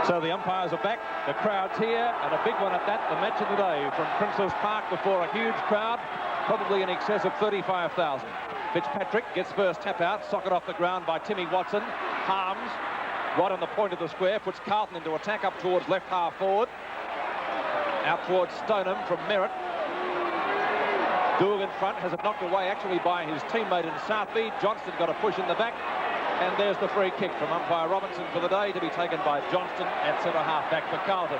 So the umpires are back, the crowd's here, and a big one at that, the match of the day from Princes Park before a huge crowd, probably in excess of 35,000. Fitzpatrick gets first tap out, socket off the ground by Timmy Watson. Harms, right on the point of the square, puts Carlton into attack up towards left half forward. Out towards Stoneham from Merritt. Doug in front, has it knocked away actually by his teammate in Southby. Johnston got a push in the back. And there's the free kick from umpire Robinson for the day, to be taken by Johnston at centre half back for Carlton.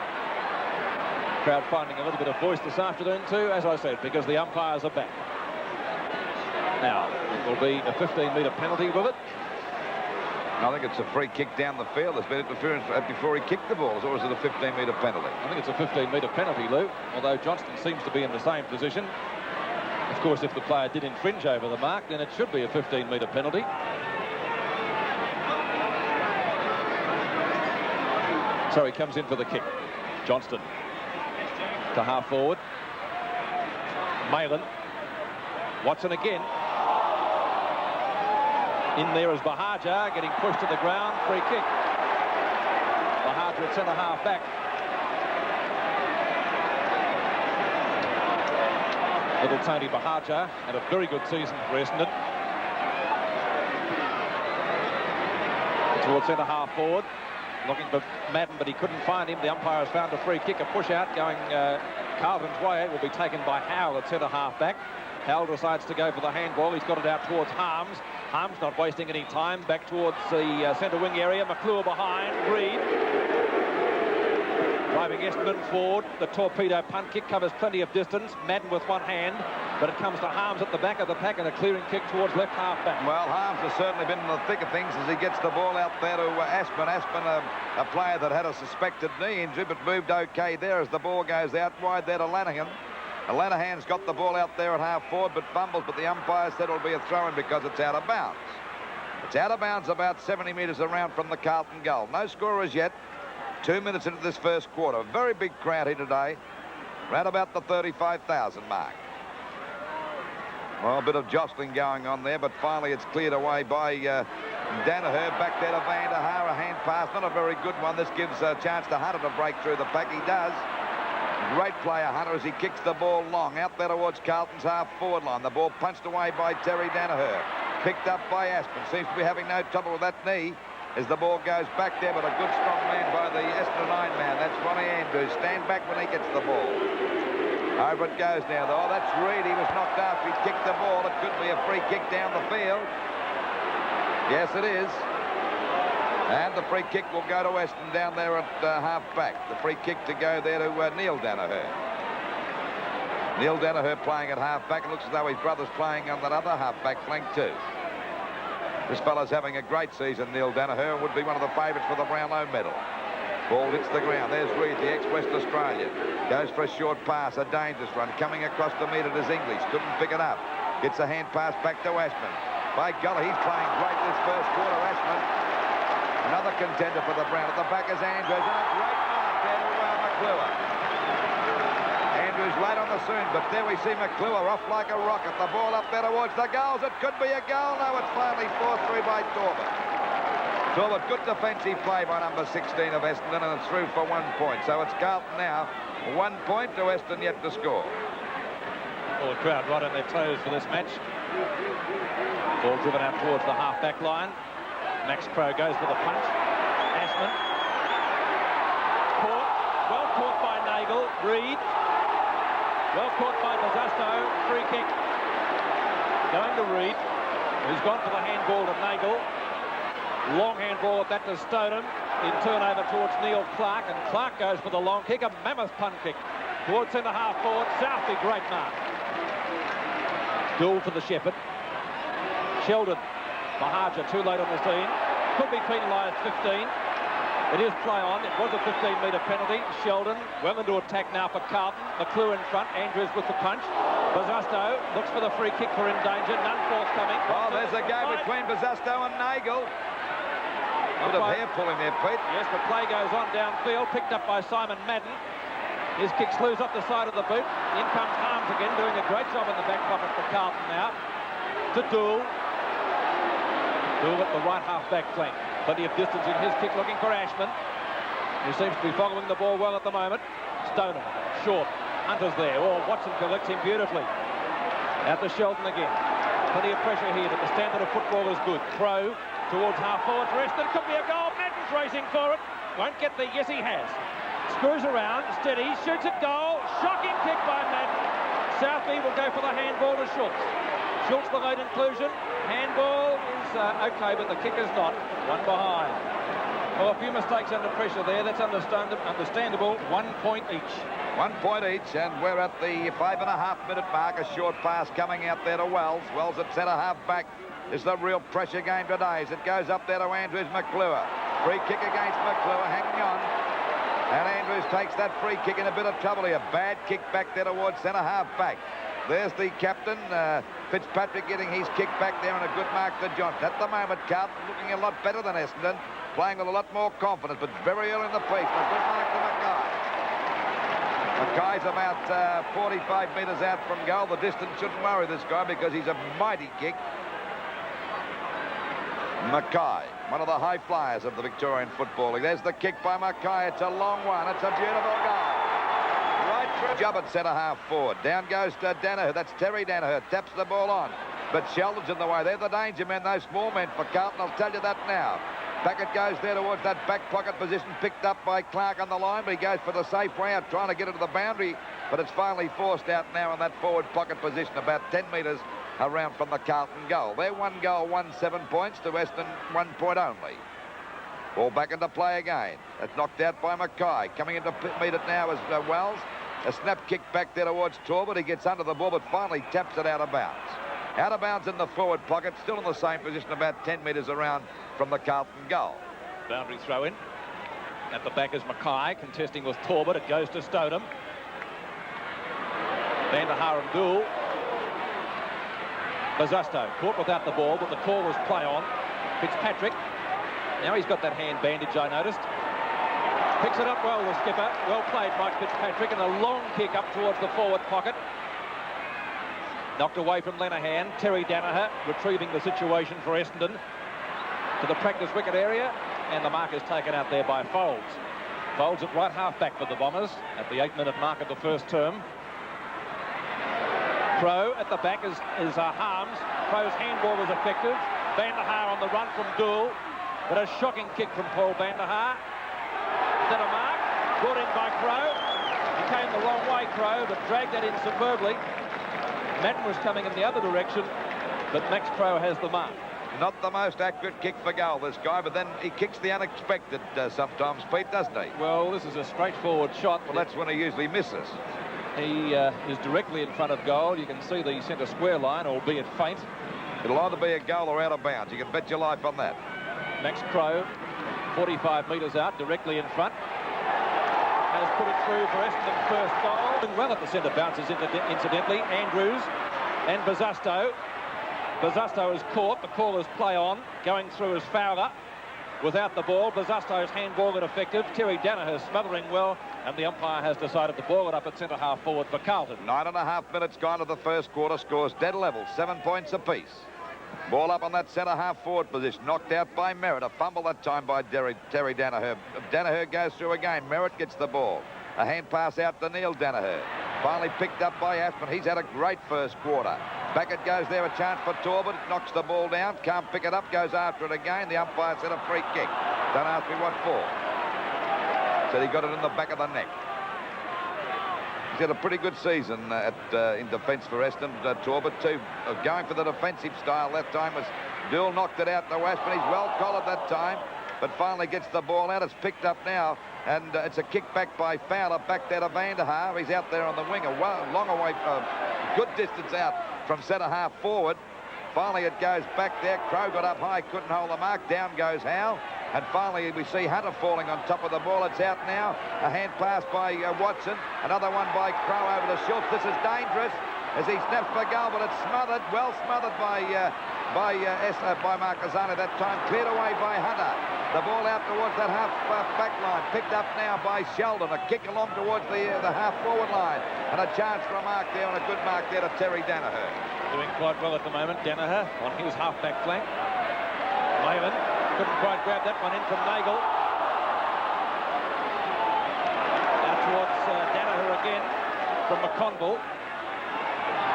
Crowd finding a little bit of voice this afternoon too, as I said, because the umpires are back. Now, it will be a 15-metre penalty with it. I think it's a free kick down the field. There's been interference before he kicked the ball, or is it a 15-metre penalty? I think it's a 15-metre penalty, Lou, although Johnston seems to be in the same position. Of course, if the player did infringe over the mark, then it should be a 15-metre penalty. So he comes in for the kick. Johnston to half forward. Malin. Watson again. In there is Bahaja getting pushed to the ground. Free kick. Bahaja at centre half back. Little Tony Bahaja had a very good season for Essendon. Towards centre half forward. Looking for Madden, but he couldn't find him. The umpire has found a free kick, a push out going Carlton's way. It will be taken by Howell at centre half back. Howell decides to go for the handball. He's got it out towards Harms. Harms not wasting any time. Back towards the centre wing area. McClure behind. Reed. Driving Essendon forward. The torpedo punt kick covers plenty of distance. Madden with one hand. But it comes to Harms at the back of the pack and a clearing kick towards left half back. Well, Harms has certainly been in the thick of things as he gets the ball out there to Aspen. Aspen, a player that had a suspected knee injury, but moved okay there as the ball goes out wide there to Lanahan. Lanahan's got the ball out there at half forward, but fumbles, but the umpire said it'll be a throw-in because it's out of bounds. It's out of bounds about 70 metres around from the Carlton goal. No score as yet. 2 minutes into this first quarter. Very big crowd here today. Right about the 35,000 mark. Well, a bit of jostling going on there, but finally it's cleared away by Danaher. Back there to Van der Haar, a hand pass, not a very good one. This gives a chance to Hunter to break through the pack. He does. Great player, Hunter, as he kicks the ball long out there towards Carlton's half-forward line. The ball punched away by Terry Danaher. Picked up by Aspen. Seems to be having no trouble with that knee as the ball goes back there, but a good, strong man by the Essendon lineman. That's Ronnie Andrews. Stand back when he gets the ball. Over it goes now, though. That's Reed. He was knocked off. He kicked the ball. It could be a free kick down the field. Yes, it is. And the free kick will go to Essendon down there at half-back. The free kick to go there to Neil Danaher. Neil Danaher playing at half-back. It looks as though his brother's playing on that other half-back flank too. This fella's having a great season, Neil Danaher, and would be one of the favourites for the Brownlow medal. Ball hits the ground. There's Reed, the ex-West Australian. Goes for a short pass, a dangerous run. Coming across to meet it is English. Couldn't pick it up. Gets a hand pass back to Ashman. By golly, he's playing great this first quarter, Ashman. Another contender for the Brown. At the back is Andrews. And a great mark there to McClure. Andrews late on the soon, but there we see McClure off like a rocket. The ball up there towards the goals. It could be a goal. No, it's finally forced through by Torbert. Torbert, good defensive play by number 16 of Essendon, and it's through for 1 point. So it's Carlton now. 1 point to Essendon yet to score. All the crowd right on their toes for this match. Ball driven out towards the half-back line. Max Crow goes for the punch. Ashman. Caught. Well caught by Nagel. Reed. Well caught by Bazasto. Free kick. Going to Reed, who's gone for the handball to Nagel. Long handball at that to Stoneham. In turnover towards Neil Clark, and Clark goes for the long kick. A mammoth punt kick towards centre half forward. Southby, great mark. Duel to the Shepherd. Sheldon. Bahaja too late on the scene. Could be penalised 15. It is play on. It was a 15-metre penalty. Sheldon well into attack now for Carlton. McClure in front. Andrews with the punch. Bazasto looks for the free kick for in danger. None forthcoming. Oh, there's a game between Bazasto and Nagel. Bit of hair pulling there, Pete. Yes, but play goes on downfield. Picked up by Simon Madden. His kick's loose off the side of the boot. In comes Harms again, doing a great job in the back pocket for Carlton now. To Dool. Dool at the right half-back flank. Plenty of distance in his kick, looking for Ashman. who seems to be following the ball well at the moment. Stoneham, short. Hunter's there. Oh, Watson collects him beautifully. Out to Sheldon again. Plenty of pressure here, but the standard of football is good. Crow towards half forward for Essendon. Could be a goal. Madden's racing for it. Won't get there. Yes, he has. Screws around, steady, shoots at goal. Shocking kick by Madden. Southby will go for the handball to Schultz. Schultz, the late inclusion. Handball is okay, but the kick is not. One behind. Well, a few mistakes under pressure there. That's understandable. 1 point each. 1 point each, and we're at the 5.5-minute mark. A short pass coming out there to Wells. Wells at centre-half back. This is a real pressure game today as it goes up there to Andrews. McClure. Free kick against McClure, hanging on. And Andrews takes that free kick in a bit of trouble here. Bad kick back there towards centre-half back. There's the captain, Fitzpatrick, getting his kick back there and a good mark to Johnson. At the moment, Carlton looking a lot better than Essendon, playing with a lot more confidence, but very early in the piece. A good mark to Mackay. Mackay's about 45 metres out from goal. The distance shouldn't worry this guy because he's a mighty kick. Mackay, one of the high flyers of the Victorian Football League. There's the kick by Mackay. It's a long one. It's a beautiful goal. Right through. Job at centre-half forward. Down goes to Danaher. That's Terry Danaher. Taps the ball on. But Sheldon's in the way. They're the danger men, those small men for Carlton. I'll tell you that now. Back it goes there towards that back pocket position, picked up by Clark on the line, but he goes for the safe way out, trying to get it to the boundary, but it's finally forced out now in that forward pocket position, about 10 metres around from the Carlton goal. They're 1 goal, 7 points to Essendon, 1 point only. Ball back into play again. That's knocked out by Mackay. Coming in to meet it now is Wells. A snap kick back there towards Torbert. He gets under the ball, but finally taps it out of bounds. Out of bounds in the forward pocket, still in the same position, about 10 metres around from the Carlton goal. Boundary throw in. At the back is Mackay, contesting with Torbert. It goes to Stoneham. Van der Haar and Gould. Bazusto caught without the ball, but the call was play on. Fitzpatrick. Now he's got that hand bandage, I noticed. Picks it up well, the skipper. Well played, Mike Fitzpatrick, and a long kick up towards the forward pocket. Knocked away from Lenahan. Terry Danaher retrieving the situation for Essendon to the practice wicket area, and the mark is taken out there by Folds. Folds at right half back for the Bombers at the 8-minute mark of the first term. Crow at the back is Harms. Crow's handball was effective. Van der Haar on the run from Gould, but a shocking kick from Paul Van der Haar. Is that a mark? Brought in by Crow. He came the wrong way, Crow, but dragged that in superbly. Madden was coming in the other direction, but Max Crow has the mark. Not the most accurate kick for goal, this guy, but then he kicks the unexpected sometimes, Pete, doesn't he? Well, this is a straightforward shot. Well, that's when he usually misses. He is directly in front of goal. You can see the centre square line, albeit faint. It'll either be a goal or out of bounds. You can bet your life on that. Max Crow, 45 metres out, directly in front. Has put it through for Essendon's first goal. Doing well at the centre bounces, incidentally. Andrews and Bazusto. Bazusto is caught. The call is play on. Going through is Fowler. Without the ball, Bazusto's handball ineffective. Terry Danaher smothering well, and the umpire has decided to ball it up at centre-half forward for Carlton. 9.5 minutes gone to the first quarter. Scores dead level, 7 points apiece. Ball up on that centre-half forward position. Knocked out by Merritt. A fumble that time by Terry Danaher. Danaher goes through again. Merritt gets the ball. A hand pass out to Neil Danaher. Finally picked up by Aspin. He's had a great first quarter. Back it goes there, a chance for Torbert. It knocks the ball down. Can't pick it up. Goes after it again. The umpire said a free kick. Don't ask me what for. Said he got it in the back of the neck. He's had a pretty good season in defence for Essendon. Torbert too, going for the defensive style. That time was Dool knocked it out to Aspin. He's well collared that time, but finally gets the ball out. It's picked up now, and it's a kick back by Fowler. Back there to Van der Haar. He's out there on the wing, long away, good distance out from centre-half forward. Finally, it goes back there. Crow got up high, couldn't hold the mark. Down goes Howe. And finally, we see Hunter falling on top of the ball. It's out now. A hand pass by Watson. Another one by Crow over to Schultz. This is dangerous as he snaps for goal, but it's smothered. Well smothered by Marquezano that time. Cleared away by Hunter. The ball out towards that half-back line. Picked up now by Sheldon. A kick along towards the half-forward line. And a chance for a mark there, and a good mark there to Terry Danaher. Doing quite well at the moment, Danaher on his half-back flank. Maylan couldn't quite grab that one in from Nagel. again from McConville.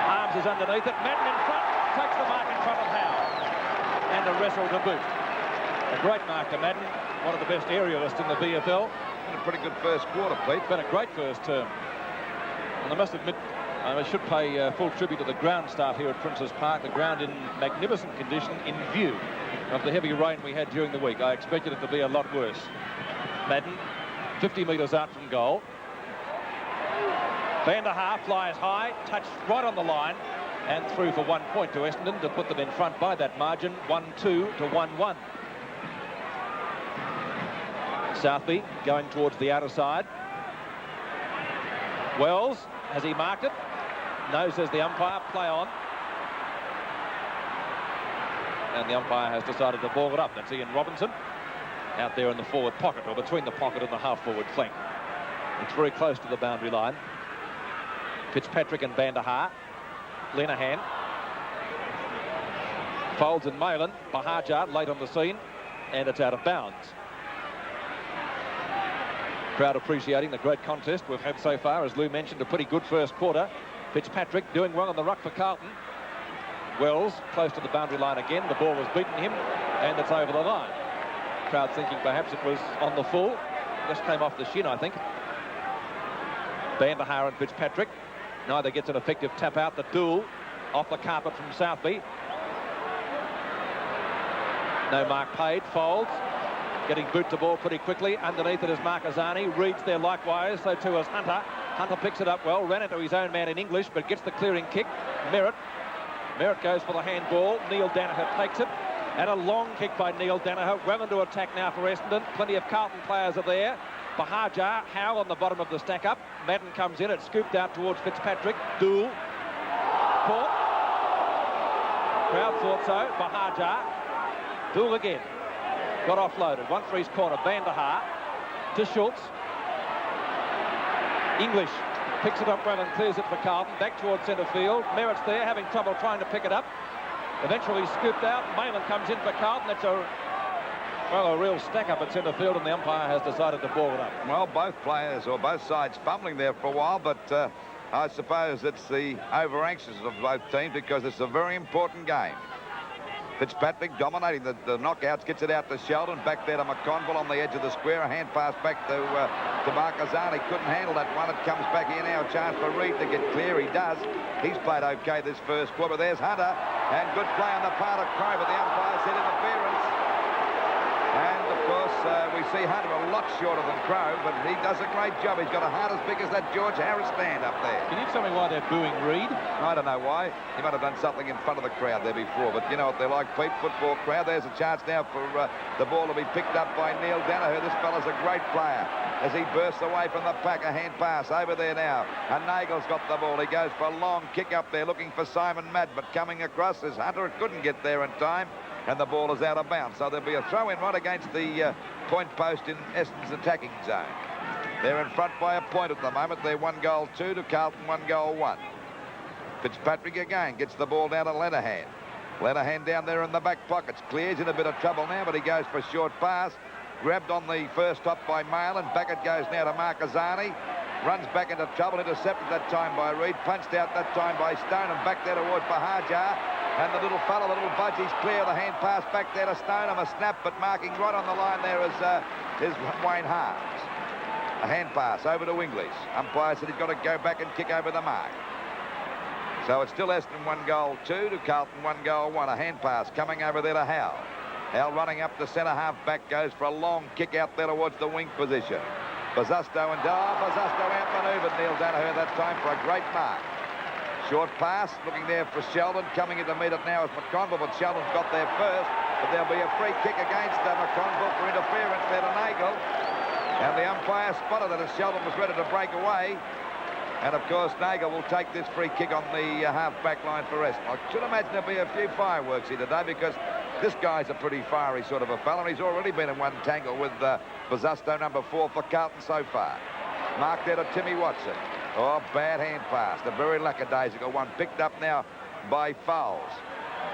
Arms is underneath it. Madden in front. Takes the mark in front of Howe. And a wrestle to boot. A great mark to Madden. One of the best aerialists in the VFL. And a pretty good first quarter, Pete. Been a great first term. And I must admit, I should pay full tribute to the ground staff here at Princes Park. The ground in magnificent condition in view of the heavy rain we had during the week. I expected it to be a lot worse. Madden, 50 metres out from goal. Van der Haar flies high, touched right on the line, and through for 1 point to Essendon to put them in front by that margin, 1-2 to 1-1. Southby going towards the outer side. Wells, has he marked it? No, says the umpire. Play on. And the umpire has decided to ball it up. That's Ian Robinson out there in the forward pocket, or between the pocket and the half-forward flank. It's very close to the boundary line. Fitzpatrick and Van der Haar. Lenihan. Folds and Malin. Bahajar late on the scene, and it's out of bounds. Crowd appreciating the great contest we've had so far. As Lou mentioned, a pretty good first quarter. Fitzpatrick doing well on the ruck for Carlton. Wells close to the boundary line again. The ball has beaten him, and it's over the line. Crowd thinking perhaps it was on the full. Just came off the shin, I think. Van der Haar and Fitzpatrick. Neither gets an effective tap out. The duel off the carpet from Southby. No mark paid. Folds. Getting boot to ball pretty quickly. Underneath it is Markazani. Reed's there likewise. So too is Hunter. Hunter picks it up well. Ran into his own man in English, but gets the clearing kick. Merritt. Merritt goes for the handball. Neil Danaher takes it. And a long kick by Neil Danaher. Well into attack now for Essendon. Plenty of Carlton players are there. Bahajar, Howe on the bottom of the stack up. Madden comes in. It's scooped out towards Fitzpatrick. Dool. Caught. Crowd thought so. Bahajar. Dool again. Got offloaded. One for his corner. Van der Haar to Schultz. English picks it up well and clears it for Carlton. Back towards centre field. Merritt's there, having trouble trying to pick it up. Eventually scooped out. Malin comes in for Carlton. It's a real stack up at centre field, and the umpire has decided to ball it up. Well, both players, or both sides, fumbling there for a while, but I suppose it's the over-anxious of both teams because it's a very important game. Fitzpatrick dominating the knockouts, gets it out to Sheldon, back there to McConville on the edge of the square. A hand pass back to Markazani. Couldn't handle that one. It comes back here now. A chance for Reed to get clear. He does. He's played okay this first quarter. There's Hunter, and good play on the part of Crowe, but the umpire said interference. And, of course, we see Hunter a lot shorter than Crowe, but he does a great job. He's got a heart as big as that George Harris stand up there. Can you tell me why they're booing Reed? I don't know why. He might have done something in front of the crowd there before, but you know what they're like, Pete, football crowd. There's a chance now for the ball to be picked up by Neil Danaher. This fella's a great player as he bursts away from the pack. A hand pass over there now. And Nagel's got the ball. He goes for a long kick up there looking for Simon Madd, but coming across is Hunter. It couldn't get there in time. And the ball is out of bounds. So there'll be a throw-in right against the point post in Essendon's attacking zone. They're in front by a point at the moment. They're 1-2 to Carlton, 1-1. Fitzpatrick again gets the ball down to Lenihan. Lenihan down there in the back pockets. Clears in a bit of trouble now, but he goes for a short pass. Grabbed on the first hop by Malin. Back it goes now to Markazani. Runs back into trouble. Intercepted that time by Reed. Punched out that time by Stone. And back there towards Bahajar. And the little fella, the little budge, he's clear. The hand pass back there to Stoneham. A snap, but marking right on the line there is Wayne Harms. A hand pass over to English. Umpire said he's got to go back and kick over the mark. So it's still Essendon 1-2 to Carlton 1-1. A hand pass coming over there to Howe. Howe running up the centre half back, goes for a long kick out there towards the wing position. Bazzusto and Bazzusto outmanoeuvred Neil Danaher that time for a great mark. Short pass, looking there for Sheldon. Coming in to meet it now is McConville, but Sheldon's got there first. But there'll be a free kick against McConville for interference there to Nagel. And the umpire spotted it as Sheldon was ready to break away. And, of course, Nagel will take this free kick on the half-back line for Essendon. I should imagine there'll be a few fireworks here today because this guy's a pretty fiery sort of a fella. He's already been in one tangle with Bazzusto, number 4 for Carlton so far. Marked there to Timmy Watson. Oh, bad hand pass. The very lackadaisical one picked up now by Fowles.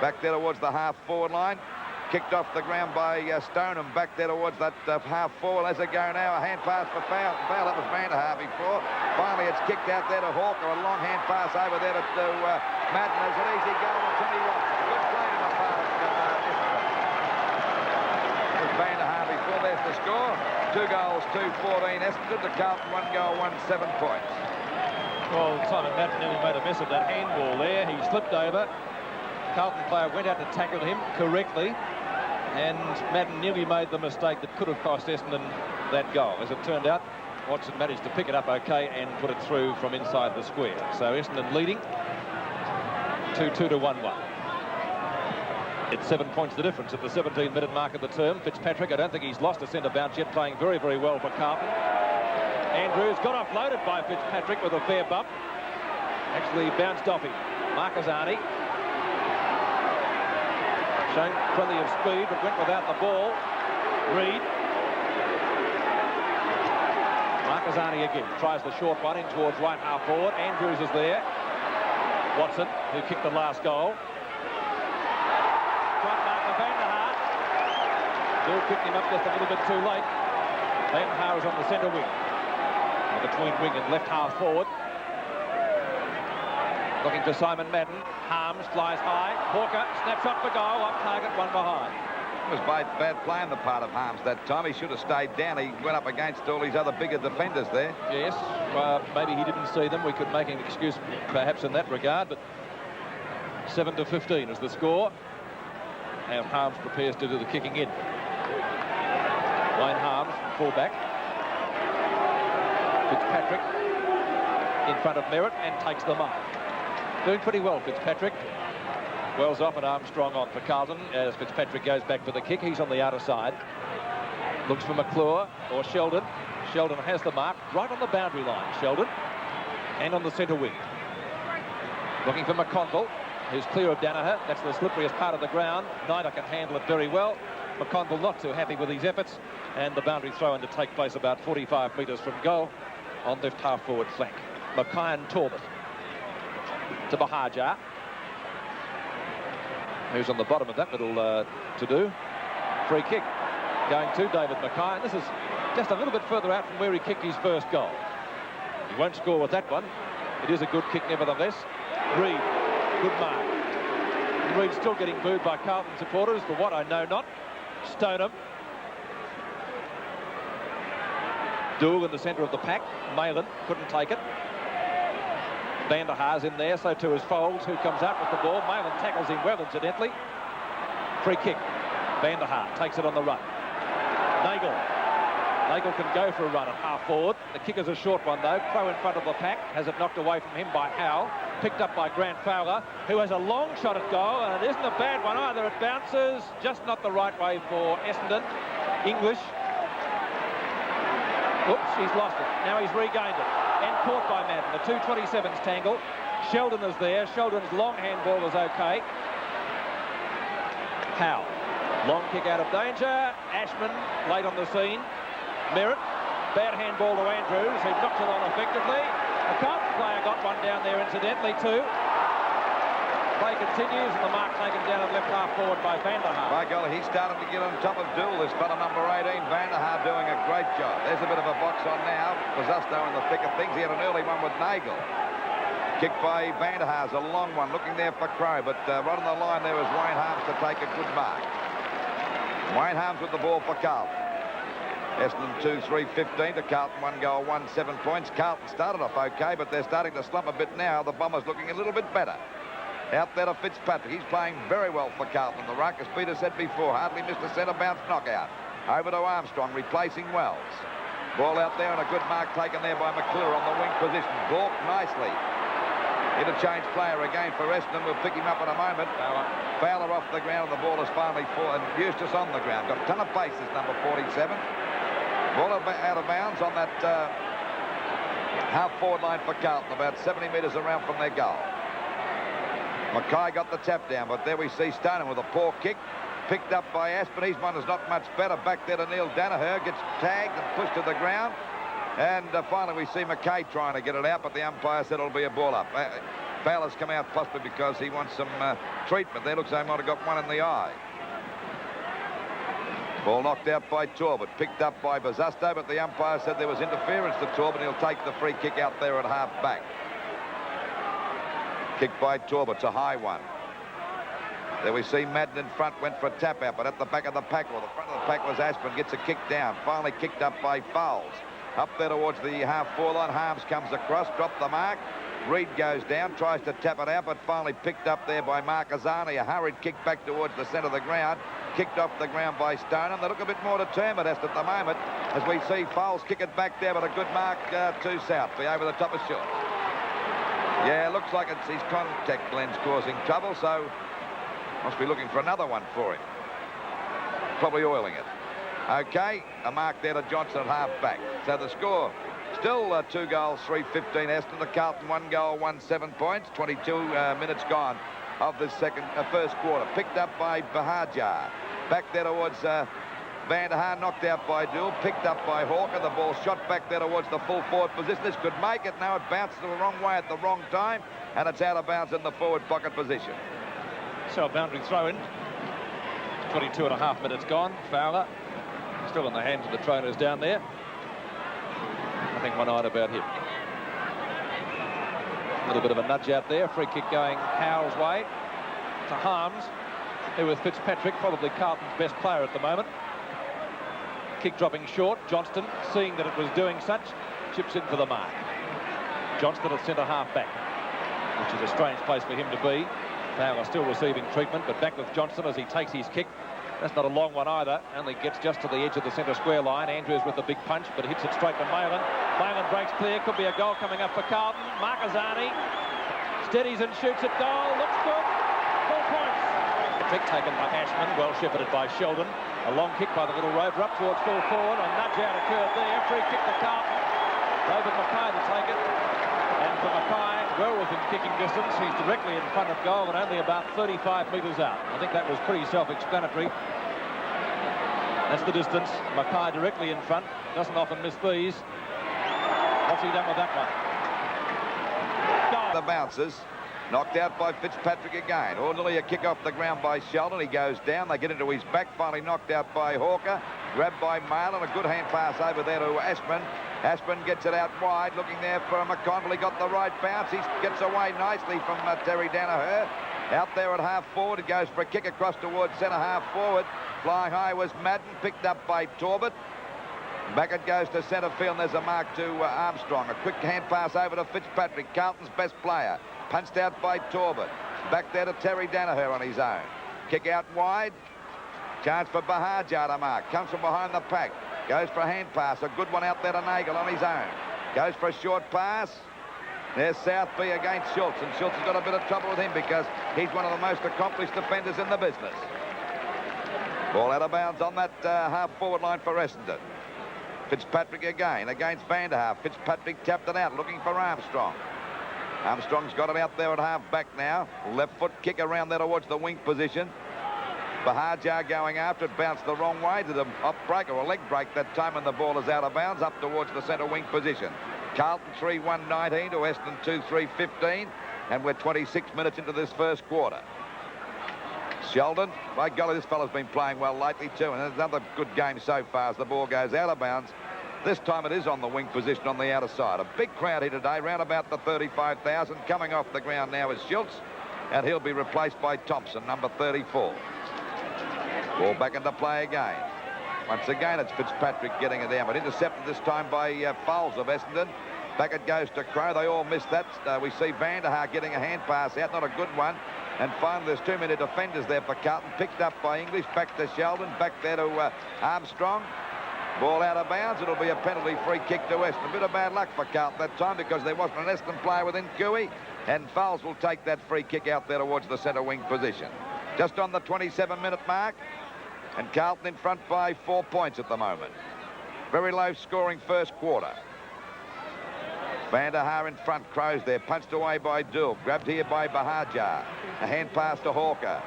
Back there towards the half-forward line. Kicked off the ground by Stoneham back there towards that half forward. As they go now, a hand pass for Fowl. That was Van der Haar before. Finally, it's kicked out there to Hawker. A long hand pass over there to Madden. There's an easy goal to Timmy Watson. Good play on the part of Van der Haar before. There's the score. 2 goals, 2-14 Essendon to Carlton. 1 goal, 7 points. Well, Simon Madden nearly made a mess of that handball there. He slipped over. Carlton player went out to tackle him correctly. And Madden nearly made the mistake that could have cost Essendon that goal. As it turned out, Watson managed to pick it up okay and put it through from inside the square. So Essendon leading 2-2 to 1-1. It's 7 points the difference at the 17-minute mark of the term. Fitzpatrick, I don't think he's lost a centre bounce yet, playing very, very well for Carlton. Andrews got offloaded by Fitzpatrick with a fair bump. Actually bounced off him. Marcasani showing plenty of speed, but went without the ball. Reid. Marcasani again tries the short one in towards right half forward. Andrews is there. Watson, who kicked the last goal. Front marker Van der Haar. Bill picked him up just a little bit too late. Van der Haar is on the centre wing. Between wing and left half forward. Looking for Simon Madden. Harms flies high. Hawker snaps up for goal. Off target, one behind. It was bad play on the part of Harms that time. He should have stayed down. He went up against all these other bigger defenders there. Yes, maybe he didn't see them. We could make an excuse perhaps in that regard, but 7-15 is the score. And Harms prepares to do the kicking in. Wayne Harms, fullback. Fitzpatrick in front of Merritt and takes the mark. Doing pretty well, Fitzpatrick. Wells off and Armstrong on for Carlton as Fitzpatrick goes back for the kick. He's on the outer side. Looks for McClure or Sheldon. Sheldon has the mark right on the boundary line, Sheldon. And on the centre wing. Looking for McConville, who's clear of Danaher. That's the slipperiest part of the ground. Snyder can handle it very well. McConville not too happy with his efforts. And the boundary throw-in to take place about 45 metres from goal on left half forward flank. Mackay and Talbot to Bahajar, who's on the bottom of that little to-do. Free kick going to David Mackay. And this is just a little bit further out from where he kicked his first goal. He won't score with that one. It is a good kick nevertheless. Reid, good mark. And Reid still getting booed by Carlton supporters for what I know not. Stoneham. Dougal in the centre of the pack. Malin couldn't take it. Van der Haar's in there, so too is Foulds, who comes out with the ball. Malin tackles him well, incidentally. Free kick. Van der Haar takes it on the run. Nagel. Nagel can go for a run at half forward. The kick is a short one, though. Crow in front of the pack. Has it knocked away from him by Howell. Picked up by Grant Fowler, who has a long shot at goal, and it isn't a bad one either. It bounces, just not the right way for Essendon. English. Oops, he's lost it. Now he's regained it. And caught by Madden. The 227's tangle. Sheldon is there. Sheldon's long handball is okay. Howe. Long kick out of danger. Ashman late on the scene. Merritt. Bad handball to Andrews, who knocks it on effectively. A Carlton player got one down there incidentally too. Play continues and the mark taken down at left half forward by Van der Haar. By golly, he's starting to get on top of Dougal, this fella number 18. Van der Haar doing a great job. There's a bit of a box on now. Pizzusto in the thick of things. He had an early one with Nagel. Kicked by Van der Haar's a long one, looking there for Crow, but right on the line there was Wayne Harms to take a good mark. Wayne Harms with the ball for Carlton. Essendon 2-3-15 to Carlton, 1 goal, 7 points. Carlton started off okay, but they're starting to slump a bit now. The Bombers looking a little bit better. Out there to Fitzpatrick. He's playing very well for Carlton. The ruck, as Peter said before, hardly missed a centre bounce knockout. Over to Armstrong, replacing Wells. Ball out there and a good mark taken there by McClure on the wing position. Balked nicely. Interchange player again for Essendon. We'll pick him up in a moment. Fowler off the ground and the ball is finally fallen. Eustace on the ground. Got a ton of paces, number 47. Ball out of bounds on that half forward line for Carlton, about 70 metres around from their goal. Mackay got the tap down, but there we see Stoneham with a poor kick. Picked up by Aspen. His one is not much better. Back there to Neil Danaher. Gets tagged and pushed to the ground. And finally we see Mackay trying to get it out, but the umpire said it'll be a ball up. Fowler's come out possibly because he wants some treatment. There looks like he might have got one in the eye. Ball knocked out by Torbett, picked up by Bazusto, but the umpire said there was interference to Torbett. He'll take the free kick out there at half-back. Kick by Torbett, it's a high one. There we see Madden in front, went for a tap-out, but at the back of the pack, or the front of the pack was Aspin, gets a kick down. Finally kicked up by Fowles. Up there towards the half-forward line, Harms comes across, dropped the mark. Reed goes down, tries to tap it out, but finally picked up there by Marquezani. A hurried kick back towards the centre of the ground. Kicked off the ground by Stoneham. They look a bit more determined at the moment, as we see Fowles kick it back there, but a good mark to Southby over the top of short. Yeah, looks like it's his contact lens causing trouble, so must be looking for another one for him. Probably oiling it. Okay, a mark there to Johnson at half-back. So the score, still 2 goals, 3-15 Essendon. The Carlton 1 goal, 1-7 points. 22 minutes gone of the first quarter. Picked up by Bahajar. Back there towards Van der Haar, knocked out by Dool. Picked up by Hawker. The ball shot back there towards the full forward position. This could make it. Now it bounces the wrong way at the wrong time, and it's out of bounds in the forward pocket position. So a boundary throw-in. 22.5 minutes gone. Fowler still in the hands of the trainers down there. Nothing one-eyed about him. A little bit of a nudge out there. Free kick going Howell's way to Harms, who with Fitzpatrick, probably Carlton's best player at the moment. Kick dropping short. Johnston, seeing that it was doing such, chips in for the mark. Johnston at centre half back, which is a strange place for him to be. Fowler still receiving treatment, but back with Johnston as he takes his kick. That's not a long one either. Only gets just to the edge of the centre square line. Andrews with the big punch, but hits it straight to Malin. Malin breaks clear. Could be a goal coming up for Carlton. Marquezani steadies and shoots at goal. Looks good. 4 points. Kick taken by Ashman. Well shepherded by Sheldon. A long kick by the little rover up towards full forward. A nudge out occurred there. Free kick to Carlton. David Mackay to take it. And for Mackay, well within kicking distance. He's directly in front of goal and only about 35 metres out. I think that was pretty self-explanatory. That's the distance. Mackay directly in front. Doesn't often miss these. What's he done with that one? Goal. The bounces. Knocked out by Fitzpatrick again. Ordinarily a kick off the ground by Sheldon. He goes down. They get into his back. Finally knocked out by Hawker. Grabbed by Malin. A good hand pass over there to Aspin. Aspin gets it out wide. Looking there for McConnell. He got the right bounce. He gets away nicely from Terry Danaher. Out there at half forward. It goes for a kick across towards centre half forward. Flying high was Madden. Picked up by Torbett. Back it goes to centre field. And there's a mark to Armstrong. A quick hand pass over to Fitzpatrick, Carlton's best player. Punched out by Torbett. Back there to Terry Danaher on his own. Kick out wide. Chance for Bahajar to mark. Comes from behind the pack. Goes for a hand pass. A good one out there to Nagel on his own. Goes for a short pass. There's Southby against Schultz. And Schultz has got a bit of trouble with him because he's one of the most accomplished defenders in the business. Ball out of bounds on that half-forward line for Essendon. Fitzpatrick again against Van der Haar. Fitzpatrick tapped it out, looking for Armstrong. Armstrong's got it out there at half-back now. Left foot kick around there towards the wing position. Bahajar going after it, bounced the wrong way to the off break or a leg break that time, and the ball is out of bounds up towards the centre wing position. Carlton 3-1-19 to Essendon 2-3-15, and we're 26 minutes into this first quarter. Sheldon, by golly, this fella's been playing well lately too, and there's another good game so far as the ball goes out of bounds. This time it is on the wing position on the outer side. A big crowd here today, round about the 35,000. Coming off the ground now is Schultz, and he'll be replaced by Thompson, number 34. Ball back into play again. Once again, it's Fitzpatrick getting it down, but intercepted this time by Fowles of Essendon. Back it goes to Crow. They all missed that. We see Van der Haar getting a hand pass out, not a good one. And finally, there's too many defenders there for Carlton. Picked up by English, back to Sheldon, back there to Armstrong. Ball out of bounds. It'll be a penalty free kick to Essendon. A bit of bad luck for Carlton that time because there wasn't an Essendon player within Cooey. And Fowles will take that free kick out there towards the centre wing position. Just on the 27-minute mark. And Carlton in front by 4 points at the moment. Very low scoring first quarter. Van der Haar in front. Crows there. Punched away by Dool. Grabbed here by Bahajar. A hand pass to Hawker.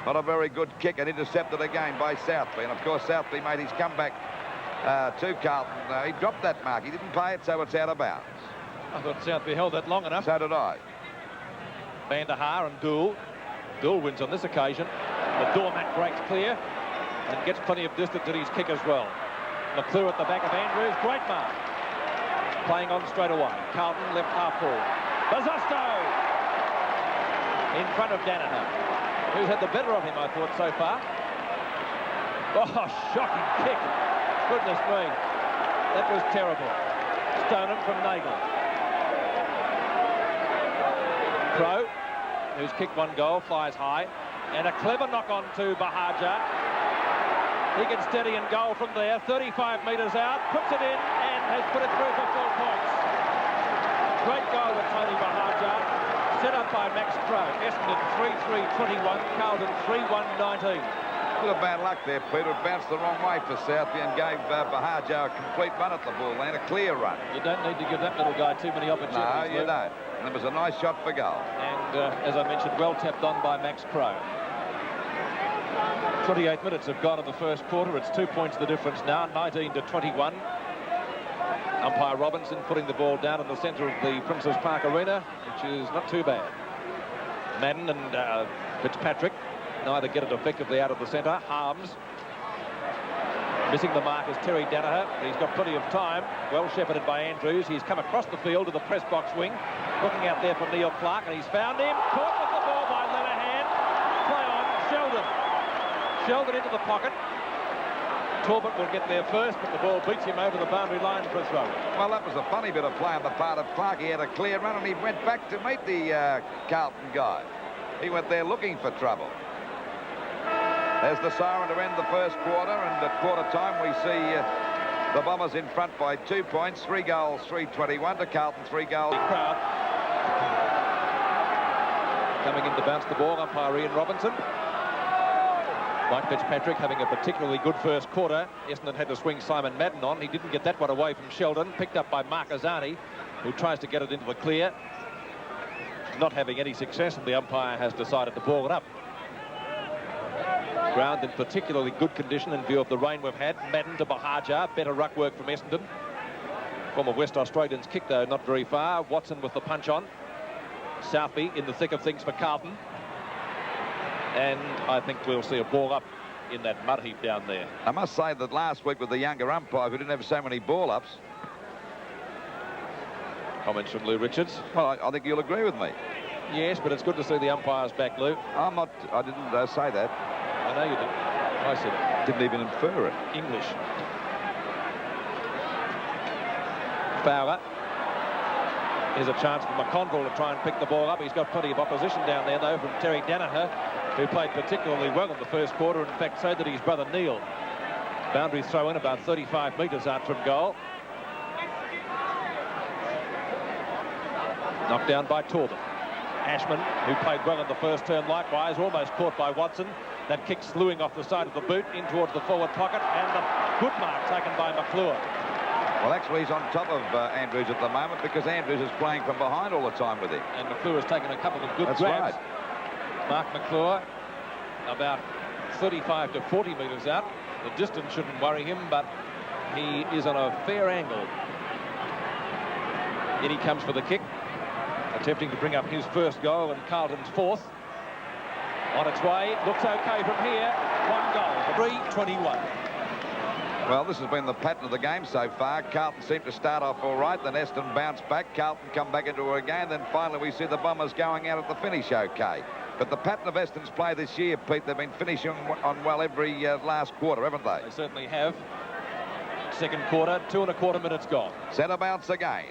Not a very good kick, and intercepted again by Southby. And of course Southby made his comeback to Carlton. He dropped that mark. He didn't pay it, so it's out of bounds. I thought Southby held that long enough. So did I. Van der Haar and Dool. Dool wins on this occasion. The doormat breaks clear. and gets plenty of distance at his kick as well. McClure at the back of Andrews. Great mark. Playing on straight away. Carlton left half forward. Bazosto in front of Danaher, who's had the better of him, I thought, so far. Oh, shocking kick. Goodness me. That was terrible. Stoneham from Nagel. Crow, who's kicked one goal, flies high. And a clever knock on to Bahaja. He can steady and goal from there. 35 metres out, puts it in and has put it through for 4 points. Great goal with Tony Bahaja. Set up by Max Crow. Essendon 3-3-21, Carlton 3-1-19. Bit of bad luck there, Peter. It bounced the wrong way for Southie and gave Bahaja a complete run at the ball and a clear run. You don't need to give that little guy too many opportunities. No, you don't. And it was a nice shot for goal. And as I mentioned, well tapped on by Max Crow. 28 minutes have gone in the first quarter. It's 2 points the difference now, 19-21. Umpire Robinson putting the ball down in the centre of the Princes Park Arena, which is not too bad. Madden and Fitzpatrick neither get it effectively out of the centre. Harms missing the mark is Terry Danaher. He's got plenty of time. Well shepherded by Andrews. He's come across the field to the press box wing, looking out there for Neil Clark, and he's found him. Caught with the ball by Lenahan. Play on Sheldon. Sheldon into the pocket. Talbot will get there first, but the ball beats him over the boundary line for a throw. Well, that was a funny bit of play on the part of Clark. He had a clear run and he went back to meet the Carlton guy. He went there looking for trouble. There's the siren to end the first quarter, and at quarter time we see the Bombers in front by 2 points. 3 goals, 3-21 to Carlton, 3 goals. The crowd coming in to bounce the ball, umpire Ian Robinson. Mike Fitzpatrick having a particularly good first quarter. Essendon had to swing Simon Madden on. He didn't get that one away from Sheldon. Picked up by Mark Azani, who tries to get it into the clear. Not having any success, and the umpire has decided to ball it up. Ground in particularly good condition in view of the rain we've had. Madden to Bahaja. Better ruck work from Essendon. Former West Australians kick, though, not very far. Watson with the punch on. Southby in the thick of things for Carlton. And I think we'll see a ball up in that mud heap down there. I must say that last week with the younger umpire, we didn't have so many ball ups. Comments from Lou Richards. Well, I think you'll agree with me. Yes, but it's good to see the umpires back, Lou. I didn't say that. I know you didn't. I said it. Didn't even infer it. English. Fowler. Here's a chance for McConville to try and pick the ball up. He's got plenty of opposition down there, though, from Terry Danaher, who played particularly well in the first quarter. In fact, so did his brother Neil. Boundary throw in about 35 metres out from goal. Knocked down by Talbot. Ashman, who played well in the first turn likewise, almost caught by Watson. That kick slewing off the side of the boot in towards the forward pocket, and a good mark taken by McClure. Well, actually, he's on top of Andrews at the moment because Andrews is playing from behind all the time with him. And McClure has taken a couple of good That's grabs. Right. Mark McClure, about 35 to 40 metres out. The distance shouldn't worry him, but he is on a fair angle. In he comes for the kick, attempting to bring up his first goal and Carlton's fourth. On its way, looks okay from here. 1 goal, 3-21. Well, this has been the pattern of the game so far. Carlton seemed to start off all right, then Essendon bounced back. Carlton come back into it again, then finally we see the Bombers going out at the finish okay. But the pattern of Essendon's play this year, Pete, they've been finishing on well every last quarter, haven't they? They certainly have. Second quarter, 2¼ minutes gone. Centre bounce again.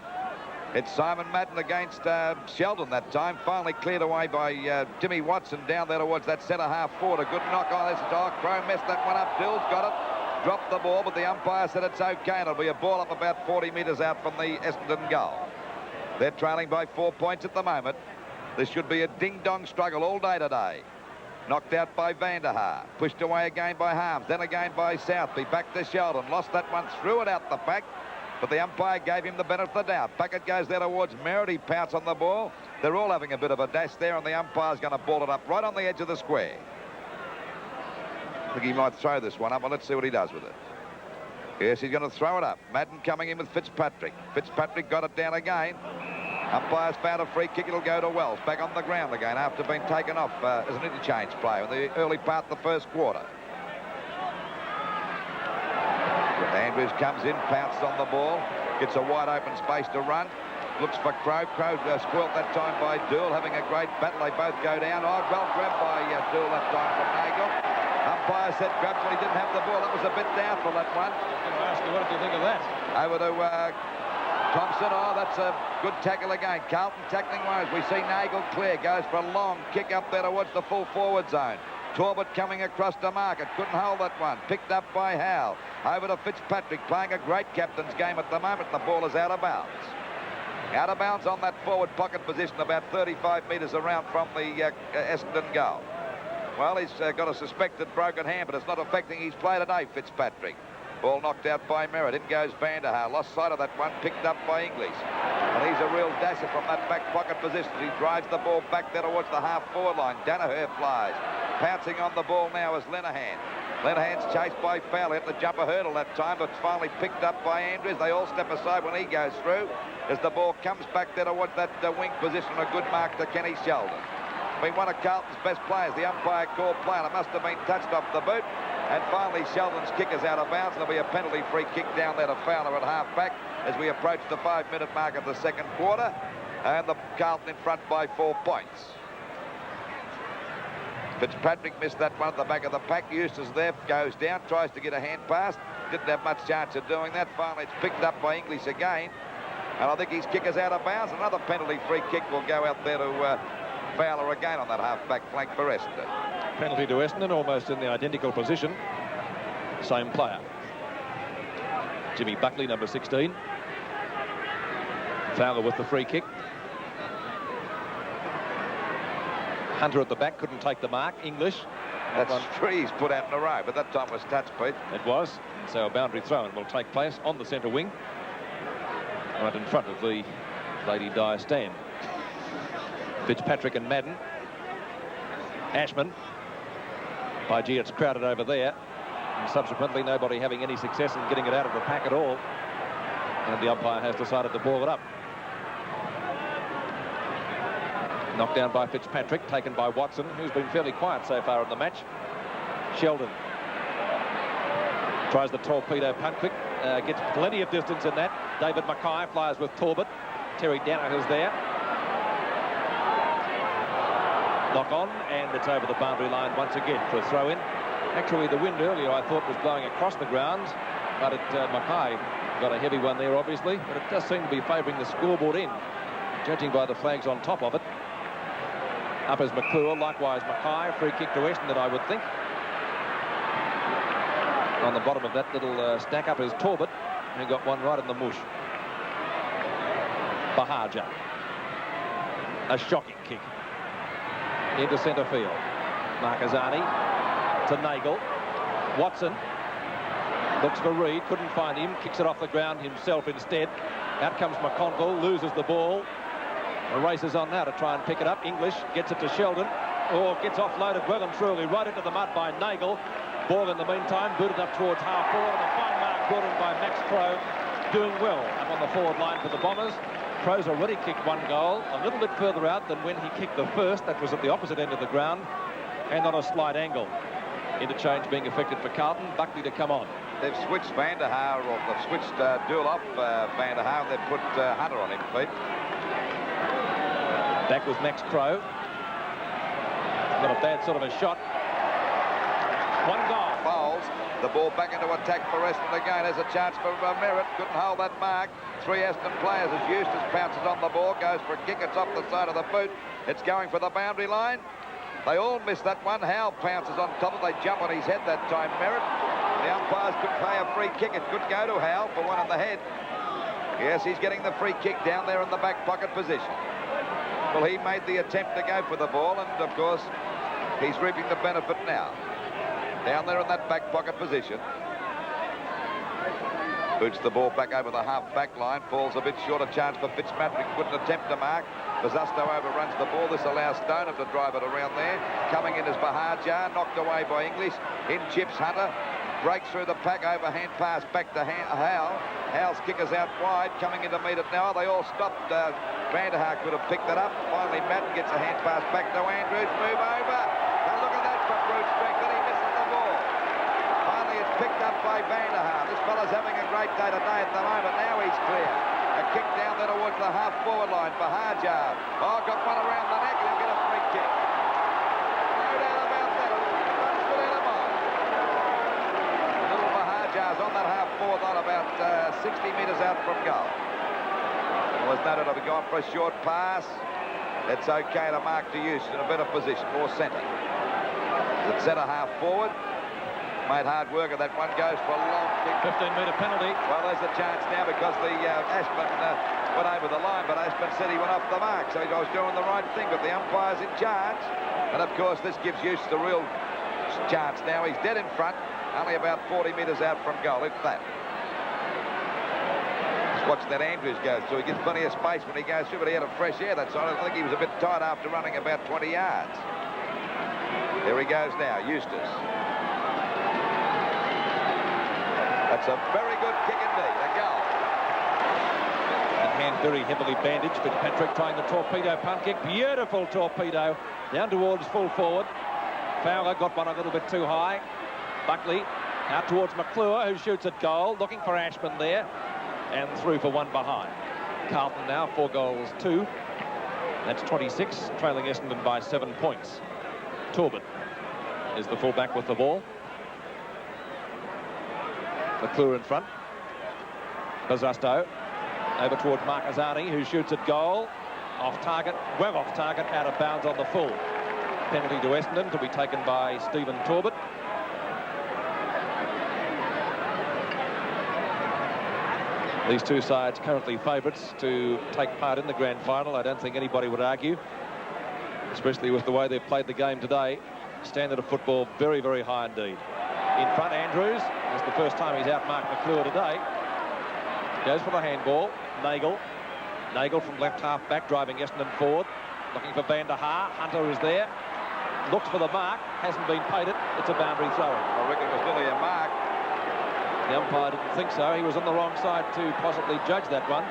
It's Simon Madden against Sheldon that time. Finally cleared away by Timmy Watson down there towards that centre half forward. A good knock on this dog. Crow messed that one up. Dill's got it. Dropped the ball, but the umpire said it's okay. It'll be a ball up about 40 metres out from the Essendon goal. They're trailing by 4 points at the moment. This should be a ding-dong struggle all day today. Knocked out by Vanderhaar. Pushed away again by Harms. Then again by Southby. Back to Sheldon. Lost that one. Threw it out the back. But the umpire gave him the benefit of the doubt. Packet goes there towards Merritt. He pouts on the ball. They're all having a bit of a dash there, and the umpire's going to ball it up right on the edge of the square. I think he might throw this one up, but let's see what he does with it. Yes, he's going to throw it up. Madden coming in with Fitzpatrick. Fitzpatrick got it down again. Umpire's found a free kick. It'll go to Wells. Back on the ground again after being taken off as an interchange player in the early part of the first quarter. Andrews comes in, pounces on the ball, gets a wide open space to run. Looks for Crow. Crow spoilt that time by Dool, having a great battle. They both go down. Oh, well grabbed by Dool that time from Nagel. Umpire said grabbed when he didn't have the ball. That was a bit doubtful, that one. I was going to ask you, what did you think of that? Over to Thompson. Oh, that's a good tackle again. Carlton tackling wise. We see Nagel clear. Goes for a long kick up there towards the full forward zone. Torbett coming across to market. Couldn't hold that one. Picked up by Howe. Over to Fitzpatrick, playing a great captain's game at the moment. The ball is out of bounds. Out of bounds on that forward pocket position, about 35 metres around from the Essendon goal. Well, he's got a suspected broken hand, but it's not affecting his play today, Fitzpatrick. Ball knocked out by Merritt. In goes Vanderhaar. Lost sight of that one. Picked up by English. And he's a real dasher from that back pocket position. He drives the ball back there towards the half-forward line. Danaher flies. Pouncing on the ball now is Linehan. Linehan's chased by Fowler. Hit the jumper hurdle that time, but finally picked up by Andrews. They all step aside when he goes through. As the ball comes back there towards that wing position, a good mark to Kenny Sheldon. Been one of Carlton's best players. The umpire called play, and it must have been touched off the boot. And finally, Sheldon's kick is out of bounds. There'll be a penalty free kick down there to Fowler at half-back as we approach the 5-minute mark of the second quarter. And the Carlton in front by 4 points. Fitzpatrick missed that one at the back of the pack. Eustace there goes down, tries to get a hand pass. Didn't have much chance of doing that. Finally, it's picked up by English again. And I think his kick is out of bounds. Another penalty free kick will go out there to Fowler again on that half-back flank for Essendon. Penalty to Essendon, almost in the identical position. Same player. Jimmy Buckley, number 16. Fowler with the free kick. Hunter at the back, couldn't take the mark. English. That's 3 he's put out in a row, but that time was touched, Pete. It was. So a boundary throw-in will take place on the centre wing, right in front of the Lady Di stand. Fitzpatrick and Madden. Ashman. By gee, it's crowded over there. And subsequently, nobody having any success in getting it out of the pack at all. And the umpire has decided to ball it up. Knocked down by Fitzpatrick, taken by Watson, who's been fairly quiet so far in the match. Sheldon tries the torpedo punt quick, gets plenty of distance in that. David Mackay flies with Torbett. Terry Danaher's there. Knock on, and it's over the boundary line once again for a throw-in. Actually, the wind earlier I thought was blowing across the ground, but Mackay got a heavy one there, obviously, but it does seem to be favouring the scoreboard end, judging by the flags on top of it. Up is McClure, likewise Mackay. Free kick to Essendon, I would think. On the bottom of that little stack up is Torbett, who got one right in the mush. Bahaja. A shocking kick. Into centre field. Marcazani to Nagel. Watson looks for Reid, couldn't find him, kicks it off the ground himself instead. Out comes McConville, loses the ball. Races on now to try and pick it up. English gets it to Sheldon. Oh, gets offloaded well and truly right into the mud by Nagel. Ball in the meantime booted up towards half-forward, and a fine mark brought in by Max Crow, doing well up on the forward line for the Bombers. Crow's already kicked one goal, a little bit further out than when he kicked the first. That was at the opposite end of the ground and on a slight angle. Interchange being effected for Carlton. Buckley to come on. They've switched Vanderhaar, or they've switched Dool off Vanderhaar, and they've put Hunter on him, Pete. Back with Max Crow. Not a bad sort of a shot. One goal. Fouls. The ball back into attack for Essendon again. There's a chance for Merritt. Couldn't hold that mark. 3 Essendon players as Eustace pounces on the ball. Goes for a kick. It's off the side of the boot. It's going for the boundary line. They all miss that one. Howe pounces on top of it. They jump on his head that time, Merritt. The umpires could play a free kick. It could go to Howe for one on the head. Yes, he's getting the free kick down there in the back pocket position. Well, he made the attempt to go for the ball, and of course he's reaping the benefit now. Down there in that back pocket position. Boots the ball back over the half-back line. Falls a bit short. A chance for Fitzpatrick. Couldn't attempt to mark. Bazusto overruns the ball. This allows Stoneham to drive it around there. Coming in is Bahajar. Knocked away by English. In chips Hunter. Breaks through the pack. Overhand pass back to Howe. Howe's kick is out wide. Coming in to meet it now. They all stopped. Vanderhaar could have picked it up. Finally, Madden gets a hand pass back to Andrews. Move over. Now look at that for brute strength. And he misses the ball. Finally, it's picked up by Vanderhaar. This fella's having a great day today at the moment. Now he's clear. A kick down there towards the half-forward line for Hajar. Oh, got one around the neck. He'll get a free kick. No doubt about that. Runs good out of mind. Little Hajar's on that half-forward line about 60 metres out from goal. Well, there's no doubt he'll be gone for a short pass. It's okay to mark to use in a better position, more centre. It's centre half-forward. Made hard work of that one, goes for a long kick. 15-metre penalty. Well, there's a chance now because the Ashman went over the line, but Ashman said he went off the mark, so he was doing the right thing, but the umpire's in charge. And, of course, this gives Eustace the real chance now. He's dead in front, only about 40 metres out from goal, if that. Just watching that Andrews go through. He gets plenty of space when he goes through, but he had a fresh air that side. I think he was a bit tight after running about 20 yards. There he goes now, Eustace. That's a very good kick indeed, a goal. And hand very heavily bandaged. Fitzpatrick trying the torpedo punt kick. Beautiful torpedo down towards full forward. Fowler got one a little bit too high. Buckley out towards McClure, who shoots at goal, looking for Ashman there, and through for one behind. Carlton now 4 goals 2. That's 26, trailing Essendon by 7 points. Torbett is the fullback with the ball. McClure in front. Bazasto over towards Marcazani, who shoots at goal. Off target, well off target, out of bounds on the full. Penalty to Essendon to be taken by Stephen Torbett. These two sides currently favourites to take part in the grand final. I don't think anybody would argue, especially with the way they've played the game today. Standard of football very, very high indeed. In front, Andrews. It's the first time he's outmarked McClure today. Goes for the handball. Nagel from left half back, driving Essendon forward. Looking for Vanderhaar. Hunter is there. Looks for the mark. Hasn't been paid it. It's a boundary throw. I reckon it was nearly a mark. The umpire didn't think so. He was on the wrong side to possibly judge that one.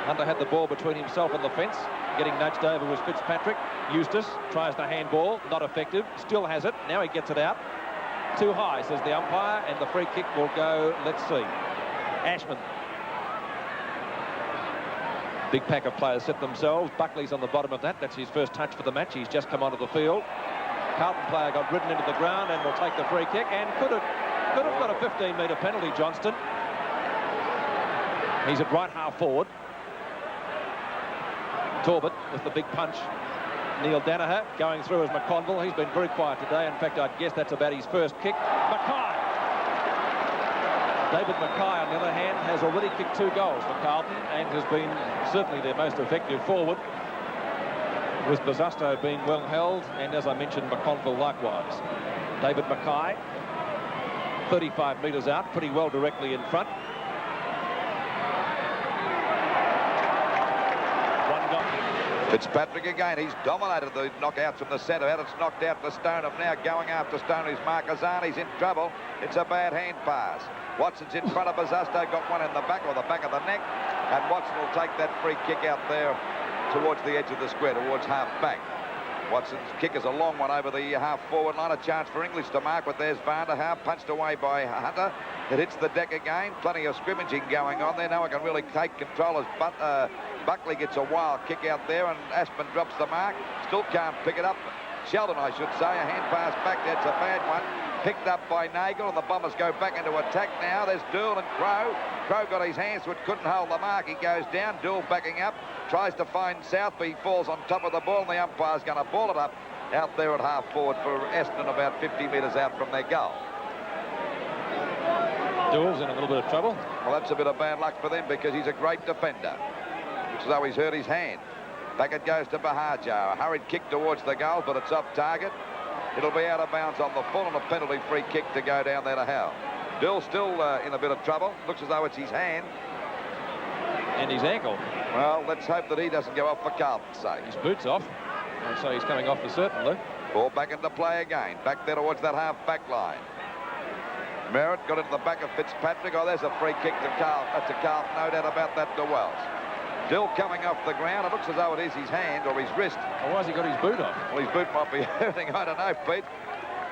Hunter had the ball between himself and the fence. Getting nudged over was Fitzpatrick. Eustace tries the handball. Not effective. Still has it. Now he gets it out. Too high, says the umpire, and the free kick will go, let's see. Ashman. Big pack of players set themselves. Buckley's on the bottom of that. That's his first touch for the match. He's just come onto the field. Carlton player got ridden into the ground and will take the free kick, and could have got a 15-metre penalty, Johnston. He's at right half forward. Torbett with the big punch. Neil Danaher going through as McConville. He's been very quiet today. In fact, I'd guess that's about his first kick. Mackay. David Mackay, on the other hand, has already kicked 2 goals for Carlton and has been certainly their most effective forward, with Bazasto being well held, and as I mentioned, McConville likewise. David Mackay, 35 metres out, pretty well directly in front. Fitzpatrick again. He's dominated the knockout from the centre out. It's knocked out to Stoneham now. Going after Stoneham is Marcazani's in trouble. It's a bad hand pass. Watson's in front of Bazasto. Got one in the back, or the back of the neck. And Watson will take that free kick out there towards the edge of the square, towards half back. Watson's kick is a long one over the half-forward line. A chance for English to mark, but there's Vanderhaar, punched away by Hunter. It hits the deck again. Plenty of scrimmaging going on there. No one can really take control as Buckley gets a wild kick out there, and Ashman drops the mark. Still can't pick it up. Sheldon, I should say. A hand pass back. That's a bad one. Picked up by Nagel, and the Bombers go back into attack now. There's Dool and Crow. Crow got his hands to it, couldn't hold the mark. He goes down. Dool backing up. Tries to find South, but he falls on top of the ball, and the umpire's going to ball it up out there at half forward for Essendon, about 50 metres out from their goal. Dool's in a little bit of trouble. Well, that's a bit of bad luck for them because he's a great defender. Looks as though he's hurt his hand. Back it goes to Bahajar. A hurried kick towards the goal, but it's off target. It'll be out of bounds on the full, and a penalty free kick to go down there to Howe. Dool still in a bit of trouble. Looks as though it's his hand. And his ankle. Well, let's hope that he doesn't go off for Carlton's sake. His boot's off. I'd say he's coming off for certain, Lou. Ball back into play again. Back there towards that half-back line. Merritt got into the back of Fitzpatrick. Oh, there's a free kick to Carlton. That's a Carlton, no doubt about that, to Wells. Dill coming off the ground. It looks as though it is his hand or his wrist. Well, why has he got his boot off? Well, his boot might be hurting. I don't know, Pete.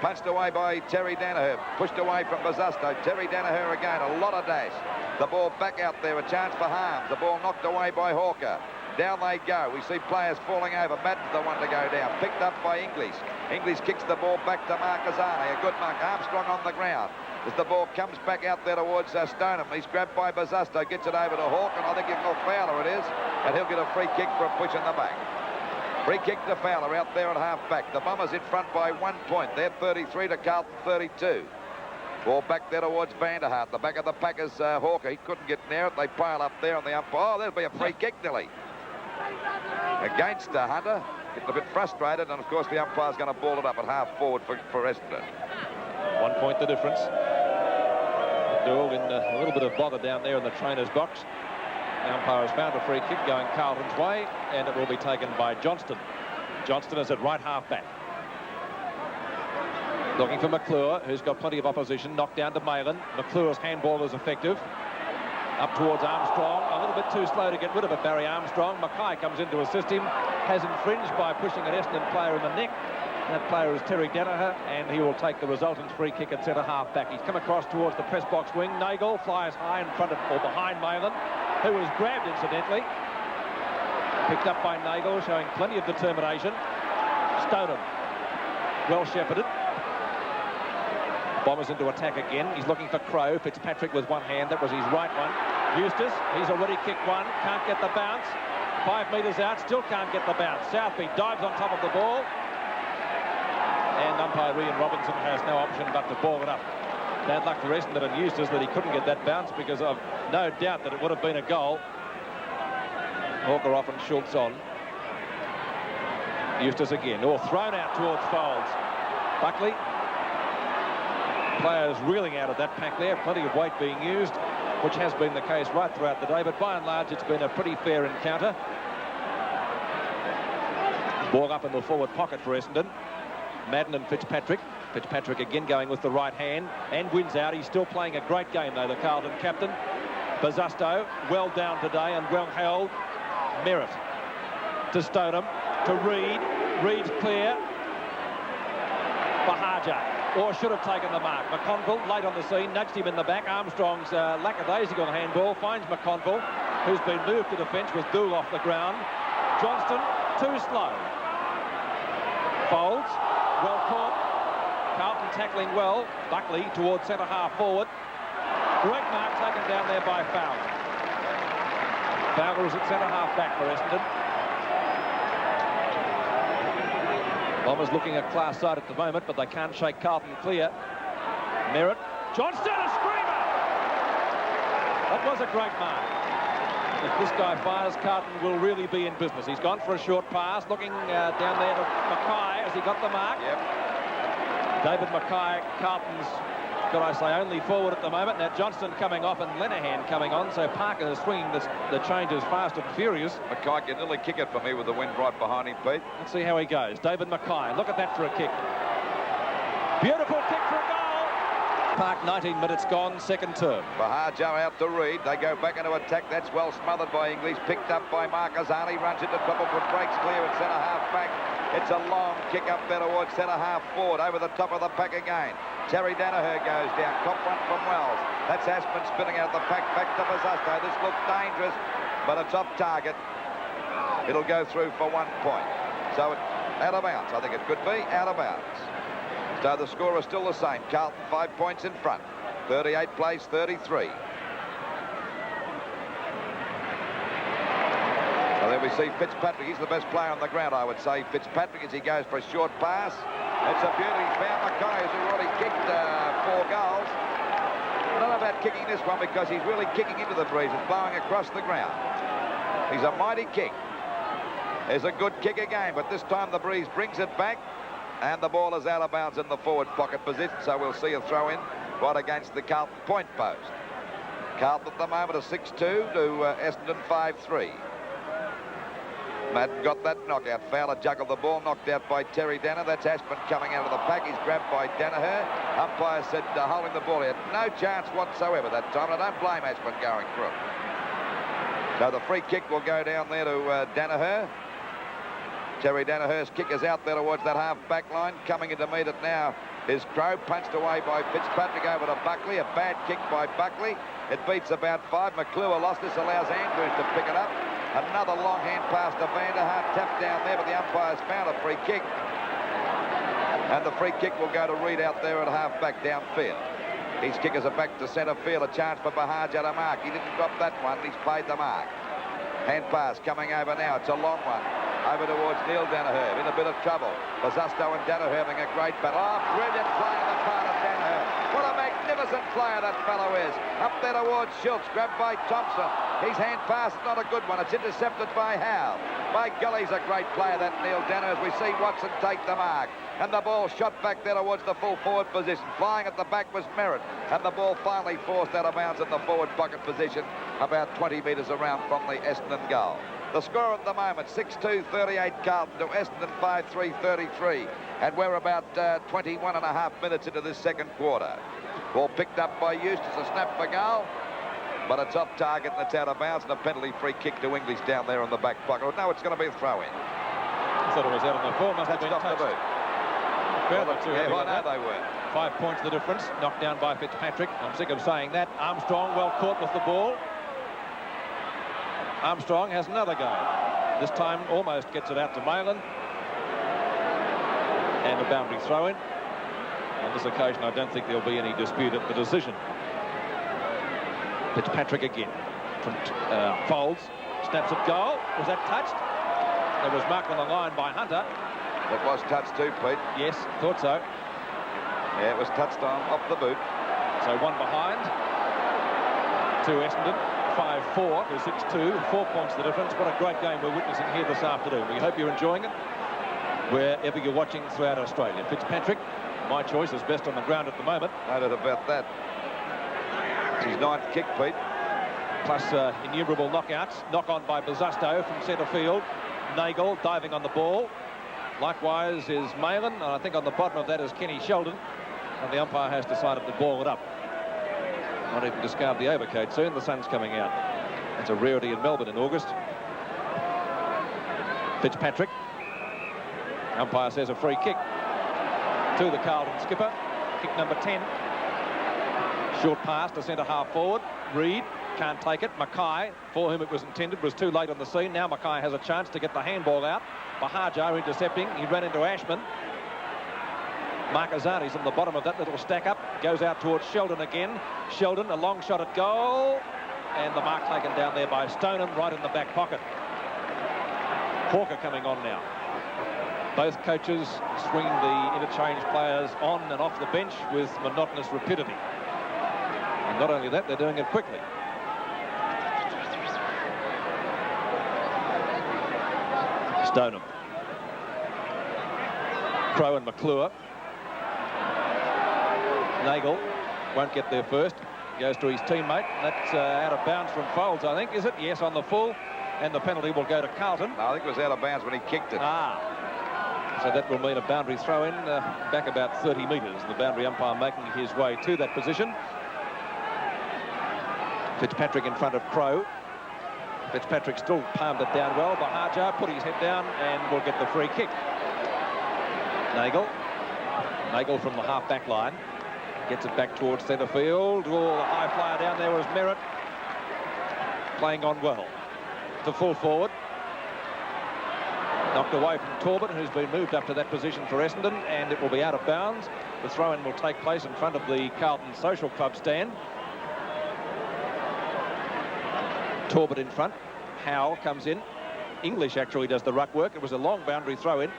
Punched away by Terry Danaher. Pushed away from Bazusto. Terry Danaher again. A lot of dash. The ball back out there. A chance for Harms. The ball knocked away by Hawker. Down they go. We see players falling over. Madden's the one to go down. Picked up by English. English kicks the ball back to Marquezani. A good mark. Armstrong on the ground. As the ball comes back out there towards Stoneham. He's grabbed by Bazusto. Gets it over to Hawke. And I think he'll go Fowler it is. And he'll get a free kick for a push in the back. Free kick to Fowler out there at half-back. The Bombers in front by 1 point. They're 33 to Carlton 32. Ball back there towards Vanderhart. The back of the pack is Hawker. He couldn't get near it. They pile up there on the umpire. Oh, there'll be a free kick, Dilly. Against Hunter. Getting a bit frustrated. And, of course, the umpire's going to ball it up at half-forward for Essendon. 1 point the difference. Doyle in a little bit of bother down there in the trainer's box. The umpire has found a free kick going Carlton's way, and it will be taken by Johnston. Johnston is at right half-back. Looking for McClure, who's got plenty of opposition. Knocked down to Malin. McClure's handball is effective. Up towards Armstrong. A little bit too slow to get rid of it, Barry Armstrong. Mackay comes in to assist him. Has infringed by pushing an Essendon player in the neck. That player is Terry Danaher, and he will take the resultant free kick at centre half-back. He's come across towards the press box wing. Nagel flies high in front of, or behind Malin, who was grabbed incidentally. Picked up by Nagel, showing plenty of determination. Stoneham, well shepherded. Bombers into attack again. He's looking for Crowe. Fitzpatrick with one hand. That was his right one. Eustace, he's already kicked one. Can't get the bounce. 5 metres out, still can't get the bounce. Southby dives on top of the ball. And umpire Ian Robinson has no option but to ball it up. Bad luck for Essendon and Eustace that he couldn't get that bounce, because I've no doubt that it would have been a goal. Hawker off and Schultz on. Eustace again, or thrown out towards Folds. Buckley. Players reeling out of that pack there. Plenty of weight being used, which has been the case right throughout the day, but by and large it's been a pretty fair encounter. Ball up in the forward pocket for Essendon. Madden and Fitzpatrick. Fitzpatrick again going with the right hand and wins out. He's still playing a great game though, the Carlton captain. Bazusto, well down today and well held. Merritt to Stoneham, to Reid. Reid's clear. Bahaja, or should have taken the mark. McConville, late on the scene, nudged him in the back. Armstrong's lackadaisical handball finds McConville, who's been moved to defence with Dool off the ground. Johnston, too slow. Folds, well caught. Carlton tackling well. Buckley towards centre half forward. Great mark taken down there by Fowler. Fowler is at centre half back for Essendon. Bombers looking a class side at the moment, but they can't shake Carlton clear. Merritt. Johnston, a screamer! That was a great mark. If this guy fires, Carlton will really be in business. He's gone for a short pass, looking down there to Mackay. Has he got the mark? Yep. David Mackay, Carlton's, could I say, only forward at the moment. Now Johnston coming off and Lenihan coming on, so Parker is swinging the changes fast and furious. Mackay can nearly kick it for me with the wind right behind him, Pete. Let's see how he goes. David Mackay, look at that for a kick. Beautiful kick for a goal. Park, 19 minutes gone, second term. Bahaja out to Reid. They go back into attack. That's well smothered by English. Picked up by Marquezani. Runs into trouble, but breaks clear at centre half back. It's a long kick up there towards centre half forward. Over the top of the pack again. Terry Danaher goes down. Cop front from Wells. That's Aspin spinning out of the pack. Back to Bazusto. This looks dangerous, but it's off target. It'll go through for 1 point. So it's out of bounds. I think it could be out of bounds. So the score is still the same. Carlton 5 points in front. 38 plays 33. So there we see Fitzpatrick. He's the best player on the ground, I would say. Fitzpatrick, as he goes for a short pass. It's a beauty. He's found Mackay, who's already kicked 4 goals. Not about kicking this one, because he's really kicking into the breeze and blowing across the ground. He's a mighty kick. There's a good kick again, but this time the breeze brings it back. And the ball is out of bounds in the forward pocket position, so we'll see a throw in right against the Carlton point post. Carlton at the moment a 6-2 to Essendon 5-3. Madden got that knockout. Fowler juggled the ball, knocked out by Terry Danaher. That's Aspin coming out of the pack. He's grabbed by Danaher. Umpire said holding the ball. He had no chance whatsoever that time. I don't blame Aspin going through. So the free kick will go down there to Danaher. Terry Danaher's kick is out there towards that half-back line. Coming in to meet it now is Crow, punched away by Fitzpatrick over to Buckley. A bad kick by Buckley. It beats about 5. McClure lost this, allows Andrews to pick it up. Another long hand pass to Vanderhart, tapped down there, but the umpire's found a free kick. And the free kick will go to Reid out there at half-back downfield. His kickers are back to centre field. A chance for Bahaja to mark. He didn't drop that one. He's paid the mark. Hand pass coming over now. It's a long one. Over towards Neil Danaher. In a bit of trouble. Bazusto and Danaher having a great battle. Oh, brilliant play on the part of Danaher. What a magnificent player that fellow is. Up there towards Schultz. Grabbed by Thompson. His hand pass is not a good one. It's intercepted by Howe. By golly, he's a great player, that Neil Danaher, as we see Watson take the mark. And the ball shot back there towards the full forward position. Flying at the back was Merritt. And the ball finally forced out of bounds in the forward pocket position, about 20 metres around from the Essendon goal. The score at the moment, 6-2-38 Carlton to Essendon 5-3-33. And we're about 21 and a half minutes into this second quarter. Ball picked up by Eustace, a snap for goal. But it's off target and it's out of bounds, and a penalty free kick to English down there in the back pocket. No, it's going to be a throw-in. I thought it was out on the ball. Must have been off the boot. Yeah, I know they were. 5 points the difference. Knocked down by Fitzpatrick. I'm sick of saying that. Armstrong well caught with the ball. Armstrong has another go. This time almost gets it out to Malin. And a boundary throw-in. On this occasion, I don't think there'll be any dispute at the decision. Fitzpatrick again from Folds. Snaps at goal. Was that touched? It was marked on the line by Hunter. It was touched too, Pete. Yes, thought so. Yeah, it was touched on off the boot. So one behind to Essendon. 5-4 to 6-2. 4 points the difference. What a great game we're witnessing here this afternoon. We hope you're enjoying it wherever you're watching throughout Australia. Fitzpatrick, my choice, is best on the ground at the moment. No doubt about that. It's his 9th kick, Pete. Plus innumerable knockouts. Knock on by Bazusto from centre field. Nagel diving on the ball. Likewise is Malin, and I think on the bottom of that is Kenny Sheldon. And the umpire has decided to ball it up. Not even discard the overcoat soon. The sun's coming out. That's a rarity in Melbourne in August. Fitzpatrick. Umpire says a free kick to the Carlton skipper. Kick number 10. Short pass to centre half forward. Reid can't take it. Mackay, for whom it was intended, was too late on the scene. Now Mackay has a chance to get the handball out. Bahaja intercepting. He ran into Ashman. Marcazani's on the bottom of that little stack up. Goes out towards Sheldon again. Sheldon, a long shot at goal. And the mark taken down there by Stoneham, right in the back pocket. Hawker coming on now. Both coaches swinging the interchange players on and off the bench with monotonous rapidity. And not only that, they're doing it quickly. Stoneham. Crow and McClure. Nagel won't get there first. Goes to his teammate. That's out of bounds from Folds, I think, is it? Yes, on the full. And the penalty will go to Carlton. No, I think it was out of bounds when he kicked it. So that will mean a boundary throw-in back about 30 metres. The boundary umpire making his way to that position. Fitzpatrick in front of Crow. Fitzpatrick still palmed it down well. Bahaja put his head down and will get the free kick. Nagel from the half-back line. Gets it back towards centre field. Oh, the high flyer down there was Merritt. Playing on well. To full forward. Knocked away from Torbett, who's been moved up to that position for Essendon, and it will be out of bounds. The throw-in will take place in front of the Carlton Social Club stand. Torbett in front. Howe comes in. English actually does the ruck work. It was a long boundary throw-in.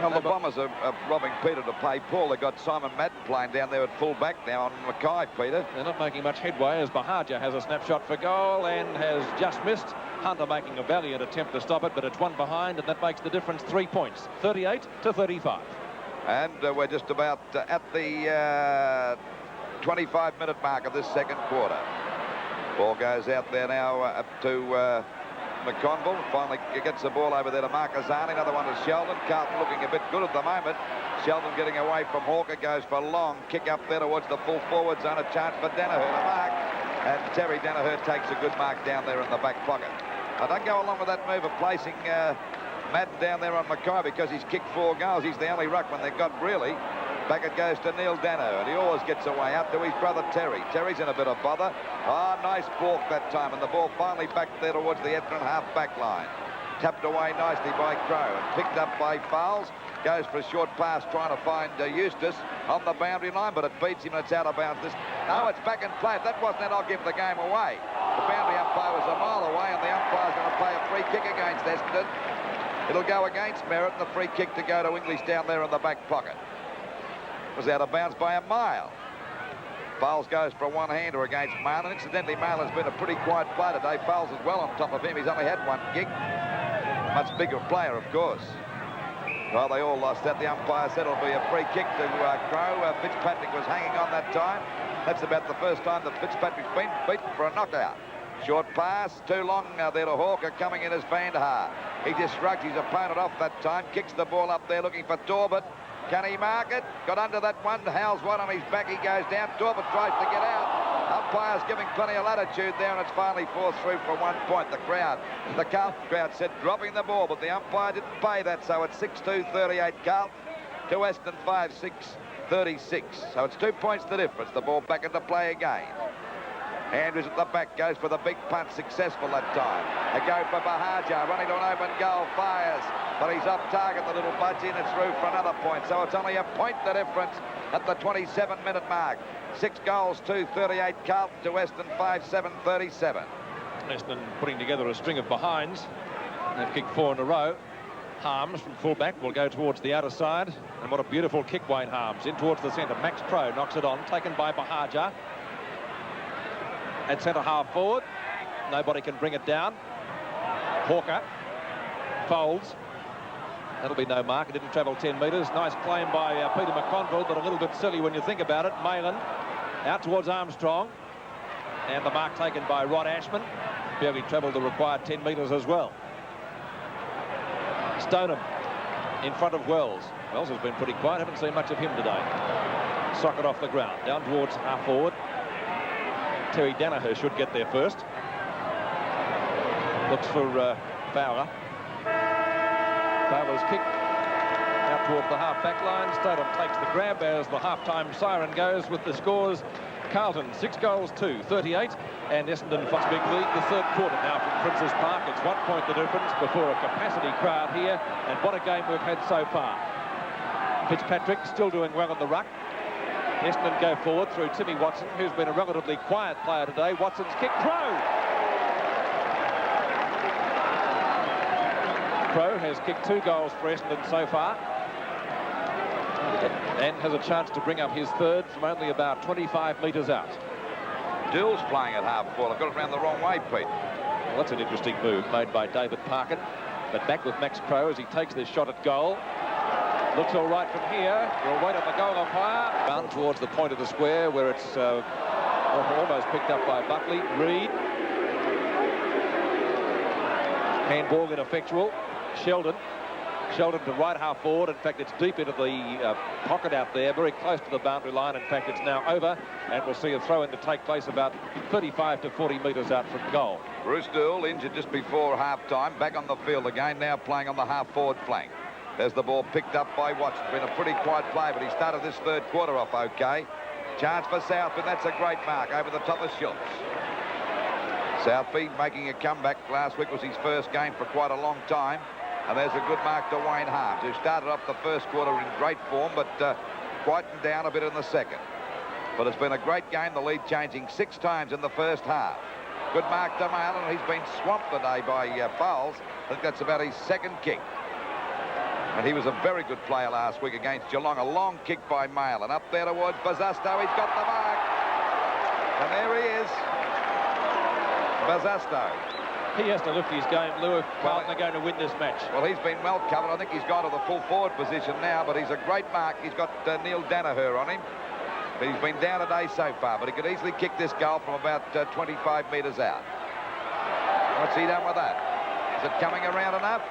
Well, the Bombers are robbing Peter to pay Paul. They've got Simon Madden playing down there at full-back now on Mackay, Peter. They're not making much headway as Bahaja has a snapshot for goal and has just missed. Hunter making a valiant attempt to stop it, but it's one behind, and that makes the difference 3 points. 38-35. And we're just about at the 25-minute mark of this second quarter. Ball goes out there now up to McConville. Finally gets the ball over there to Marcazani. Another one to Sheldon. Carlton looking a bit good at the moment. Sheldon getting away from Hawker. Goes for long. Kick up there towards the full forward zone. A chance for Danaher to mark. And Terry Danaher takes a good mark down there in the back pocket. I don't go along with that move of placing Madden down there on Mackay because he's kicked 4 goals. He's the only ruckman they've got, really. Back it goes to Neil Dano, and he always gets away up to his brother Terry. Terry's in a bit of bother. Oh, nice balk that time, and the ball finally back there towards the Essendon half-back line. Tapped away nicely by Crow and picked up by Fowles. Goes for a short pass trying to find Eustace on the boundary line, but it beats him and it's out of bounds. No, it's back in play. If that wasn't it, I'll give the game away. The boundary umpire was a mile away, and the umpire's going to play a free kick against Essendon. It'll go against Merritt, and the free kick to go to English down there in the back pocket. Was out of bounds by a mile. Fowles goes for a one-hander against Marlin. Incidentally, Marlin's been a pretty quiet player today. Fowles is well on top of him. He's only had 1 gig. Much bigger player, of course. Well, they all lost that. The umpire said it'll be a free kick to Crow. Fitzpatrick was hanging on that time. That's about the first time that Fitzpatrick's been beaten for a knockout. Short pass, too long there to Hawker, coming in as Van der Haar. He just shrugs his opponent off that time, kicks the ball up there looking for Torbett. Can he mark it? Got under that one. Howell's one on his back. He goes down. Torbett tries to get out. Umpire's giving plenty of latitude there, and it's finally forced through for 1 point. The Carlton crowd said dropping the ball, but the umpire didn't pay that, so it's 6-2-38 Carlton to Essendon 5-6-36. So it's 2 points the difference. The ball back into play again. Andrews at the back goes for the big punt, successful that time. A go for Bahaja, running to an open goal, fires, but he's off target, the little budgie, and it's through for another point. So it's only a point the difference at the 27-minute mark. 6 goals, 2-38 Carlton to Essendon 5-7-37. Essendon putting together a string of behinds. They've kicked 4 in a row. Harms from fullback will go towards the outer side. And what a beautiful kick, Wayne Harms. In towards the centre. Max Crow knocks it on, taken by Bahaja. At centre half forward. Nobody can bring it down. Hawker folds. That'll be no mark. It didn't travel 10 metres. Nice claim by Peter McConville, but a little bit silly when you think about it. Malin out towards Armstrong. And the mark taken by Rod Ashman. Barely travelled the required 10 metres as well. Stoneham in front of Wells. Wells has been pretty quiet. Haven't seen much of him today. Socket off the ground. Down towards half forward. Terry Danaher should get there first. Looks for Fowler. Fowler's kick out towards the half-back line. Stoneham takes the grab as the half-time siren goes with the scores. Carlton 6 goals, 2-38, and Essendon first big lead. The third quarter now from Princes Park. It's 1 point the difference before a capacity crowd here, and what a game we've had so far. Fitzpatrick still doing well on the ruck. Essendon go forward through Timmy Watson, who's been a relatively quiet player today. Watson's kick, Crow! Crow has kicked 2 goals for Essendon so far and has a chance to bring up his third from only about 25 metres out. Dill's playing at half forward. I've got it around the wrong way, Pete. Well, that's an interesting move made by David Parkin, but back with Max Crow as he takes this shot at goal. Looks all right from here. We'll wait on the goal umpire. Down towards the point of the square where it's almost picked up by Buckley. Reed. Handball ineffectual. Sheldon to right half forward. In fact, it's deep into the pocket out there, very close to the boundary line. In fact, it's now over, and we'll see a throw-in to take place about 35 to 40 metres out from goal. Bruce Dool injured just before half-time, back on the field again, now playing on the half-forward flank. There's the ball picked up by Watson. Been a pretty quiet play, but he started this third quarter off okay. Chance for Southby, that's a great mark over the top of Schultz. Southby making a comeback. Last week was his first game for quite a long time. And there's a good mark to Wayne Harms, who started off the first quarter in great form, but quietened down a bit in the second. But it's been a great game, the lead changing 6 times in the first half. Good mark to Malin, and he's been swamped today by Fowles. I think that's about his second kick. And he was a very good player last week against Geelong. A long kick by Malin. Up there towards Bazasto. He's got the mark. And there he is. Bazasto. He has to lift his game, Lou, if Carlton are going to win this match. Well, he's been well covered. I think he's gone to the full forward position now, but he's a great mark. He's got Neil Danaher on him. But he's been down today so far, but he could easily kick this goal from about 25 metres out. What's he done with that? Is it coming around enough?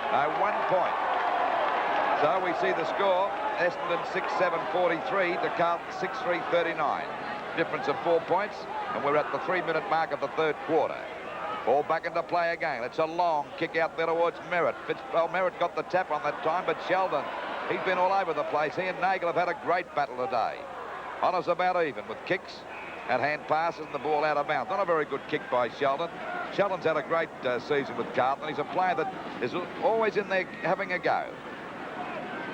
No, 1 point. So we see the score, Essendon 6-7-43 to Carlton 6-3-39. Difference of 4 points, and we're at the 3-minute mark of the third quarter. Ball back into play again. It's a long kick out there towards Merritt. Merritt got the tap on that time, but Sheldon, he's been all over the place. He and Nagel have had a great battle today. Honours about even with kicks and hand passes and the ball out of bounds. Not a very good kick by Sheldon. Sheldon's had a great season with Carlton. He's a player that is always in there having a go.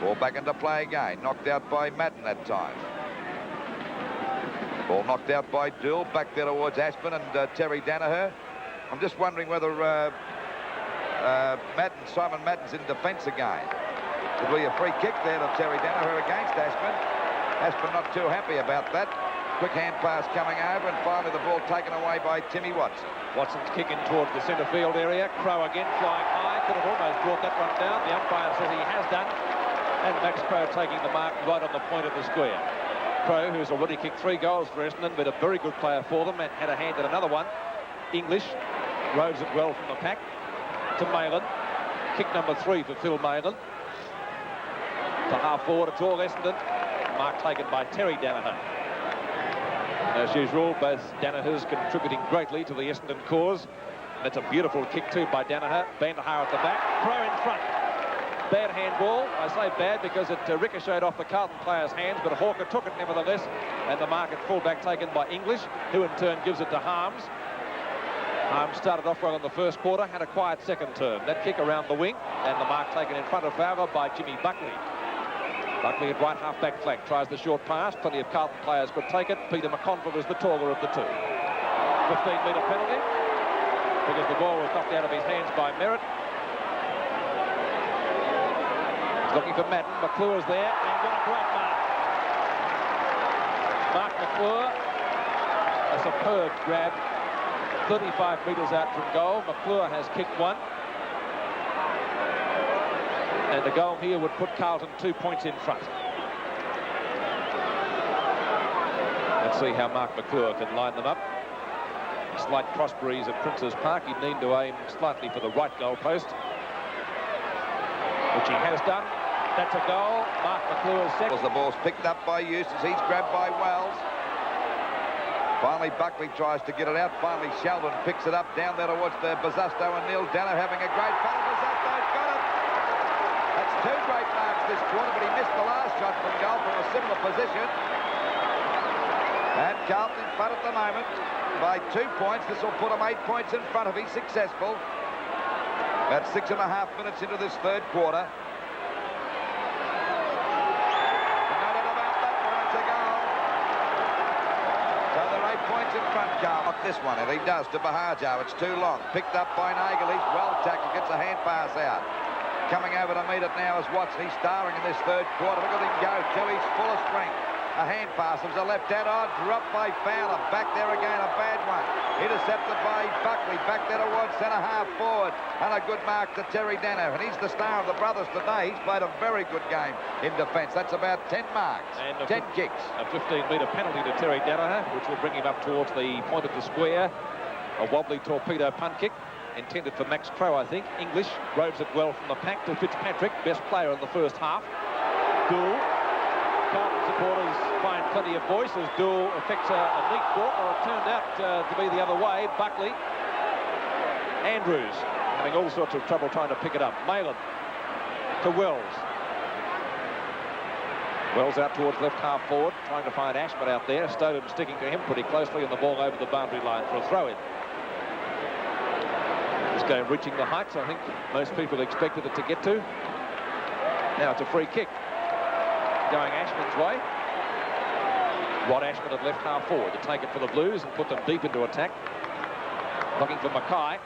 Ball back into play again. Knocked out by Madden that time. Ball knocked out by Dool. Back there towards Ashman and Terry Danaher. I'm just wondering whether Simon Madden's in defence again. It'll be a free kick there to Terry Danaher against Ashman. Ashman not too happy about that. Quick hand pass coming over, and finally the ball taken away by Timmy Watson. Watson's kicking towards the centre field area. Crow again flying high. Could have almost brought that one down. The umpire says he has done. And Max Crow taking the mark right on the point of the square. Crow, who's already kicked 3 goals for Essendon, but a very good player for them, and had a hand at another one. English rows it well from the pack to Malin. Kick number 3 for Phil Malin. To half forward, it's all Essendon. Mark taken by Terry Danaher. As usual, both Danahers contributing greatly to the Essendon cause. That's a beautiful kick too by Danaher. Bandahar at the back. Crow in front. Bad handball. I say bad because it ricocheted off the Carlton player's hands, but Hawker took it nevertheless. And the mark at fullback taken by English, who in turn gives it to Harms. Harms started off well in the first quarter, had a quiet second term. That kick around the wing, and the mark taken in front of Fowler by Jimmy Buckley. Buckley at right half-back flank tries the short pass. Plenty of Carlton players could take it. Peter McConville was the taller of the two. 15-metre penalty because the ball was knocked out of his hands by Merritt. He's looking for Madden. McClure's there, and what a great mark. Mark McClure, a superb grab. 35 metres out from goal. McClure has kicked one. And the goal here would put Carlton 2 points in front. Let's see how Mark McClure can line them up. Slight cross breeze at Prince's Park. He'd need to aim slightly for the right goal post, which he has done. That's a goal. Mark McClure's second. The ball's picked up by Eustace. He's grabbed by Wells. Finally, Buckley tries to get it out. Finally, Sheldon picks it up down there towards the Bazusto and Neil Danner having a great fun. Bazusto's got it. That's 2 great marks this quarter, but he missed the last shot from goal from a similar position. And Carlton in front at the moment by 2 points. This will put him 8 points in front if he's successful. About 6.5 minutes into this third quarter. Points in front, Carl. Knock this one, and he does to Bahajo. It's too long. Picked up by Nagel. He's well tackled. Gets a hand pass out. Coming over to meet it now is Watson. He's starring in this third quarter. Look at him go, too. He's full of strength. A hand pass. It was a left hand. Oh, dropped by Fowler. Back there again. A bad one. Intercepted by Buckley. Back there towards centre half forward. And a good mark to Terry Danaher. And he's the star of the brothers today. He's played a very good game in defence. That's about 10 marks. And 10 kicks. A 15-metre penalty to Terry Danaher, which will bring him up towards the point of the square. A wobbly torpedo punt kick. Intended for Max Crow, I think. English robes it well from the pack to Fitzpatrick, best player in the first half. Dool. Carlton supporters find plenty of voice as Dool effects a neat ball, or it turned out to be the other way. Buckley. Andrews having all sorts of trouble trying to pick it up. Malin to Wells. Wells out towards left half forward, trying to find Ashman out there. Stodham sticking to him pretty closely, and the ball over the boundary line for a throw-in. This game reaching the heights I think most people expected it to get to. Now it's a free kick going Ashman's way. Rod Ashman at left half forward to take it for the Blues and put them deep into attack. Looking for Mackay.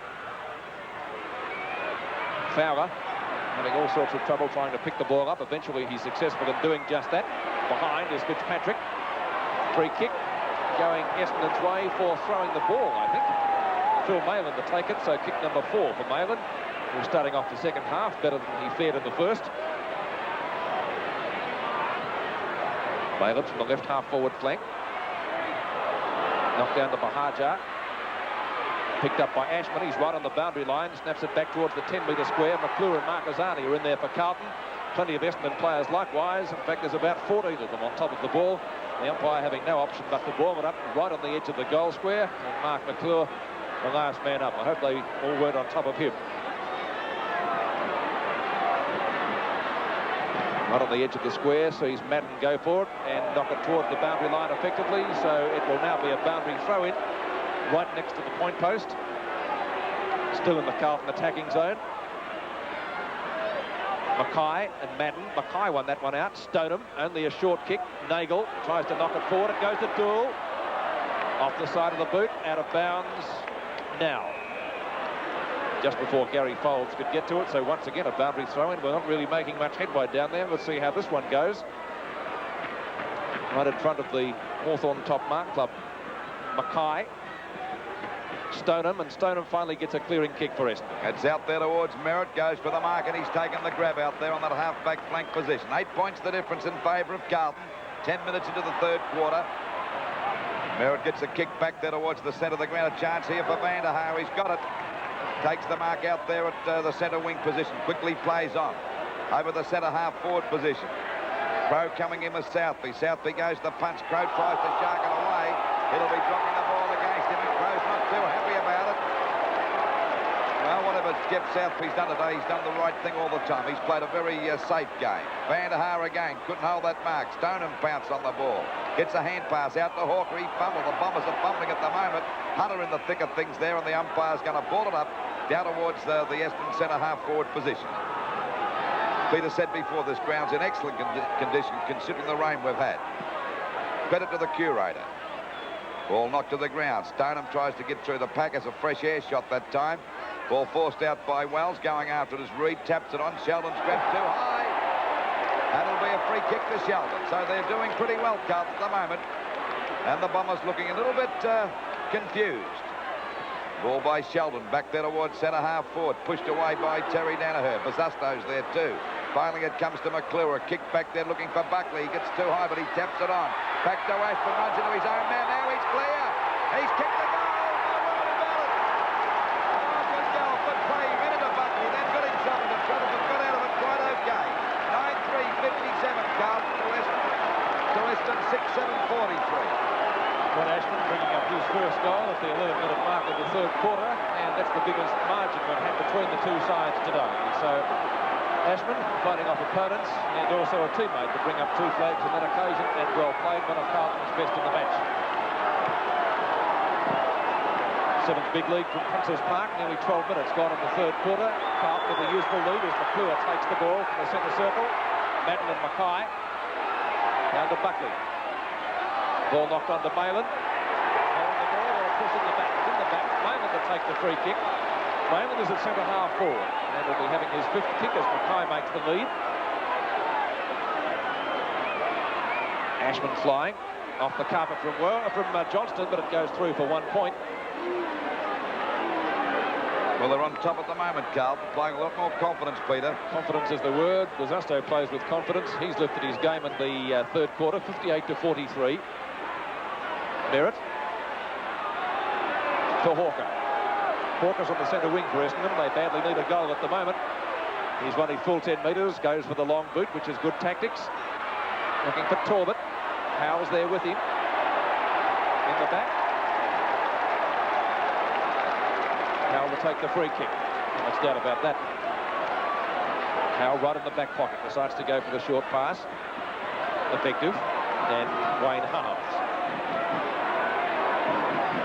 Fowler having all sorts of trouble trying to pick the ball up. Eventually he's successful in doing just that. Behind is Fitzpatrick. Free kick going Essendon's way for throwing the ball, I think. Phil Malin to take it, so kick number 4 for Malin, who's starting off the second half better than he fared in the first. Malin from the left half forward flank. Knocked down to Bahajar. Picked up by Ashman. He's right on the boundary line. Snaps it back towards the 10-metre square. McClure and Marquezani are in there for Carlton. Plenty of Essendon players likewise. In fact, there's about 14 of them on top of the ball. The umpire having no option but to warm it up right on the edge of the goal square. And Mark McClure the last man up. I hope they all weren't on top of him. Right on the edge of the square, sees Madden go for it and knock it towards the boundary line effectively, so it will now be a boundary throw-in right next to the point post. Still in the Carlton attacking zone. Mackay and Madden. Mackay won that one out. Stoneham, only a short kick. Nagel tries to knock it forward. It goes to Dool. Off the side of the boot, out of bounds now. Just before Gary Folds could get to it, so once again a boundary throw-in. We're not really making much headway down there. Let's see how this one goes. Right in front of the Hawthorn top mark club. Mackay. Stoneham, and Stoneham finally gets a clearing kick for Essendon. It's out there towards Merritt, goes for the mark, and he's taken the grab out there on that half-back flank position. 8 points the difference in favour of Carlton. 10 minutes into the third quarter. Merritt gets a kick back there towards the centre of the ground. A chance here for Van der Haar. He's got it. Takes the mark out there at the centre wing position. Quickly plays on. Over the centre half forward position. Crow coming in with Southby. Southby goes to the punch. Crow tries to shark it away. It'll be dropping the ball against him, and Crow's not too happy about it. Well, whatever Jeff Southby's done today, he's done the right thing all the time. He's played a very safe game. Van der Haar again, couldn't hold that mark. Stoneham pounced on the ball. Gets a hand pass out to Hawker. He fumbled. The Bombers are fumbling at the moment. Hunter in the thick of things there, and the umpire's going to ball it up down towards the Essendon centre half forward position. Peter said before, this ground's in excellent condition considering the rain we've had. Credit to the curator. Ball knocked to the ground. Stoneham tries to get through the pack as a fresh air shot that time. Ball forced out by Wells. Going after it as Reid taps it on. Sheldon's grabbed too high. And it'll be a free kick to Sheldon. So they're doing pretty well, Carlton, at the moment. And the Bombers looking a little bit confused. Ball by Sheldon. Back there towards centre half forward. Pushed away by Terry Danaher. Bazasto's there too. Finally it comes to McClure. Kick back there looking for Buckley. He gets too high, but he taps it on. Back to Ashford. Runs into his own man. Now he's clear. He's kicked the goal. No word about it. Oh, good goal. Good play. He went into Buckley. Then got himself into trouble, but got out of it quite okay. 9-3-57. Carlton to Weston 6-7-43. Ashman bringing up his first goal at the 11-minute mark of the third quarter, and that's the biggest margin we've had between the two sides today. So Ashman fighting off opponents and also a teammate to bring up 2 flags on that occasion, and well played, one of Carlton's best in the match. 7th big lead from Princes Park, nearly 12 minutes gone in the third quarter. Carlton with a useful lead as McClure takes the ball from the centre circle. Madden and Mackay down to Buckley. Ball knocked onto Mayland. Holding the ball or a push in the back. It's in the back. Mayland to take the free kick. Mayland is at centre half forward and will be having his 5th kick as Mackay makes the lead. Ashman flying off the carpet from Johnston, but it goes through for 1 point. Well, they're on top at the moment, Carlton, playing a lot more confidence, Peter. Confidence is the word. Bazasto plays with confidence. He's lifted his game in the third quarter, 58-43. Merritt for Hawker. Hawker's on the centre wing for Essendon. They badly need a goal at the moment. He's run his full 10 metres, goes for the long boot, which is good tactics. Looking for Talbot. Howell's there with him. In the back. Howell will take the free kick. No doubt about that. Howell right in the back pocket. Decides to go for the short pass. Effective. And Wayne Harms.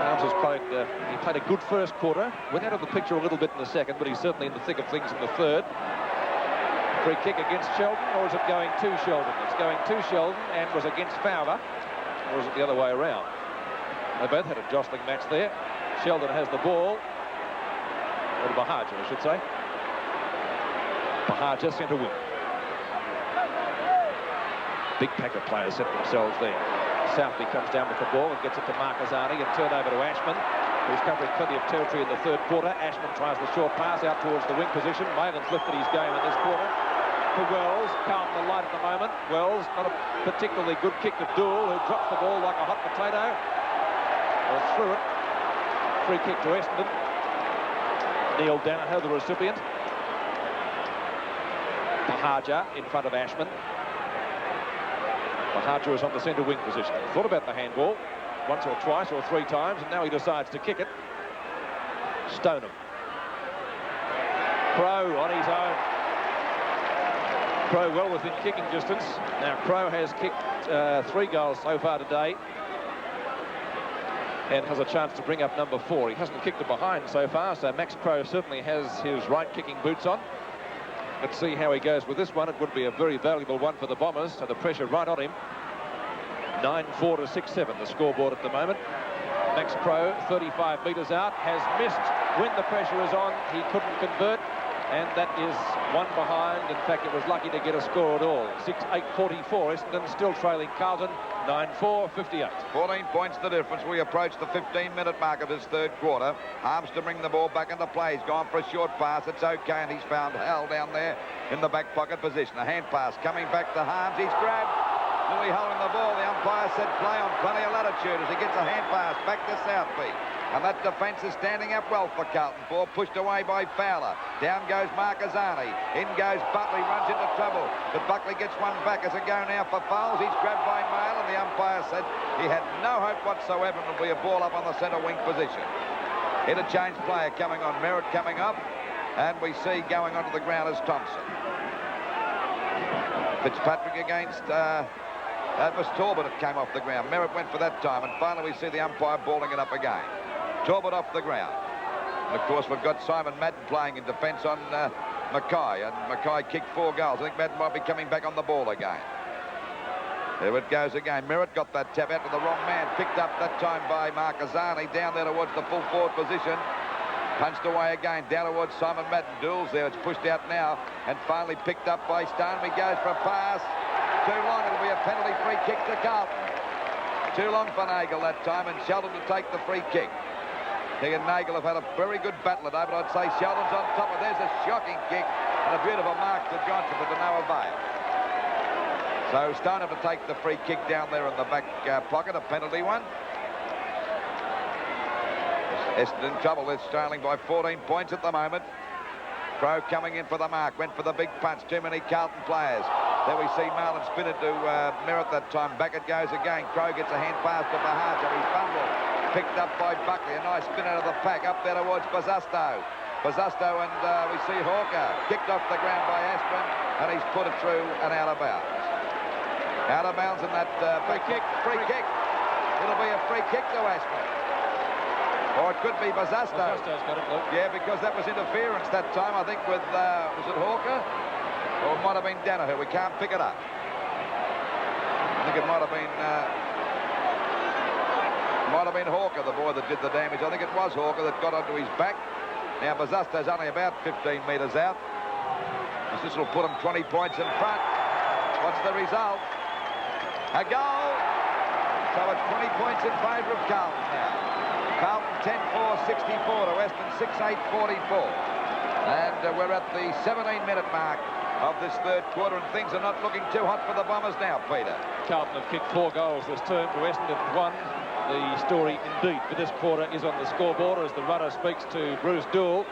Harms has played a good first quarter. Went out of the picture a little bit in the second, but he's certainly in the thick of things in the third. Free kick against Sheldon, or is it going to Sheldon? It's going to Sheldon and was against Fowler, or is it the other way around? They both had a jostling match there. Sheldon has the ball. Or Bahaja, I should say. Bahaja, centre wing. Big pack of players set themselves there. Southby comes down with the ball and gets it to Marcazani and turn over to Ashman, who's covering plenty of territory in the third quarter. Ashman tries the short pass out towards the wing position. Mayland's lifted his game in this quarter. To Wells, Carlton the light at the moment. Wells, not a particularly good kick to Dool, who drops the ball like a hot potato. Or through it. Free kick to Essendon. Neil Danaher, the recipient. Bahaja in front of Ashman. Bahaja is on the centre wing position. Thought about the handball once or twice or 3 times, and now he decides to kick it. Stoneham. Crowe on his own. Crowe well within kicking distance. Now Crowe has kicked 3 goals so far today and has a chance to bring up number 4. He hasn't kicked it behind so far, so Max Crowe certainly has his right kicking boots on. Let's see how he goes with this one. It would be a very valuable one for the Bombers, so the pressure right on him. 9-4 to 6-7 the scoreboard at the moment. Max Crowe 35 metres out, has missed when the pressure is on. He couldn't convert, and that is one behind. In fact, it was lucky to get a score at all. 6-8-44. Essendon still trailing Carlton. 9-4, 58. 14 points the difference. We approach the 15-minute mark of this third quarter. Harms to bring the ball back into play. He's gone for a short pass. It's okay, and he's found Hal down there in the back pocket position. A hand pass coming back to Harms. He's grabbed. Nearly holding the ball. The umpire said play on plenty of latitude as he gets a hand pass back to Southby. And that defence is standing up well for Carlton. Ball pushed away by Fowler. Down goes Marquezani. In goes Buckley, runs into trouble. But Buckley gets one back as a go now for Fowles. He's grabbed by Mail, and the umpire said he had no hope whatsoever, and it'll be a ball up on the centre wing position. Interchange player coming on. Merritt coming up. And we see going onto the ground as Thompson. Fitzpatrick against... that was Talbot that came off the ground. Merritt went for that time, and finally we see the umpire balling it up again. Talbot off the ground. And of course, we've got Simon Madden playing in defence on Mackay, and Mackay kicked 4 goals. I think Madden might be coming back on the ball again. There it goes again. Merritt got that tap out to the wrong man. Picked up that time by Marquezani. Down there towards the full forward position. Punched away again. Down towards Simon Madden. Duels there. It's pushed out now. And finally picked up by Stone. He goes for a pass. Too long. It'll be a penalty free kick to Carlton. Too long for Nagel that time, and Sheldon to take the free kick. He and Nagel have had a very good battle at it, but I'd say Sheldon's on top of it. There's a shocking kick and a beautiful mark to Johnson, but to no avail. So Stone have to take the free kick down there in the back pocket, a penalty one. Essendon in trouble. They're trailing by 14 points at the moment. Crowe coming in for the mark. Went for the big punch. Too many Carlton players. There we see Marlon spin it to Merritt that time. Back it goes again. Crowe gets a hand pass to Bahaja. He fumbled. Picked up by Buckley. A nice spin out of the pack. Up there towards Bazasto. Bazasto, and we see Hawker. Kicked off the ground by Aspin, and he's put it through and out of bounds. Out of bounds in that free kick. Free kick. It'll be a free kick to Aspin. Or it could be Bazasto. Bazasto's got it, look. Yeah, because that was interference that time, I think, with, was it Hawker? Or it might have been Danaher. We can't pick it up. I think it might have been Hawker, the boy that did the damage. I think it was Hawker that got onto his back. Now, Bazasto's only about 15 metres out. This will put him 20 points in front. What's the result? A goal. So it's 20 points in favour of Carlton now. Carlton 10-4, 64 to Western 6-8, 44. And we're at the 17-minute mark of this third quarter, and things are not looking too hot for the Bombers now, Peter. Carlton have kicked 4 goals this term to Essendon 1. The story indeed for this quarter is on the scoreboard as the runner speaks to Bruce Dool.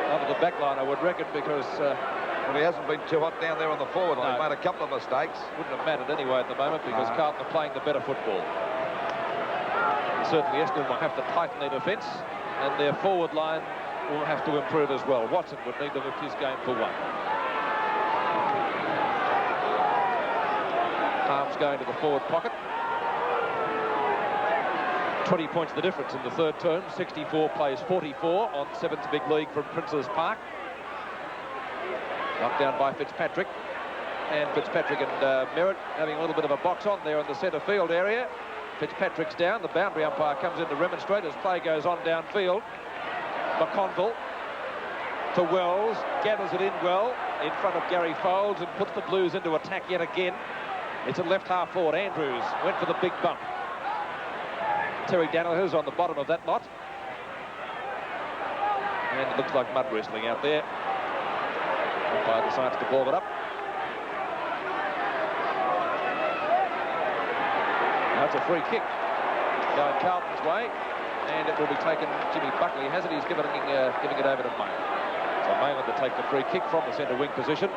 Under the back line, I would reckon, because... well, he hasn't been too hot down there on the forward line. No. He's made a couple of mistakes. Wouldn't have mattered anyway at the moment, because Carlton are playing the better football. Certainly Essendon will have to tighten their defence, and their forward line will have to improve as well. Watson would need to lift his game for 1. Arms going to the forward pocket. 20 points the difference in the third term. 64 plays 44 on 7th big league from Prince's Park. Knocked down by Fitzpatrick. And Fitzpatrick and Merritt having a little bit of a box on there in the centre field area. Fitzpatrick's down. The boundary umpire comes in to remonstrate as play goes on downfield. McConville to Wells. Gathers it in well in front of Gary Foulds and puts the Blues into attack yet again. It's a left half forward. Andrews went for the big bump. Terry Danaher's on the bottom of that lot. And it looks like mud wrestling out there. Umpire decides to ball it up. Now it's a free kick going Carlton's way, and it will be taken. Jimmy Buckley has it. He's giving it over to Mail. So Mail to take the free kick from the centre wing position.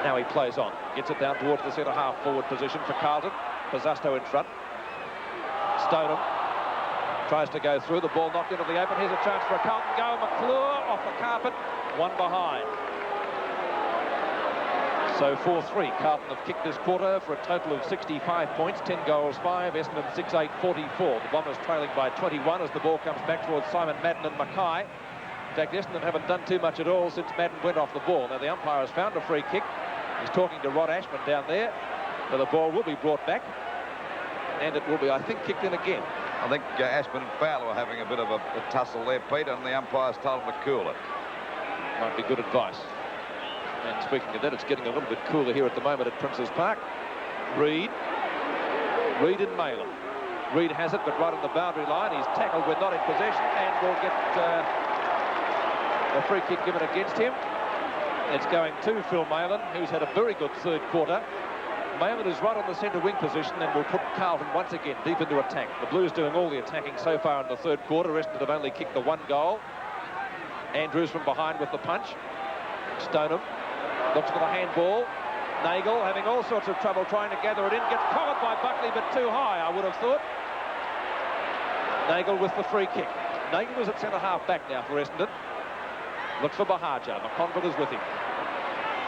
Now he plays on. Gets it down towards the centre half forward position for Carlton. Bazasto in front. Stoneham. Tries to go through, the ball knocked into the open. Here's a chance for a Carlton goal. McClure off the carpet, one behind. So 4-3. Carlton have kicked this quarter for a total of 65 points, 10 goals, 5. Essendon 6-8, 44. The Bombers trailing by 21 as the ball comes back towards Simon Madden and Mackay. In fact, Essendon haven't done too much at all since Madden went off the ball. Now the umpire has found a free kick. He's talking to Rod Ashman down there. So the ball will be brought back, and it will be, I think, kicked in again. I think Ashman and Fowler were having a bit of a tussle there, Peter, and the umpire's told him to cool it. Might be good advice. And speaking of that, it's getting a little bit cooler here at the moment at Princes Park. Reid and Malin. Reid has it, but right on the boundary line. He's tackled with not in possession and will get a free kick given against him. It's going to Phil Malin, who's had a very good third quarter. Malin is right on the centre wing position and will put Carlton once again deep into attack. The Blues doing all the attacking so far in the third quarter. Essendon have only kicked the one goal. Andrews from behind with the punch. Stoneham looks for the handball. Nagel having all sorts of trouble trying to gather it in. Gets collared by Buckley, but too high, I would have thought. Nagel with the free kick. Nagel is at centre-half back now for Essendon. Looks for Bahaja. McConville is with him.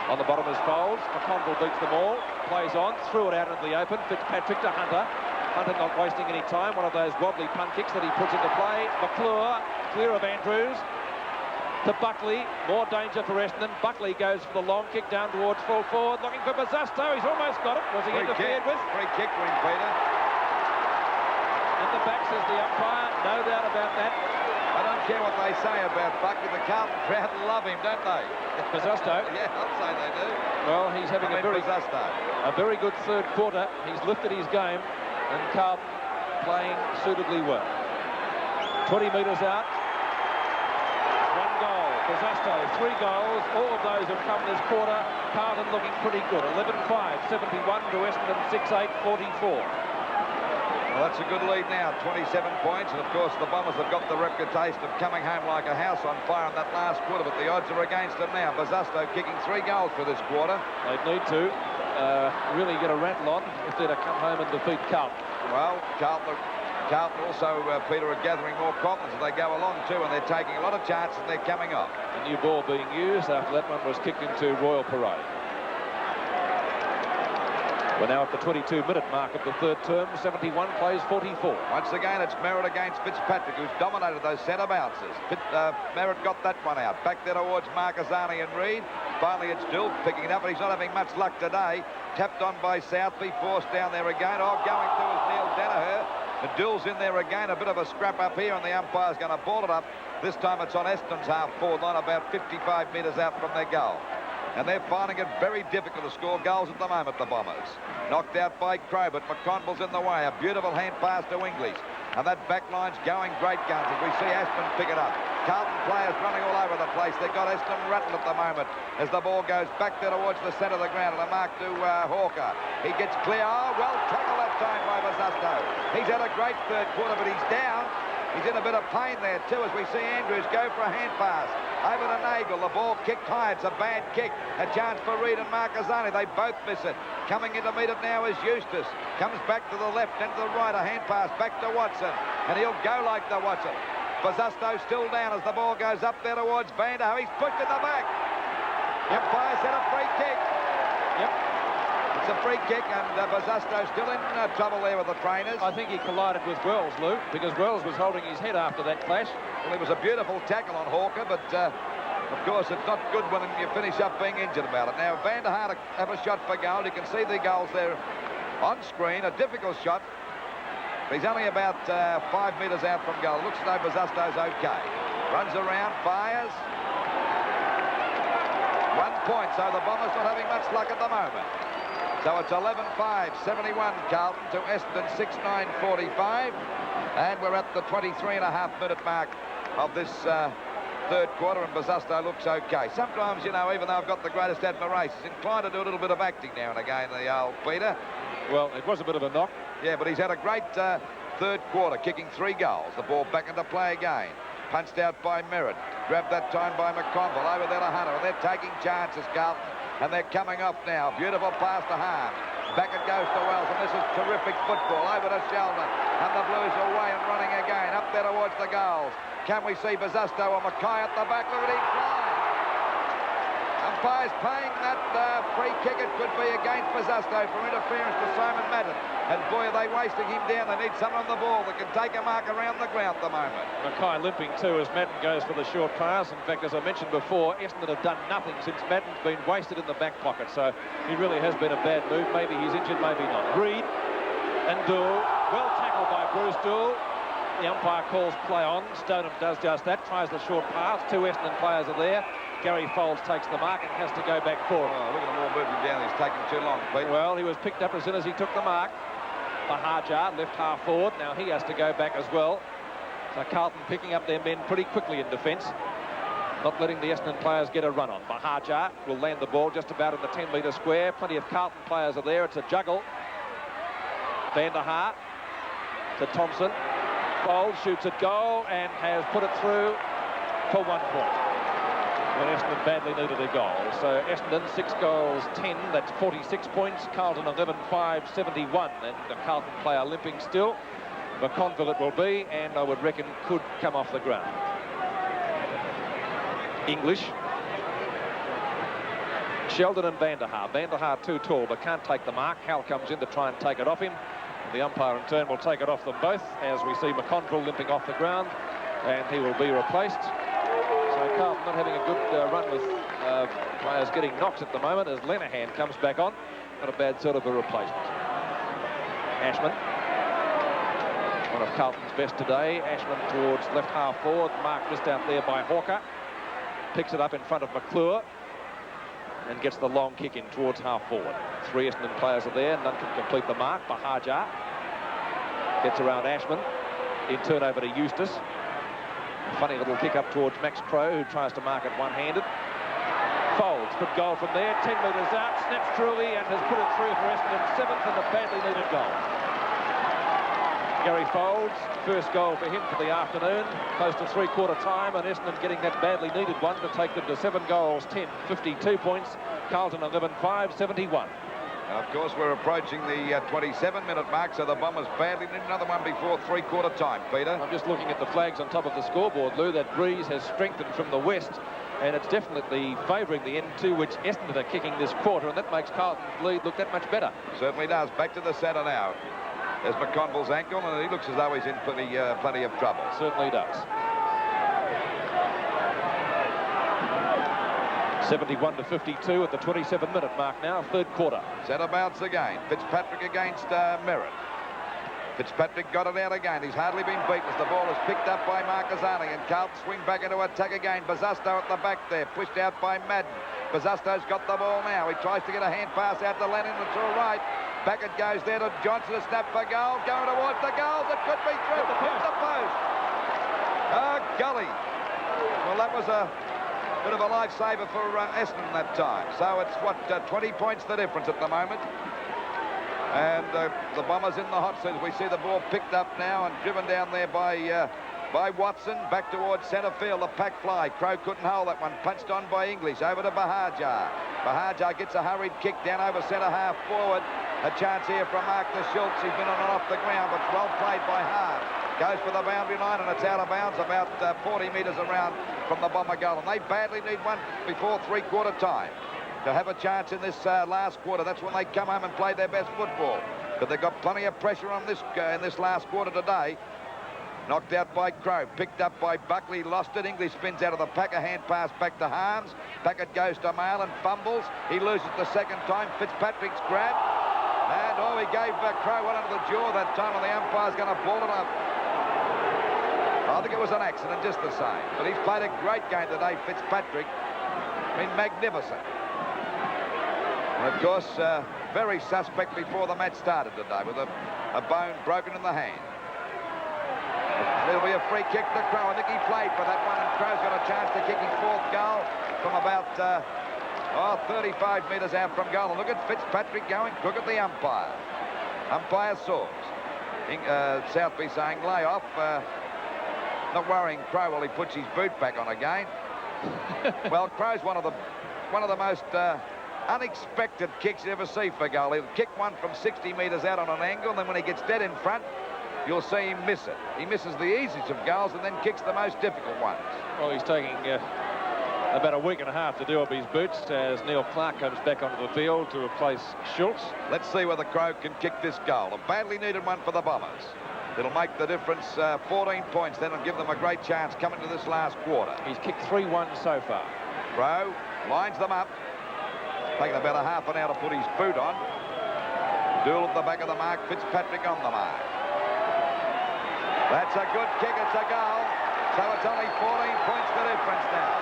On the bottom is Foles. McConville beats them all. Plays on. Threw it out into the open. Fitzpatrick to Hunter. Hunter not wasting any time. One of those wobbly punt kicks that he puts into play. McClure clear of Andrews. To Buckley, more danger for Essendon. Buckley goes for the long kick down towards full forward, looking for Bazasto. He's almost got it. Was he interfered with? Free kick win, Peter. In the back, says the umpire. No doubt about that. I don't care what they say about Buckley. The Carlton crowd love him, don't they? Bazasto. Yeah, I'd say they do. Well, he's having a very good third quarter. He's lifted his game, and Carlton playing suitably well. 20 metres out. Bazasto, 3 goals, all of those have come this quarter. Carlton looking pretty good. 11-5, 71 to Essendon, 6-8, 44. Well, that's a good lead now, 27 points. And, of course, the Bombers have got the reputation of coming home like a house on fire in that last quarter, but the odds are against them now. Bazasto kicking 3 goals for this quarter. They'd need to really get a rattle on if they're to come home and defeat Carlton. Well, Carlton also, Peter, are gathering more confidence as they go along too, and they're taking a lot of chances and they're coming up. A new ball being used after that one was kicked into Royal Parade. We're now at the 22-minute mark of the third term. 71 plays 44. Once again, it's Merritt against Fitzpatrick, who's dominated those centre bounces. Merritt got that one out. Back there towards Marcazzani and Reid. Finally, it's Dill picking it up, but he's not having much luck today. Tapped on by Southby, forced down there again. Oh, going through is Neil Danaher. And Dill's in there again, a bit of a scrap up here, and the umpire's going to ball it up. This time it's on Essendon's half-forward line, about 55 metres out from their goal. And they're finding it very difficult to score goals at the moment, the Bombers. Knocked out by Crow, but McConville's in the way. A beautiful hand pass to English. And that back line's going great guns as we see Ashton pick it up. Carlton players running all over the place. They've got Essendon rattled at the moment as the ball goes back there towards the centre of the ground, and a mark to Hawker. He gets clear. Oh, well tackled that time by Bazasto. He's had a great third quarter, but he's down. He's in a bit of pain there too as we see Andrews go for a hand pass. Over to Nagel. The ball kicked high. It's a bad kick. A chance for Reid and Marcazzani. They both miss it. Coming in to meet it now is Eustace. Comes back to the left and to the right. A hand pass back to Watson. And he'll go like the Watson. Bazasto still down as the ball goes up there towards Vanderhoe. He's pushed in the back. Umpire said a free kick. Yep. It's a free kick, and Bazasto still in trouble there with the trainers. I think he collided with Wells, Lou, because Wells was holding his head after that clash. Well, it was a beautiful tackle on Hawker, but of course it's not good when you finish up being injured about it. Now, Vanderhoe to have a shot for goal. You can see the goals there on screen. A difficult shot. He's only about 5 metres out from goal. Looks as though Bazasto's okay. Runs around, fires. 1 point, so the Bombers not having much luck at the moment. So it's 11-5, 71 Carlton to Essendon 6-9, 45. And we're at the 23.5-minute mark of this third quarter, and Bazasto looks okay. Sometimes, you know, even though I've got the greatest admiration, he's inclined to do a little bit of acting now and again, the old Peter. Well, it was a bit of a knock. Yeah, but he's had a great third quarter, kicking 3 goals. The ball back into play again. Punched out by Merritt. Grabbed that time by McConville. Over there to Hunter. And they're taking chances, Carlton. And they're coming up now. Beautiful pass to Hahn. Back it goes to Wells, and this is terrific football. Over to Sheldon, and the Blues are away and running again. Up there towards the goals. Can we see Bazzusto or Mackay at the back? Look at him fly. Umpire's paying that free kick. It could be against Bazzusto for interference to Simon Madden. And boy, are they wasting him down. They need someone on the ball that can take a mark around the ground at the moment. Mackay limping too as Madden goes for the short pass. In fact, as I mentioned before, Essendon have done nothing since Madden's been wasted in the back pocket. So he really has been a bad move. Maybe he's injured, maybe not. Reed and Dool. Well tackled by Bruce Dool. The umpire calls play on. Stoneham does just that. Tries the short pass. Two Essendon players are there. Gary Folds takes the mark and has to go back forward. Oh, look at him all moving down. He's taking too long, Pete. Well, he was picked up as soon as he took the mark. Bahajar, left half forward. Now he has to go back as well. So Carlton picking up their men pretty quickly in defence. Not letting the Essendon players get a run on. Bahajar will land the ball just about in the 10-metre square. Plenty of Carlton players are there. It's a juggle. Van der Haar to Thompson. Folds shoots at goal and has put it through for 1 point. When Essendon badly needed a goal. So Essendon 6 goals 10, that's 46 points. Carlton 11-5, 71. And the Carlton player limping still. McConville it will be, and I would reckon could come off the ground. English. Sheldon and Van der Haar. Van der Haar too tall but can't take the mark. Hal comes in to try and take it off him. The umpire in turn will take it off them both as we see McConville limping off the ground, and he will be replaced. So Carlton not having a good run with players getting knocks at the moment as Lenihan comes back on. Not a bad sort of a replacement. Ashman, one of Carlton's best today. Ashman towards left half forward. Mark missed out there by Hawker. Picks it up in front of McClure and gets the long kick in towards half forward. 3 Essendon players are there. None can complete the mark. Bahajar gets around Ashman. In turn over to Eustace. Funny little kick up towards Max Crow, who tries to mark it one-handed. Folds, good goal from there. 10 metres out. Snaps truly and has put it through for Essendon's 7th and a badly needed goal. Gary Folds, first goal for him for the afternoon, close to three-quarter time, and Essendon getting that badly needed one to take them to 7 goals 10, 52 points. Carlton 11-5, 71. Of course, we're approaching the 27-minute mark, so the Bombers badly need another one before three-quarter time, Peter. I'm just looking at the flags on top of the scoreboard, Lou. That breeze has strengthened from the west, and it's definitely favouring the end to which Essendon are kicking this quarter, and that makes Carlton's lead look that much better. Certainly does. Back to the centre now. There's McConville's ankle, and he looks as though he's in plenty of trouble. Certainly does. 71-52 at the 27-minute mark now, third quarter. Centre bounce again. Fitzpatrick against Merritt. Fitzpatrick got it out again. He's hardly been beaten as the ball is picked up by Marcazzani, and Carlton swing back into attack again. Bazzusto at the back there, pushed out by Madden. Bazzusto's got the ball now. He tries to get a hand pass out to Lennon. It's all right. Back it goes there to Johnson, a snap for goal. Going towards the goals. It could be through. Hit the post. Oh, golly. Well, that was a bit of a lifesaver for Essendon that time. So it's, 20 points the difference at the moment. And the Bombers in the hot seat. We see the ball picked up now and driven down there by Watson. Back towards centre field. The pack fly. Crow couldn't hold that one. Punched on by English. Over to Bahajar. Bahajar gets a hurried kick down over centre half forward. A chance here from Mark the Schultz. He's been on and off the ground, but well played by Hart. Goes for the boundary line, and it's out of bounds about 40 metres around from the Bomber goal. And they badly need one before three-quarter time to have a chance in this last quarter. That's when they come home and play their best football. But they've got plenty of pressure on this in this last quarter today. Knocked out by Crow, picked up by Buckley, lost it. English spins out of the pack, a hand pass back to Harms. Back it goes to Mail and fumbles. He loses the second time. Fitzpatrick's grab. And, he gave Crow one under the jaw that time, and the umpire's going to ball it up. I think it was an accident, just the same. But he's played a great game today, Fitzpatrick. Been magnificent. And, of course, very suspect before the match started today with a bone broken in the hand. There'll be a free kick to Crow. I think he played for that one, and Crow's got a chance to kick his 4th goal from about 35 metres out from goal. And look at Fitzpatrick going crook at the umpire. Umpire saws. Southby saying lay off. Not worrying Crow while he puts his boot back on again. Well, Crow's one of the most unexpected kicks you ever see for goal. He'll kick one from 60 metres out on an angle, and then when he gets dead in front, you'll see him miss it. He misses the easiest of goals and then kicks the most difficult ones. Well, he's taking about a week and a half to do up his boots as Neil Clark comes back onto the field to replace Schultz. Let's see whether Crow can kick this goal. A badly needed one for the Bombers. It'll make the difference, 14 points. Then it'll give them a great chance coming to this last quarter. He's kicked 3-1 so far. Crow lines them up. Taking about a half an hour to put his boot on. Dool at the back of the mark. Fitzpatrick on the mark. That's a good kick. It's a goal. So it's only 14 points the difference now.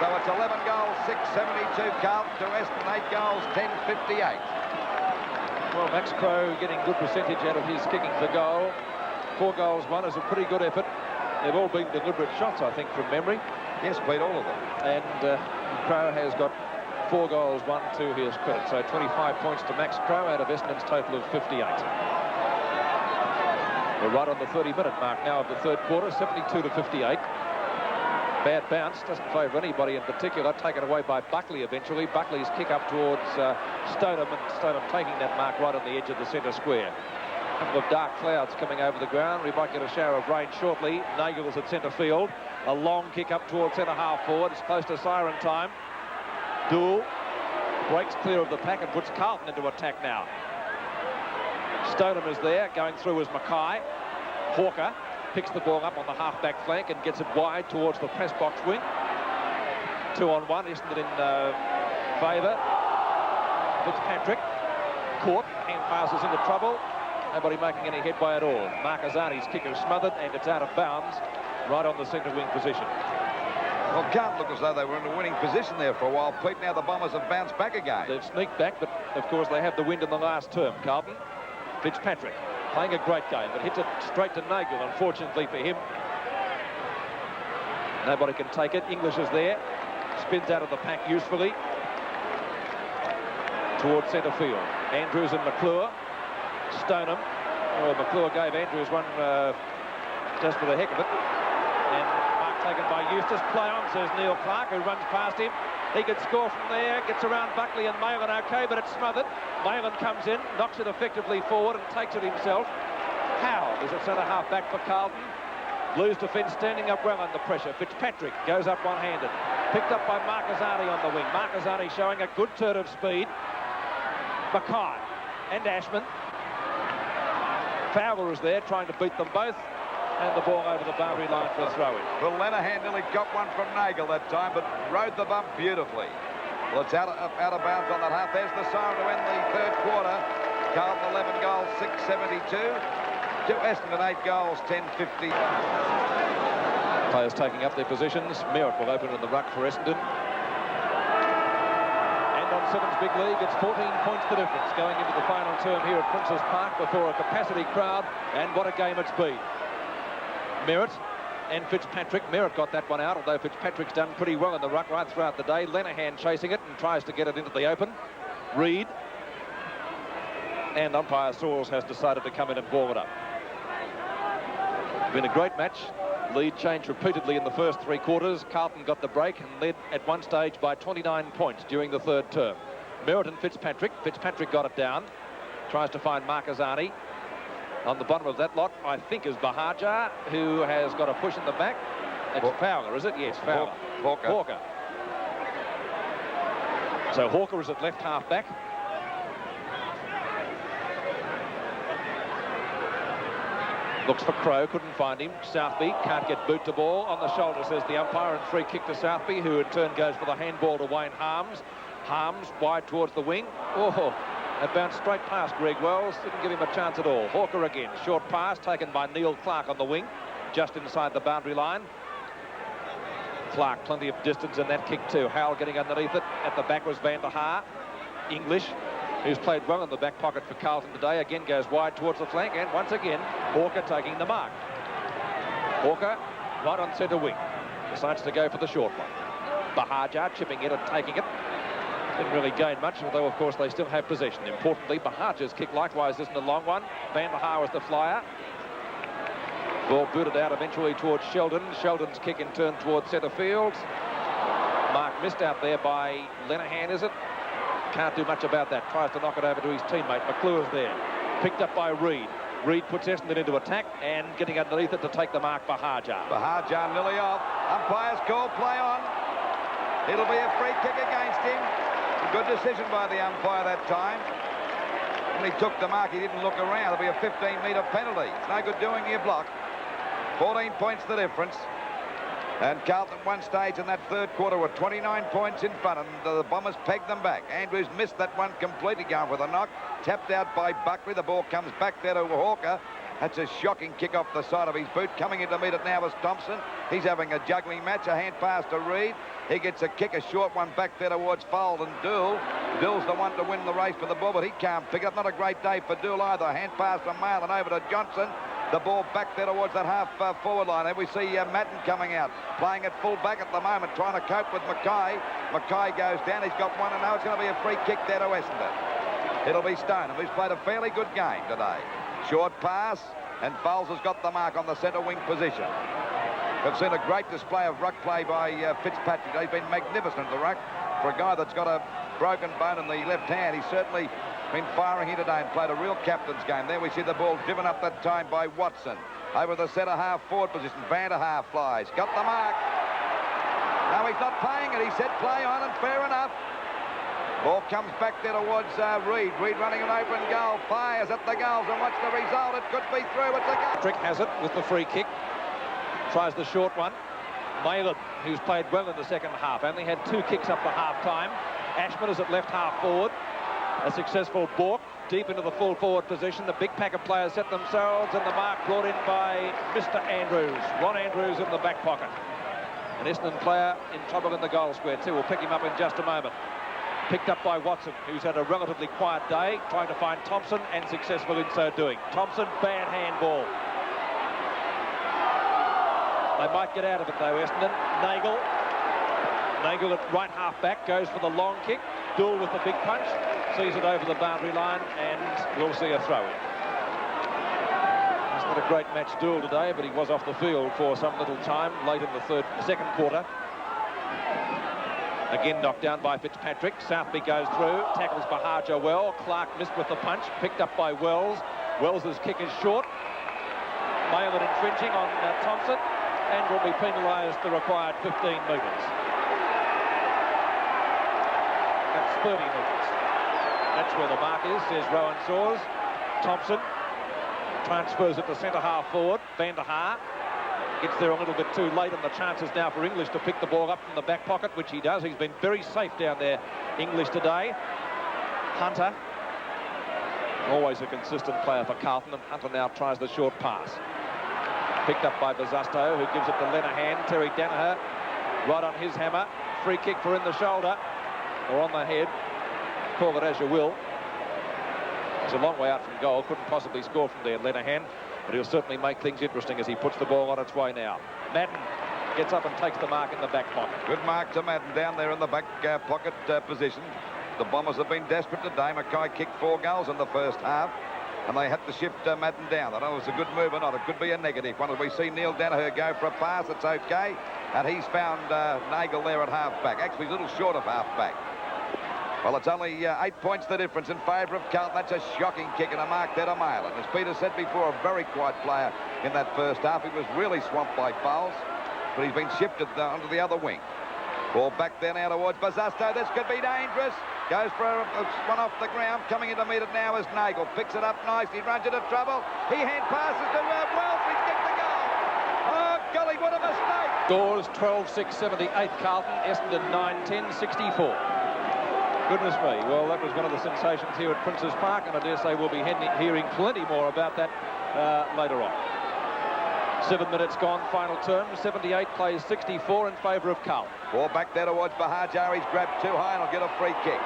So it's 11 goals, 672 Carlton to Essendon, 8 goals, 1058. Well, Max Crow getting good percentage out of his kicking for goal. 4 goals, 1 is a pretty good effort. They've all been deliberate shots, I think, from memory. Yes, played all of them. And Crow has got 4 goals, 1 to his credit. So 25 points to Max Crow out of Essendon's total of 58. We're right on the 30-minute mark now of the third quarter, 72 to 58. Bad bounce, doesn't favour anybody in particular, taken away by Buckley eventually. Buckley's kick up towards Stoneham, and Stoneham taking that mark right on the edge of the centre square. A couple of dark clouds coming over the ground. We might get a shower of rain shortly. Nagel's at centre field. A long kick up towards centre half forward. It's close to siren time. Dool breaks clear of the pack and puts Carlton into attack now. Stoneham is there, going through as Mackay. Hawker picks the ball up on the half-back flank and gets it wide towards the press box wing. 2-on-1, Essendon in favour. Fitzpatrick caught, hand passes into trouble. Nobody making any headway at all. Marcazani's kick is smothered and it's out of bounds right on the centre wing position. Well, can't look as though they were in a winning position there for a while, Pete. Now the Bombers have bounced back again. They've sneaked back, but of course they have the wind in the last term. Carlton, Fitzpatrick playing a great game, but hits it straight to Nagel, unfortunately for him. Nobody can take it. English is there, spins out of the pack usefully towards centre field. Andrews and McClure. Stoneham. Oh, McClure gave Andrews one just for the heck of it. And mark taken by Eustace. Play on, says Neil Clark, who runs past him. He could score from there, gets around Buckley and Malin okay, but it's smothered. Malin comes in, knocks it effectively forward and takes it himself. Howe is at centre half back for Carlton. Blues defence standing up well under pressure. Fitzpatrick goes up one-handed. Picked up by Marcazani on the wing. Marcazani showing a good turn of speed. Mackay and Ashman. Fowler is there trying to beat them both. And the ball over the boundary line for a throw-in. Well, Lenahan nearly got one from Nagel that time, but rode the bump beautifully. Well, it's out of bounds on that half. There's the siren to end the third quarter. Carlton 11 goals, 672. To Essendon 8 goals, 1050. Players taking up their positions. Merritt will open in the ruck for Essendon. And on Sevens Big League, it's 14 points the difference going into the final term here at Princes Park before a capacity crowd. And what a game it's been. Merritt and Fitzpatrick. Merritt got that one out, although Fitzpatrick's done pretty well in the ruck right throughout the day. Lenahan chasing it and tries to get it into the open. Reed. And umpire Sauls has decided to come in and ball it up. Been a great match. Lead changed repeatedly in the first 3 quarters. Carlton got the break and led at one stage by 29 points during the third term. Merritt and Fitzpatrick. Fitzpatrick got it down. Tries to find Marcazani. On the bottom of that lot, I think, is Bahaja, who has got a push in the back. It's Fowler, is it? Yes, Fowler. Hawker. So Hawker is at left half back. Looks for Crow, couldn't find him. Southby can't get boot to ball. On the shoulder, says the umpire, and free kick to Southby, who in turn goes for the handball to Wayne Harms. Harms wide towards the wing. Oh, it bounced straight past Greg Wells, didn't give him a chance at all. Hawker again, short pass taken by Neil Clark on the wing, just inside the boundary line. Clark, plenty of distance in that kick too. Howell getting underneath it. At the back was Van der Haar. English, who's played well in the back pocket for Carlton today, again goes wide towards the flank, and once again, Hawker taking the mark. Hawker, right on centre wing, decides to go for the short one. Bahaja chipping it and taking it. Didn't really gain much, although, of course, they still have possession. Importantly, Bahaja's kick likewise isn't a long one. Van der Haar was the flyer. Ball booted out eventually towards Sheldon. Sheldon's kick in turn towards centre field. Mark missed out there by Lenahan, is it? Can't do much about that. Tries to knock it over to his teammate. McClure's there. Picked up by Reid. Reid puts Essendon into attack and getting underneath it to take the mark for Bahajar. Bahajar nearly off. Umpire's call, play on. It'll be a free kick against him. A good decision by the umpire that time. When he took the mark, he didn't look around. It'll be a 15-metre penalty. It's no good doing your block. 14 points the difference. And Carlton at one stage in that third quarter were 29 points in front, and the Bombers pegged them back. Andrews missed that one completely, going for the knock. Tapped out by Buckley. The ball comes back there to Hawker. That's a shocking kick off the side of his boot. Coming in to meet it now is Thompson. He's having a juggling match. A hand pass to Reid. He gets a kick, a short one back there towards Fold and Dool. Dool's the one to win the race for the ball, but he can't pick it up. Not a great day for Dool either. Hand pass to Mail and over to Johnson. The ball back there towards that half forward line. There we see Madden coming out, playing at full back at the moment, trying to cope with Mackay. Mackay goes down. He's got one, and now it's going to be a free kick there to Essendon. It'll be Stoneham, who's played a fairly good game today. Short pass, and Foles has got the mark on the centre wing position. We've seen a great display of ruck play by Fitzpatrick. He's been magnificent, the ruck. For a guy that's got a broken bone in the left hand, he's certainly been firing here today and played a real captain's game. There we see the ball driven up that time by Watson. Over the centre half forward position. Van der Haar flies. Got the mark. No, he's not playing it. He said play on, and fair enough. Ball comes back there towards Reid. Reid running an open goal. Fires at the goals, and what's the result? It could be through. It's a goal. Trick has it with the free kick. Tries the short one. Malin, who's played well in the second half, only had 2 kicks up for half-time. Ashman is at left half forward. A successful balk deep into the full forward position. The big pack of players set themselves, and the mark brought in by Mr. Andrews. Ron Andrews in the back pocket. An Essendon player in trouble in the goal square too. We'll pick him up in just a moment. Picked up by Watson, who's had a relatively quiet day, trying to find Thompson, and successful in so doing. Thompson, bad handball. They might get out of it though, Essendon. Nagel at right half back goes for the long kick. Dool with the big punch, sees it over the boundary line, and we'll see a throw-in. He's not a great match, Dool, today, but he was off the field for some little time late in the second quarter. Again knocked down by Fitzpatrick. Southby goes through, tackles Bahajar well. Clark missed with the punch, picked up by Wells. Wells's kick is short. Malin infringing on Thompson, and will be penalised the required 15 metres. That's 30 metres. That's where the mark is, says Rowan Saws. Thompson transfers it to centre half forward. Van der Haar gets there a little bit too late, and the chances now for English to pick the ball up from the back pocket, which he does. He's been very safe down there, English, today. Hunter, always a consistent player for Carlton, and Hunter now tries the short pass. Picked up by Bazasto, who gives it to Lenahan. Terry Danaher right on his hammer. Free kick for in the shoulder, or on the head. Call it as you will. It's a long way out from goal. Couldn't possibly score from there, Lenahan. But he'll certainly make things interesting as he puts the ball on its way now. Madden gets up and takes the mark in the back pocket. Good mark to Madden down there in the back pocket position. The Bombers have been desperate today. Mackay kicked 4 goals in the first half, and they had to shift Madden down. I don't know if it's a good move or not. It could be a negative one. As we see Neil Danaher go for a pass, it's okay. And he's found Nagel there at half-back. Actually, a little short of half-back. Well, it's only 8 points the difference in favour of Carlton. That's a shocking kick and a mark there to Malin. As Peter said before, a very quiet player in that first half. He was really swamped by fouls, but he's been shifted onto the other wing. Ball back there now towards Bazasto. This could be dangerous. Goes for a one off the ground. Coming in to meet it now is Nagel. Picks it up nicely. Runs into trouble. He hand passes to Wells. He's kicked the goal. Oh, golly, what a mistake. Scores 12-6, 78 Carlton. Essendon 9-10, 64. Goodness me. Well, that was one of the sensations here at Princes Park, and I dare say we'll be hearing plenty more about that later on. 7 minutes gone, final term. 78 plays 64 in favour of Carlton. Ball back there towards Bahajar. He's grabbed too high and will get a free kick.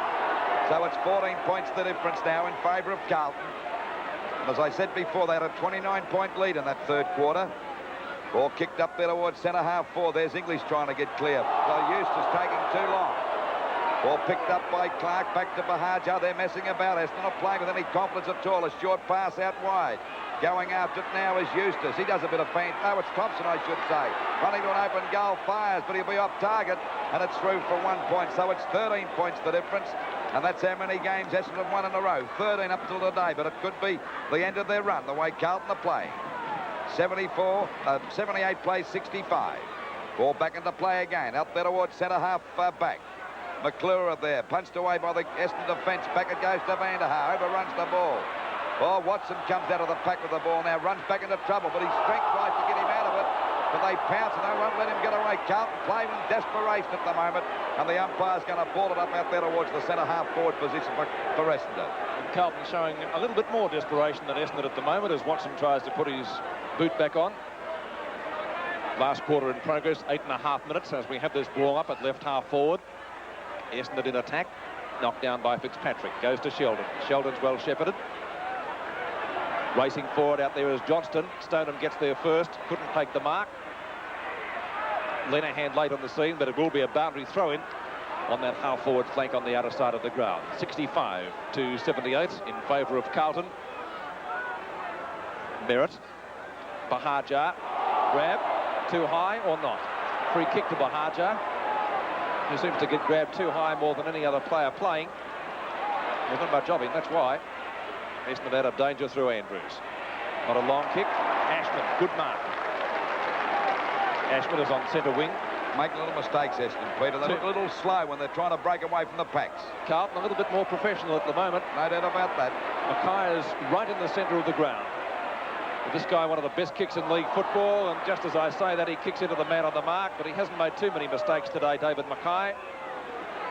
So it's 14 points the difference now in favour of Carlton. And as I said before, they had a 29-point lead in that third quarter. Ball kicked up there towards centre half forward. There's English trying to get clear. Well, Eustace taking too long. Ball picked up by Clark, back to Bahajar. They're messing about. They're not playing with any confidence at all. A short pass out wide. Going after it now is Eustace. He does a bit of feint. No, it's Thompson, I should say. Running to an open goal, fires, but he'll be off target, and it's through for 1 point. So it's 13 points the difference. And that's how many games Essendon have won in a row. 13 up till today, but it could be the end of their run, the way Carlton are playing. 78 plays 65. Ball back into play again. Out there towards centre-half back. McClure there, punched away by the Essendon defence. Back it goes to Van der Haar, overruns the ball. Oh, Watson comes out of the pack with the ball now, runs back into trouble, but his strength tries to get him out of it. But they pounce and they won't let him get away. Carlton playing in desperation at the moment, and the umpire's going to ball it up out there towards the centre-half forward position for Essendon. And Carlton showing a little bit more desperation than Essendon at the moment as Watson tries to put his boot back on. Last quarter in progress, 8.5 minutes as we have this ball up at left half forward. Essendon in attack, knocked down by Fitzpatrick, goes to Sheldon. Sheldon's well shepherded. Racing forward out there is Johnston. Stoneham gets there first, couldn't take the mark. Lenihan late on the scene, but it will be a boundary throw-in on that half-forward flank on the outer side of the ground. 65 to 78 in favour of Carlton. Merritt. Bahajar. Grab. Too high or not? Free kick to Bahajar. He seems to get grabbed too high more than any other player playing. There's not much of him, that's why. Essendon out of danger through Andrews. On a long kick. Ashman, good mark. Ashman is on centre wing. Making little mistakes, Essendon, Peter. They look a little slow when they're trying to break away from the packs. Carlton a little bit more professional at the moment. No doubt about that. Mackay is right in the centre of the ground. This guy, one of the best kicks in league football, and just as I say that, he kicks into the man on the mark, but he hasn't made too many mistakes today, David Mackay.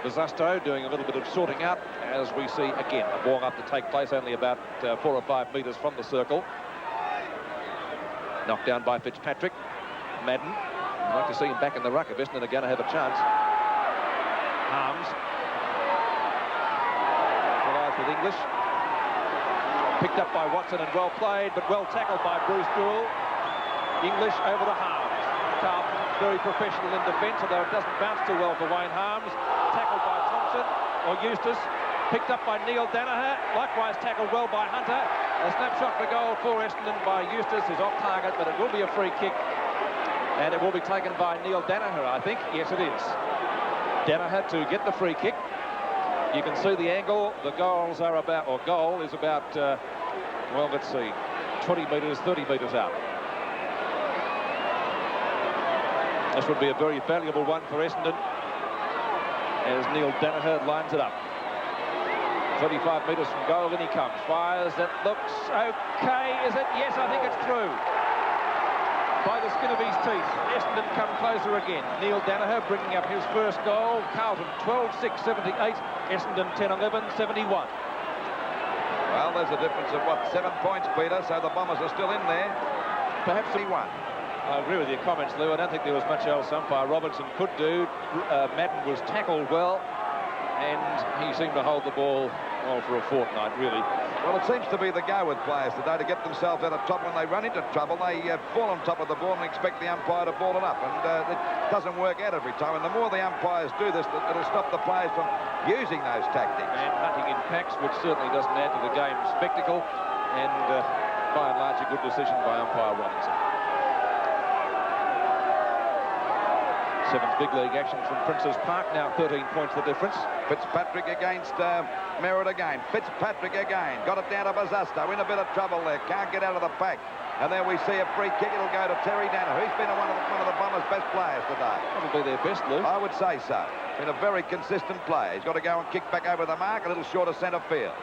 Bazasto doing a little bit of sorting out as we see again a ball up to take place only about 4 or 5 metres from the circle. Knocked down by Fitzpatrick. Madden. I'd like to see him back in the ruck if Essendon are going to have a chance. Harms. Relies with English. Picked up by Watson and well played, but well tackled by Bruce Dool. English over to Harms. Carlton very professional in defence, although it doesn't bounce too well for Wayne Harms. Tackled by Thompson or Eustace. Picked up by Neil Danaher. Likewise tackled well by Hunter. A snapshot for goal for Essendon by Eustace is off target, but it will be a free kick. And it will be taken by Neil Danaher, I think. Yes, it is. Danaher to get the free kick. You can see the angle. The goals are about, or goal is about, well, let's see, 20 metres, 30 metres out. This would be a very valuable one for Essendon as Neil Danaher lines it up. 35 metres from goal, in he comes. Fires, that looks okay. Is it? Yes, I think it's through. By the skin of his teeth. Essendon come closer again. Neil Danaher bringing up his first goal. Carlton 12-6, 78. Essendon 10-11, 71. Well, there's a difference of, what, 7 points, Peter, so the Bombers are still in there. Perhaps he won. I agree with your comments, Lou. I don't think there was much else umpire Robertson could do. Madden was tackled well, and he seemed to hold the ball well for a fortnight, really. Well, it seems to be the go with players today to get themselves out of top. When they run into trouble, they fall on top of the ball and expect the umpire to ball it up, and it doesn't work out every time. And the more the umpires do this, it'll stop the players from using those tactics. And hunting in packs, which certainly doesn't add to the game's spectacle, and by and large a good decision by umpire Robinson. Seventh big league action from Princes Park, now 13 points the difference. Fitzpatrick against Merritt again. Fitzpatrick again. Got it down to Bazasto. In a bit of trouble there. Can't get out of the pack. And then we see a free kick. It'll go to Terry Danaher, who's been one of the Bombers' best players today. Probably their best, Lou. I would say so. Been a very consistent player. He's got to go and kick back over the mark, a little short of centre field.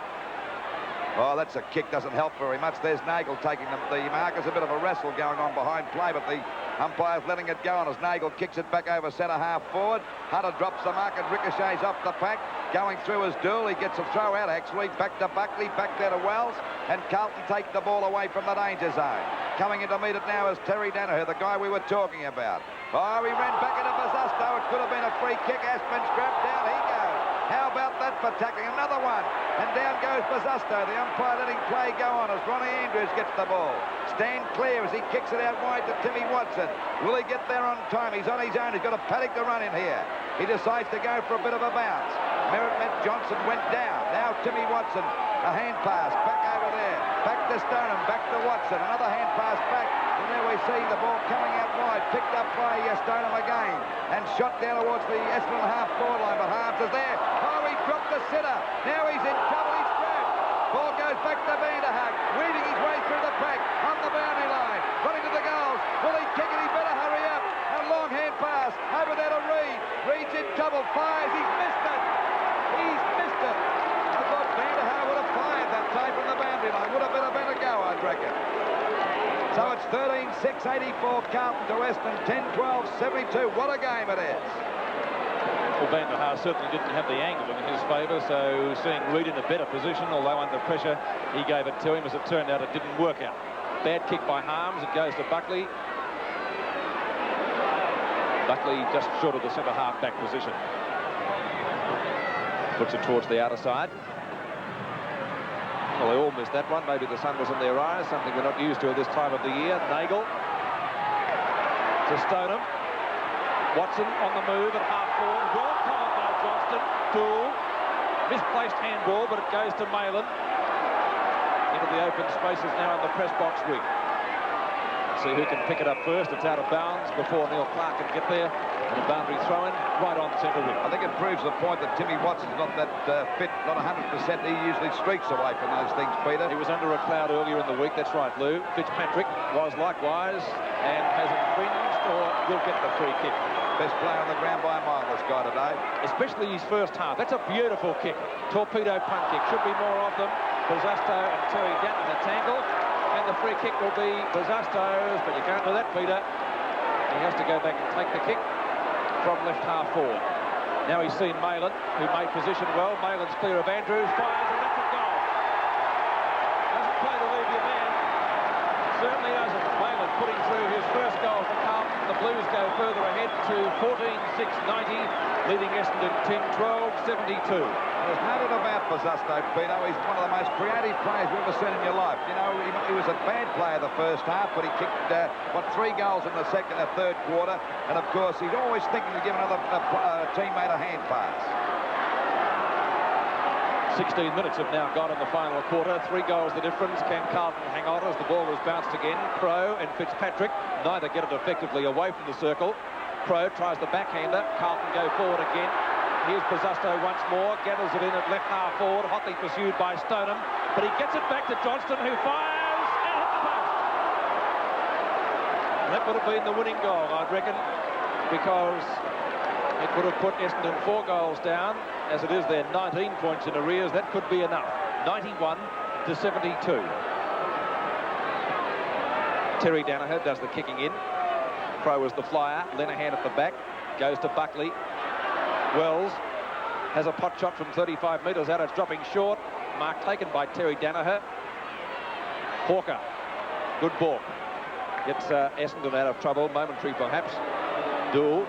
Oh, that's a kick. Doesn't help very much. There's Nagel taking the mark. There's a bit of a wrestle going on behind play, but the umpire's letting it go, and as Nagel kicks it back over centre half forward, Hunter drops the mark and ricochets off the pack. Going through as Dool. He gets a throw out, actually. Back to Buckley, back there to Wells, and Carlton take the ball away from the danger zone. Coming in to meet it now is Terry Danaher, the guy we were talking about. Oh, he ran back into Bazasto. It could have been a free kick. Aspin's grabbed down. He goes. How about that for tackling? Another one. And down goes Bazasto. The umpire letting play go on as Ronnie Andrews gets the ball. Stand clear as he kicks it out wide to Timmy Watson. Will he get there on time? He's on his own. He's got a paddock to run in here. He decides to go for a bit of a bounce. Merritt met Johnson, went down. Now Timmy Watson, a hand pass back over there. Back to Stoneham, back to Watson. Another hand pass back. And there we see the ball coming out wide. Picked up by Stoneham again. And shot down towards the Essendon half-forward line. But Harms is there. Oh, he dropped the sitter. Now he's in trouble. He's grabbed. Ball goes back to Vanderhaag, weaving his way through the pack on the boundary line, running to the goals. Will he kick it? He better hurry up. A long hand pass over there to Reed. Reed's in trouble. Fires. He's missed it. He's missed it. I thought Vanderhaag would have fired that time from the boundary line. Would have been a better go, I'd reckon. So it's 13-6, 84 Carlton to Essendon, 10-12, 72. What a game it is. Well, Vanderhaag certainly didn't have the angle in his favour, so seeing Reed in a better position, although under pressure, he gave it to him. As it turned out, it didn't work out. Bad kick by Harms. It goes to Buckley. Buckley just short of the centre half back position. Puts it towards the outer side. Well, they all missed that one. Maybe the sun was in their eyes, something we're not used to at this time of the year. Nagel to Stoneham. Watson on the move at half-forward. Well covered by Johnston. Dool. Misplaced handball, but it goes to Malin. Into the open spaces now in the press box wing. See who can pick it up first. It's out of bounds before Neil Clark can get there. And a boundary throw-in right on centre wing. I think it proves the point that Timmy Watson's not that fit, not 100%. He usually streaks away from those things, Peter. He was under a cloud earlier in the week. That's right, Lou. Fitzpatrick was likewise and has infringed or will get the free kick. Best player on the ground by a mile, this guy today. Especially his first half. That's a beautiful kick. Torpedo punt kick. Should be more of them. Buzasto and Terry down in the tangle. And the free kick will be Buzasto's, but you can't do that, Peter. He has to go back and take the kick from left half forward. Now he's seen Malin, who made position well. Malin's clear of Andrews, fires, and that's a goal. Doesn't play to leave your man. Certainly doesn't. Malin putting through his first goal for Carlton. The Blues go further ahead to 14-6-90, leading Essendon 10-12, 72. There's no doubt about Buzasto, Peter. He's one of the most creative players you've ever seen in your life. You know, he was a bad player the first half, but he kicked, 3 goals in the second and third quarter. And, of course, he's always thinking to give another teammate a hand pass. 16 minutes have now gone in the final quarter. 3 goals the difference. Can Carlton hang on as the ball was bounced again? Crowe and Fitzpatrick neither get it effectively away from the circle. Crowe tries the backhander. Carlton go forward again. Here's Buzasto once more, gathers it in at left half forward, hotly pursued by Stoneham, but he gets it back to Johnston, who fires and hits the post. And that would have been the winning goal, I'd reckon, because it would have put Essendon 4 goals down. As it is, they're 19 points in arrears. That could be enough. 91-72. Terry Danaher does the kicking in. Crowe was the flyer. Lenahan at the back. Goes to Buckley. Wells has a pot shot from 35 metres out. It's dropping short. Mark taken by Terry Danaher. Hawker. Good ball. Gets Essendon out of trouble. Momentary perhaps. Dool.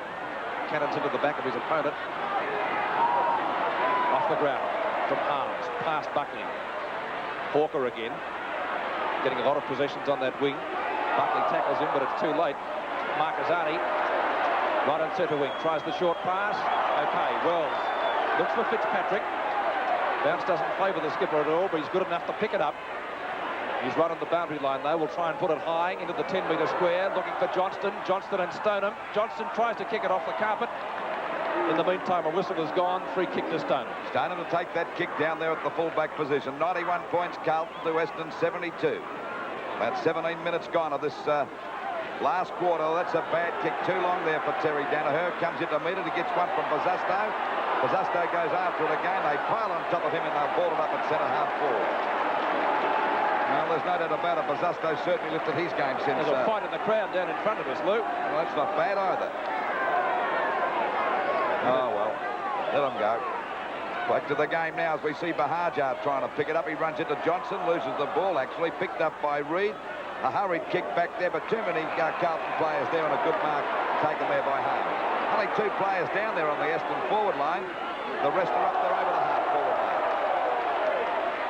Cannons into the back of his opponent. Off the ground from Harms. Past Buckley. Hawker again. Getting a lot of possessions on that wing. Buckley tackles him, but it's too late. Marcazani. Right on centre wing. Tries the short pass. Okay, Wells looks for Fitzpatrick. Bounce doesn't favour the skipper at all, but he's good enough to pick it up. He's right on the boundary line, though. Will try and put it high into the 10-metre square, looking for Johnston. Johnston and Stoneham. Johnston tries to kick it off the carpet. In the meantime, a whistle has gone. Free kick to Stoneham. Stoneham to take that kick down there at the full-back position. 91 points, Carlton to Essendon 72. About 17 minutes gone of this last quarter. That's a bad kick. Too long there for Terry Danaher. Comes into meter. He gets one from Buzasto. Buzasto goes after it again. They pile on top of him and they'll ball it up at centre half forward. Well, there's no doubt about it. Buzasto certainly lifted his game since... There's a fight in the crowd down in front of us, Lou. Well, that's not bad either. Oh, well. Let him go. Back to the game now as we see Bahajar trying to pick it up. He runs into Johnson, loses the ball, actually. Picked up by Reed. A hurried kick back there, but too many Carlton players there, and a good mark taken there by Harms. Only 2 players down there on the Essendon forward line. The rest are up there over the half-forward line.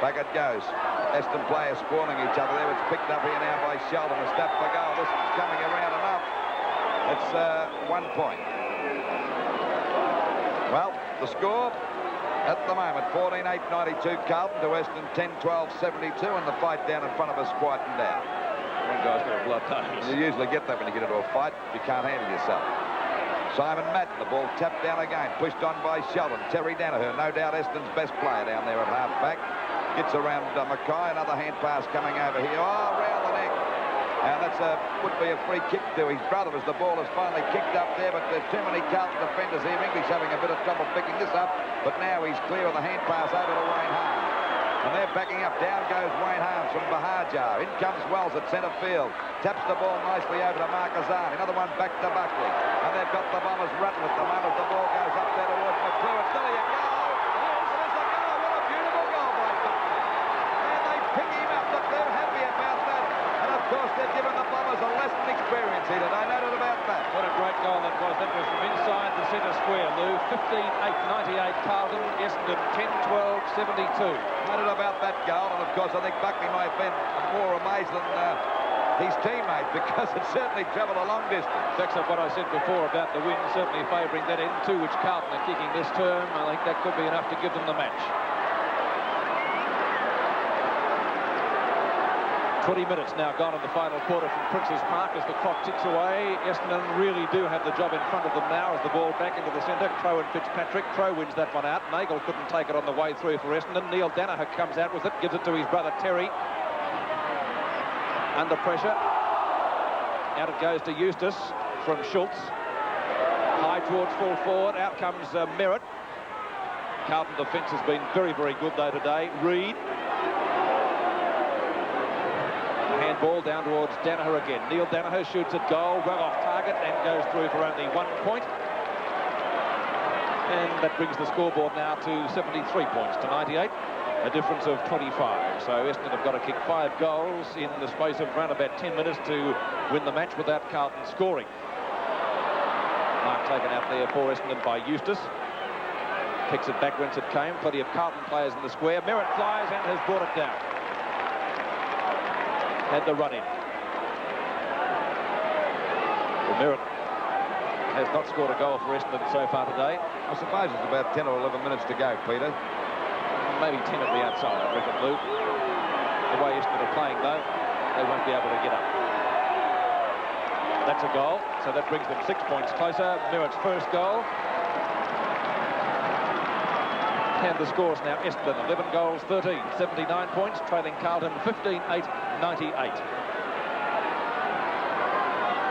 Back it goes. Essendon players spoiling each other there. It's picked up here now by Sheldon. A step for goal. This is coming around enough. It's 1 point. Well, the score at the moment, 14-8-92 Carlton to Essendon 10-12-72, and the fight down in front of us quietened down. One guy's got a blood nose. You usually get that when you get into a fight. You can't handle yourself. Simon Madden, the ball tapped down again, pushed on by Sheldon. Terry Danaher, no doubt Essendon's best player down there at half-back. Gets around Mackay, another hand pass coming over here. Oh, round the neck. And that's would be a free kick to his brother as the ball is finally kicked up there, but there's too many Carlton defenders here. English having a bit of trouble picking this up, but now he's clear of the hand pass over to Wayne Harms. And they're backing up. Down goes Wayne Harms from Bahajar. In comes Wells at centre field. Taps the ball nicely over to Marquezine. Another one back to Buckley. And they've got the Bombers rattled at the moment. The ball goes up there towards McClure. It's nearly a goal. Yes, there's a goal. What a beautiful goal by Buckley. And they pick him up. Look, they're happy about that. And of course, they've given the Bombers a lesson experience here today. No doubt about that. What a great goal that was. That was from inside the centre square, Lou. 15-8-98 Carlton. Essendon 10-12-72. No doubt about that goal. And of course, I think Buckley may have been more amazed than his teammate, because it certainly travelled a long distance. Backs up what I said before about the wind certainly favouring that end too, which Carlton are kicking this term. I think that could be enough to give them the match. 20 minutes now gone in the final quarter from Prince's Park as the clock ticks away. Essendon really do have the job in front of them now as the ball back into the centre. Crowe and Fitzpatrick. Crowe wins that one out. Nagel couldn't take it on the way through for Essendon. Neil Danaher comes out with it, gives it to his brother Terry. Under pressure. Out it goes to Eustace from Schultz. High towards full forward. Out comes Merritt. Carlton defence has been very, very good though today. Reid. Handball down towards Danaher again. Neil Danaher shoots at goal, well off target, and goes through for only 1 point. And that brings the scoreboard now to 73 points to 98. A difference of 25. So Essendon have got to kick 5 goals in the space of around about 10 minutes to win the match without Carlton scoring. Mark taken out there for Essendon by Eustace. Kicks it back whence it came. Plenty of Carlton players in the square. Merritt flies and has brought it down. Had the run in. Well, Merritt has not scored a goal for Essendon so far today. I suppose it's about 10 or 11 minutes to go, Peter. Maybe 10 at the outside, I reckon, Lou. The way Essendon are playing, though, they won't be able to get up. That's a goal, so that brings them 6 points closer. Merritt's first goal. And the scores now, Essendon 11 goals, 13, 79 points, trailing Carlton 15-8-98.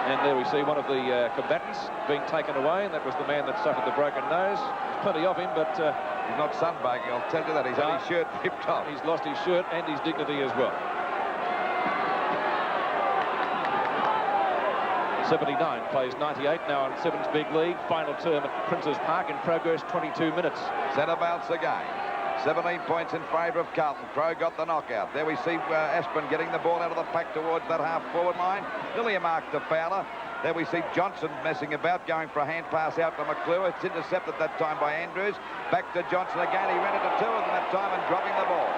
And there we see one of the combatants being taken away, and that was the man that suffered the broken nose. Plenty of him, but he's not sunbaking, I'll tell you that. He's had his shirt ripped off. He's lost his shirt and his dignity as well. 79 plays 98 now in Sevens Big League. Final term at Prince's Park in progress, 22 minutes. Centre bounce again. 17 points in favour of Carlton. Crowe got the knockout. There we see Aspin getting the ball out of the pack towards that half-forward line. Nearly a mark to Fowler. There we see Johnson messing about, going for a hand pass out to McClure. It's intercepted that time by Andrews. Back to Johnson again. He ran into 2 of them that time and dropping the ball.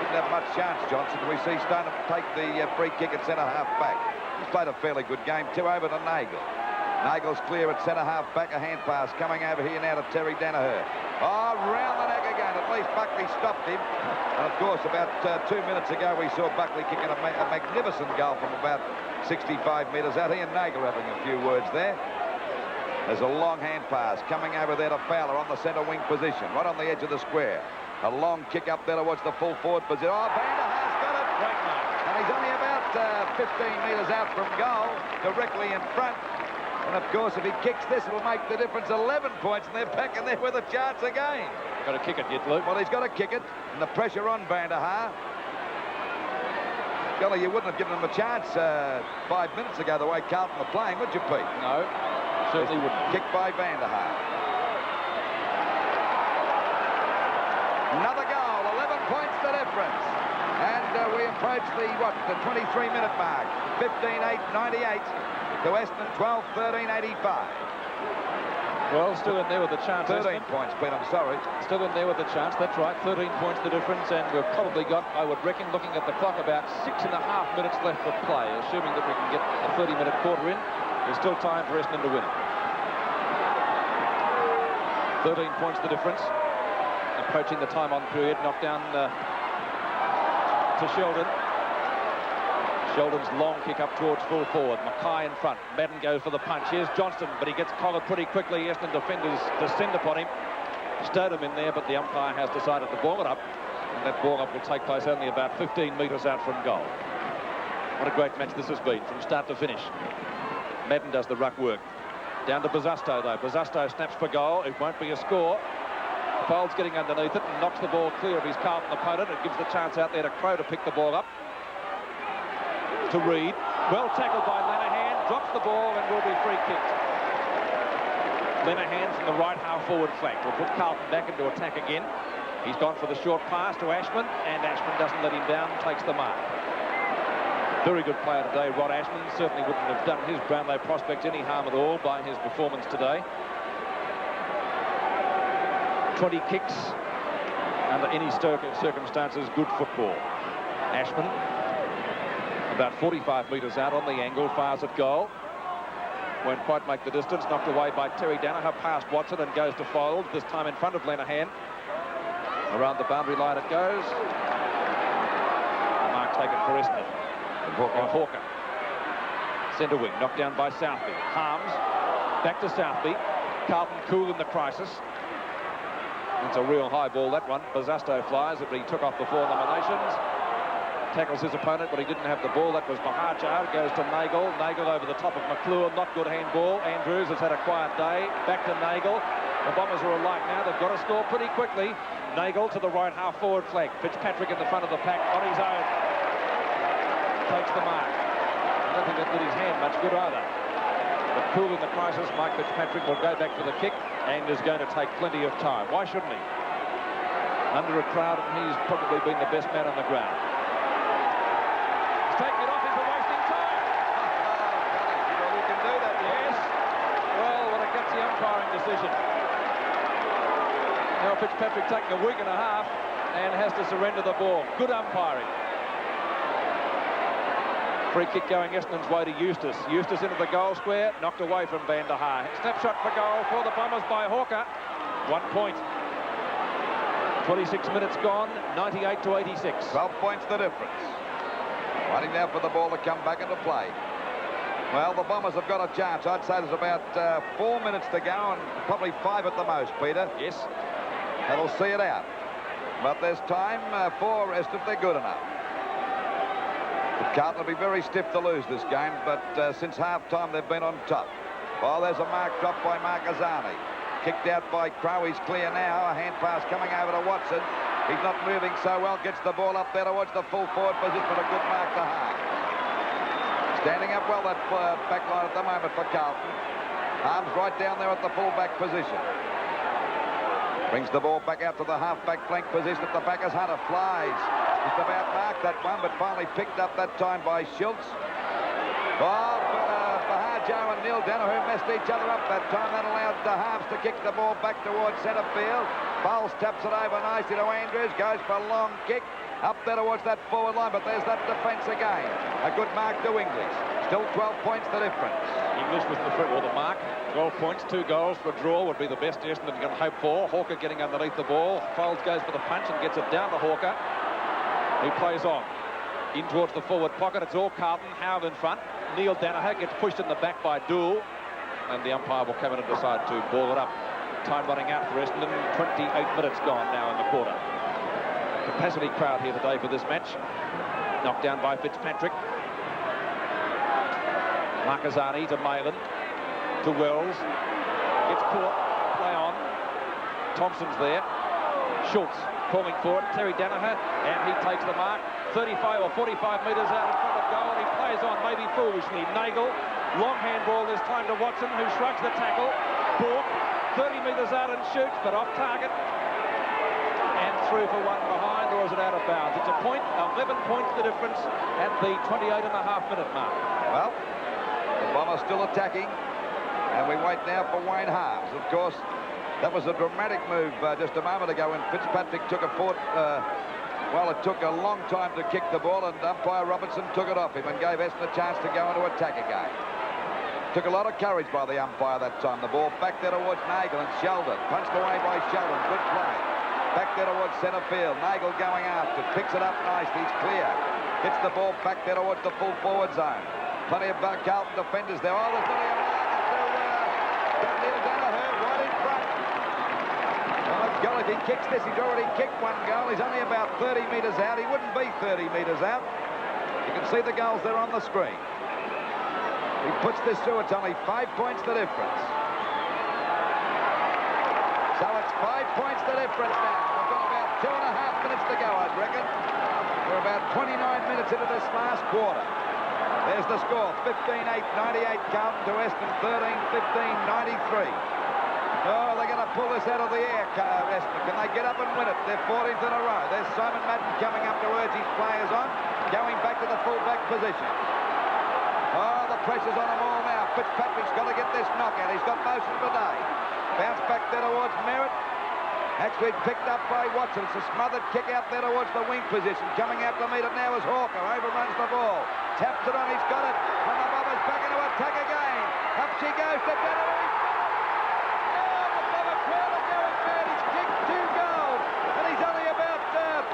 Didn't have much chance, Johnson. We see Stoneham take the free kick at centre half-back. He's played a fairly good game. 2 over to Nagel. Nagel's clear at centre half-back. A hand pass coming over here now to Terry Danaher. Oh, round the neck again. At least Buckley stopped him. And of course, about 2 minutes ago, we saw Buckley kicking a magnificent goal from about 65 metres out. He and Nagel having a few words there. There's a long hand pass coming over there to Fowler on the centre wing position, right on the edge of the square. A long kick up there towards the full forward position. Oh, Vanderhaar's got it. Great mark. And he's only about 15 metres out from goal, directly in front. And of course, if he kicks this, it'll make the difference 11 points, and they're back in there with a chance again. Got to kick it yet, Luke. Well, he's got to kick it, and the pressure on Vanderhaar. Golly, you wouldn't have given him a chance 5 minutes ago the way Carlton were playing, would you, Pete? No, certainly wouldn't. Kicked by Vanderhaar. Another goal, 11 points the difference. And we approach the 23-minute mark. 15-8-98 to Essendon, 12-13-85. Well, still in there with a chance. 13 Essendon. points, Pete, I'm sorry. Still in there with a chance, that's right. 13 points the difference, and we've probably got, I would reckon, looking at the clock, about 6.5 minutes left for play. Assuming that we can get a 30-minute quarter in, there's still time for Essendon to win. 13 points the difference. Approaching the time on period, knocked down to Sheldon. Sheldon's long kick up towards full forward. Mackay in front. Madden goes for the punch. Here's Johnston, but he gets collared pretty quickly. Essendon defenders descend upon him. Stowed him in there, but the umpire has decided to ball it up. And that ball up will take place only about 15 metres out from goal. What a great match this has been from start to finish. Madden does the ruck work. Down to Bosustow, though. Bosustow snaps for goal. It won't be a score. Fold's getting underneath it and knocks the ball clear of his Carlton opponent. It gives the chance out there to Crow to pick the ball up. To Reid. Well tackled by Lenihan. Drops the ball and will be free kicked. Lenihan from the right half-forward flank will put Carlton back into attack again. He's gone for the short pass to Ashman, and Ashman doesn't let him down, takes the mark. Very good player today, Rod Ashman. Certainly wouldn't have done his Brownlow prospects any harm at all by his performance today. 20 kicks under any circumstances, good football. Ashman about 45 metres out on the angle, fires at goal. Won't quite make the distance, knocked away by Terry Danaher, past Watson and goes to Fold, this time in front of Lenihan. Around the boundary line it goes. The mark taken for Essendon. Hawker. Centre wing, knocked down by Southby. Harms, back to Southby. Carlton cool in the crisis. It's a real high ball, that one. Bosustow flies it, but he took off before nominations. Tackles his opponent, but he didn't have the ball. That was Mahajar. Goes to Nagel. Nagel over the top of McClure. Not good handball. Andrews has had a quiet day. Back to Nagel. The Bombers are alike now. They've got to score pretty quickly. Nagel to the right half-forward flank. Fitzpatrick in the front of the pack on his own. Takes the mark. I don't think that did his hand much good either. But cool in the crisis, Mike Fitzpatrick will go back for the kick and is going to take plenty of time. Why shouldn't he? Under a crowd, and he's probably been the best man on the ground. Taking it off into wasting time. Well, you can do that. Yes. Well, what a gutsy umpiring decision. Now Fitzpatrick taking a week and a half and has to surrender the ball. Good umpiring. Free kick going Essendon's way to Eustace. Eustace into the goal square, knocked away from Van der Haar. Snapshot for goal for the Bombers by Hawker. 1 point. 26 minutes gone, 98 to 86. 12 points the difference. Waiting now for the ball to come back into play. Well, the Bombers have got a chance. I'd say there's about 4 minutes to go and probably 5 at the most, Peter. Yes. That'll see it out. But there's time for rest if they're good enough. Carlton will be very stiff to lose this game, but since half-time they've been on top. Oh, there's a mark dropped by Marquezani. Kicked out by Crow. He's clear now. A hand pass coming over to Watson. He's not moving so well. Gets the ball up there towards the full forward position, but a good mark to Harm. Standing up well, that back line at the moment for Carlton. Harm's right down there at the full-back position. Brings the ball back out to the half-back flank position at the back as Hunter flies. Just about marked that one, but finally picked up that time by Schultz. Oh, Bahajo and Neil Danaher messed each other up that time. That allowed the Harms to kick the ball back towards centre field. Bowles taps it over nicely to Andrews. Goes for a long kick up there towards that forward line, but there's that defence again. A good mark to English. Still 12 points the difference. English with the mark. 12 points, 2 goals for a draw would be the best Essendon can hope for. Hawker getting underneath the ball. Folds goes for the punch and gets it down to Hawker. He plays on. In towards the forward pocket. It's all Carlton. Howard in front. Neil Danaher gets pushed in the back by Dool. And the umpire will come in and decide to ball it up. Time running out for Essendon. 28 minutes gone now in the quarter. Capacity crowd here today for this match. Knocked down by Fitzpatrick. Marquezani to Malin. To Wells. Gets caught. Play on. Thompson's there. Schultz calling for it. Terry Danaher. And he takes the mark. 35 or 45 metres out in front of goal. He plays on, maybe foolishly. Nagel. Long handball this time to Watson, who shrugs the tackle. Bork. 30 metres out and shoots, but off target. And through for one behind, or is it out of bounds? It's a point. 11 points the difference at the 28.5-minute mark. Well, the Bombers still attacking. And we wait now for Wayne Harms. Of course, that was a dramatic move just a moment ago when Fitzpatrick took a foot. Well, it took a long time to kick the ball, and umpire Robertson took it off him and gave Essendon a chance to go into attack again. Took a lot of courage by the umpire that time. The ball back there towards Nagel and Sheldon. Punched away by Sheldon. Good play. Back there towards centre field. Nagel going after. Picks it up nicely. He's clear. Gets the ball back there towards the full forward zone. Plenty of Carlton defenders there. Oh, there's only a mark to Neil Danaher right in front. Well, let's go. If he kicks this, he's already kicked one goal. He's only about 30 metres out. He wouldn't be 30 metres out. You can see the goals there on the screen. He puts this through. It's only 5 points the difference. So it's 5 points the difference now. We've got about 2.5 minutes to go, I'd reckon. We're about 29 minutes into this last quarter. There's the score, 15-8, 98 Carlton to Essendon, 13-15, 93. Oh, they're going to pull this out of the air, Essendon. Can they get up and win it? They're 14th in a row. There's Simon Madden coming up to urge his players on, going back to the full-back position. Oh, the pressure's on them all now. Fitzpatrick's got to get this knockout. He's got most of the day. Bounce back there towards Merritt. Actually picked up by Watson. It's a smothered kick out there towards the wing position. Coming out to meet it now is Hawker. Overruns the ball. Taps it on. He's got it. And the Bombers back into attack again. Up she goes to Danaher. Oh, the Bomber crowd are going mad. He's kicked 2 goals. And he's only about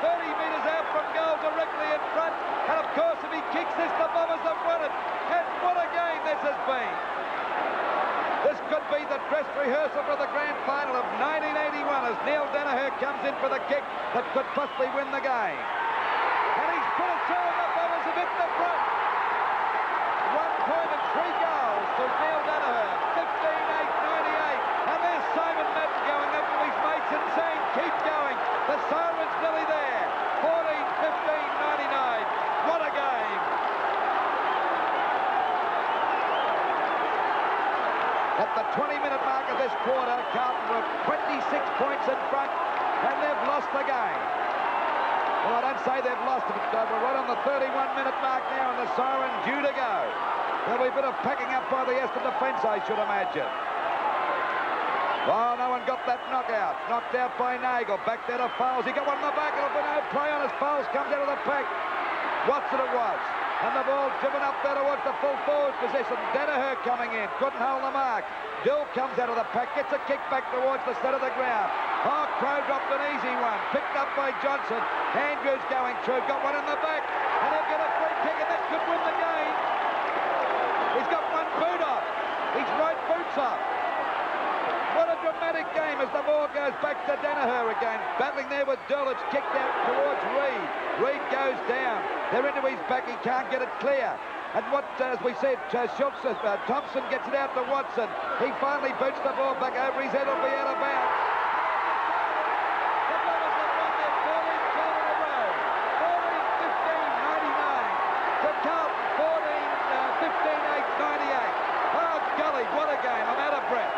30 metres out from goal directly in front. And of course, if he kicks this, the Bombers have won it. And what a game this has been. This could be the dress rehearsal for the grand final of 1981 as Neil Danaher comes in for the kick that could possibly win the game. And he's put it through and the Bombers have hit the front. 1 point and 3 goals for Neil Danaher. 15-8, 98. And there's Simon Madden going up to his mates and saying, keep going. The siren's nearly there. 14-15, 99. What a game. At the 20-minute mark of this quarter, Carlton were 26 points in front, and they've lost the game. Well, I don't say they've lost it, but we're right on the 31-minute mark now, and the siren due to go. There'll be a bit of packing up by the Essendon defence, I should imagine. Oh, no one got that knockout. Knocked out by Nagel. Back there to Fowles. He got one in the back. It'll be no play on as Fowles comes out of the pack. Watson it was. And the ball driven up there towards the full forward position. Danaher coming in. Couldn't hold the mark. Dill comes out of the pack. Gets a kick back towards the centre of the ground. Oh, Crow dropped an easy one. Picked up by Johnson. Andrews going through. Got one in the back. And he'll get a free kick and that could win the game. He's got one boot off. His right boot's off. What a dramatic game as the ball goes back to Danaher again. Battling there with Dill. It's kicked out towards Reid. Reid goes down. They're into his back. He can't get it clear. And what, as we said, Thompson gets it out to Watson. He finally boots the ball back over his head. It'll be out of bounds. The Bombers have won their 14th goal in a row. 14-15, 99. To Carlton, 14-15, 8, 98. Oh, golly, what a game. I'm out of breath.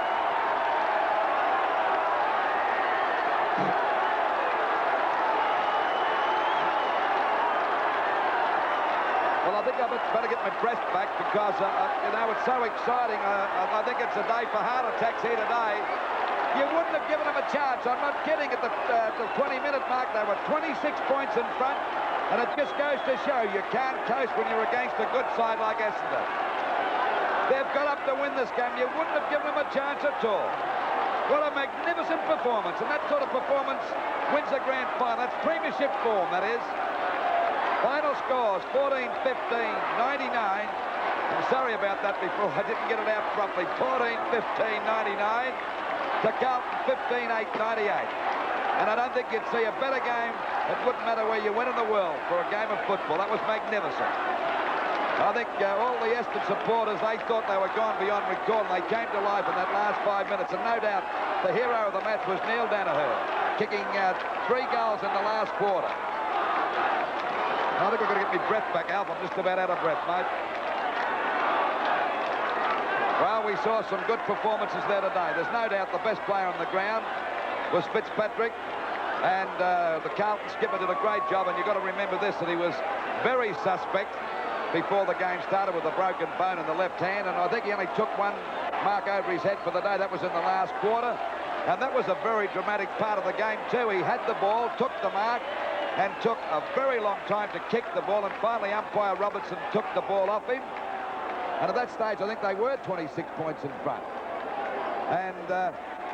Well, I think I better get my breath back because, you know, it's so exciting. I think it's a day for heart attacks here today. You wouldn't have given them a chance. I'm not kidding. At the 20-minute mark, they were 26 points in front. And it just goes to show you can't coast when you're against a good side like Essendon. They've got up to win this game. You wouldn't have given them a chance at all. What a magnificent performance. And that sort of performance wins a grand final. That's premiership form, that is. Final scores, 14-15, 99. I'm sorry about that before. I didn't get it out properly. 14-15, 99 to Carlton, 15-8, 98. And I don't think you'd see a better game. It wouldn't matter where you went in the world for a game of football. That was magnificent. I think all the Essendon supporters, they thought they were gone beyond recall, and they came to life in that last 5 minutes. And no doubt the hero of the match was Neil Danaher, kicking 3 goals in the last quarter. I think we're going to get my breath back, Alf. I'm just about out of breath, mate. Well, we saw some good performances there today. There's no doubt the best player on the ground was Fitzpatrick. And the Carlton skipper did a great job. And you've got to remember this, that he was very suspect before the game started with a broken bone in the left hand. And I think he only took 1 mark over his head for the day. That was in the last quarter. And that was a very dramatic part of the game, too. He had the ball, took the mark, and took a very long time to kick the ball, and finally umpire Robertson took the ball off him. And at that stage, I think they were 26 points in front. And,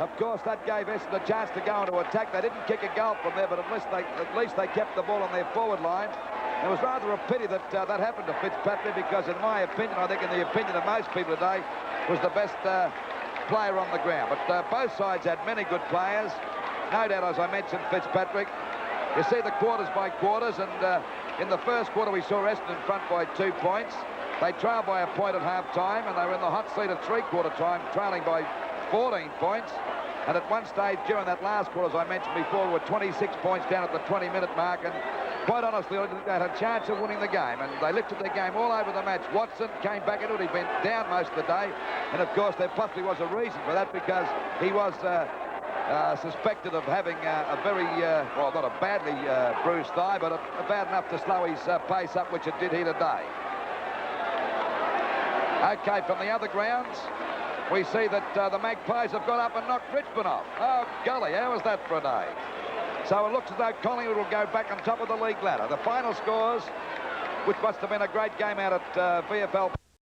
of course, that gave Essendon a chance to go into attack. They didn't kick a goal from there, but at least they kept the ball on their forward line. It was rather a pity that that happened to Fitzpatrick, because in my opinion, I think in the opinion of most people today, was the best player on the ground. But both sides had many good players. No doubt, as I mentioned, Fitzpatrick. You see the quarters by quarters, and in the first quarter we saw Essendon in front by 2 points. They trailed by a point at half-time, and they were in the hot seat at three-quarter time, trailing by 14 points. And at one stage during that last quarter, as I mentioned before, we were 26 points down at the 20-minute mark, and quite honestly, they had a chance of winning the game, and they lifted their game all over the match. Watson came back into it. He'd been down most of the day, and of course there possibly was a reason for that, because he was suspected of having a very, well, not a badly bruised thigh, but bad enough to slow his pace up, which it did here today. Okay, from the other grounds, we see that the Magpies have got up and knocked Richmond off. Oh, golly, how was that for a day? So it looks as though Collingwood will go back on top of the league ladder. The final scores, which must have been a great game out at VFL.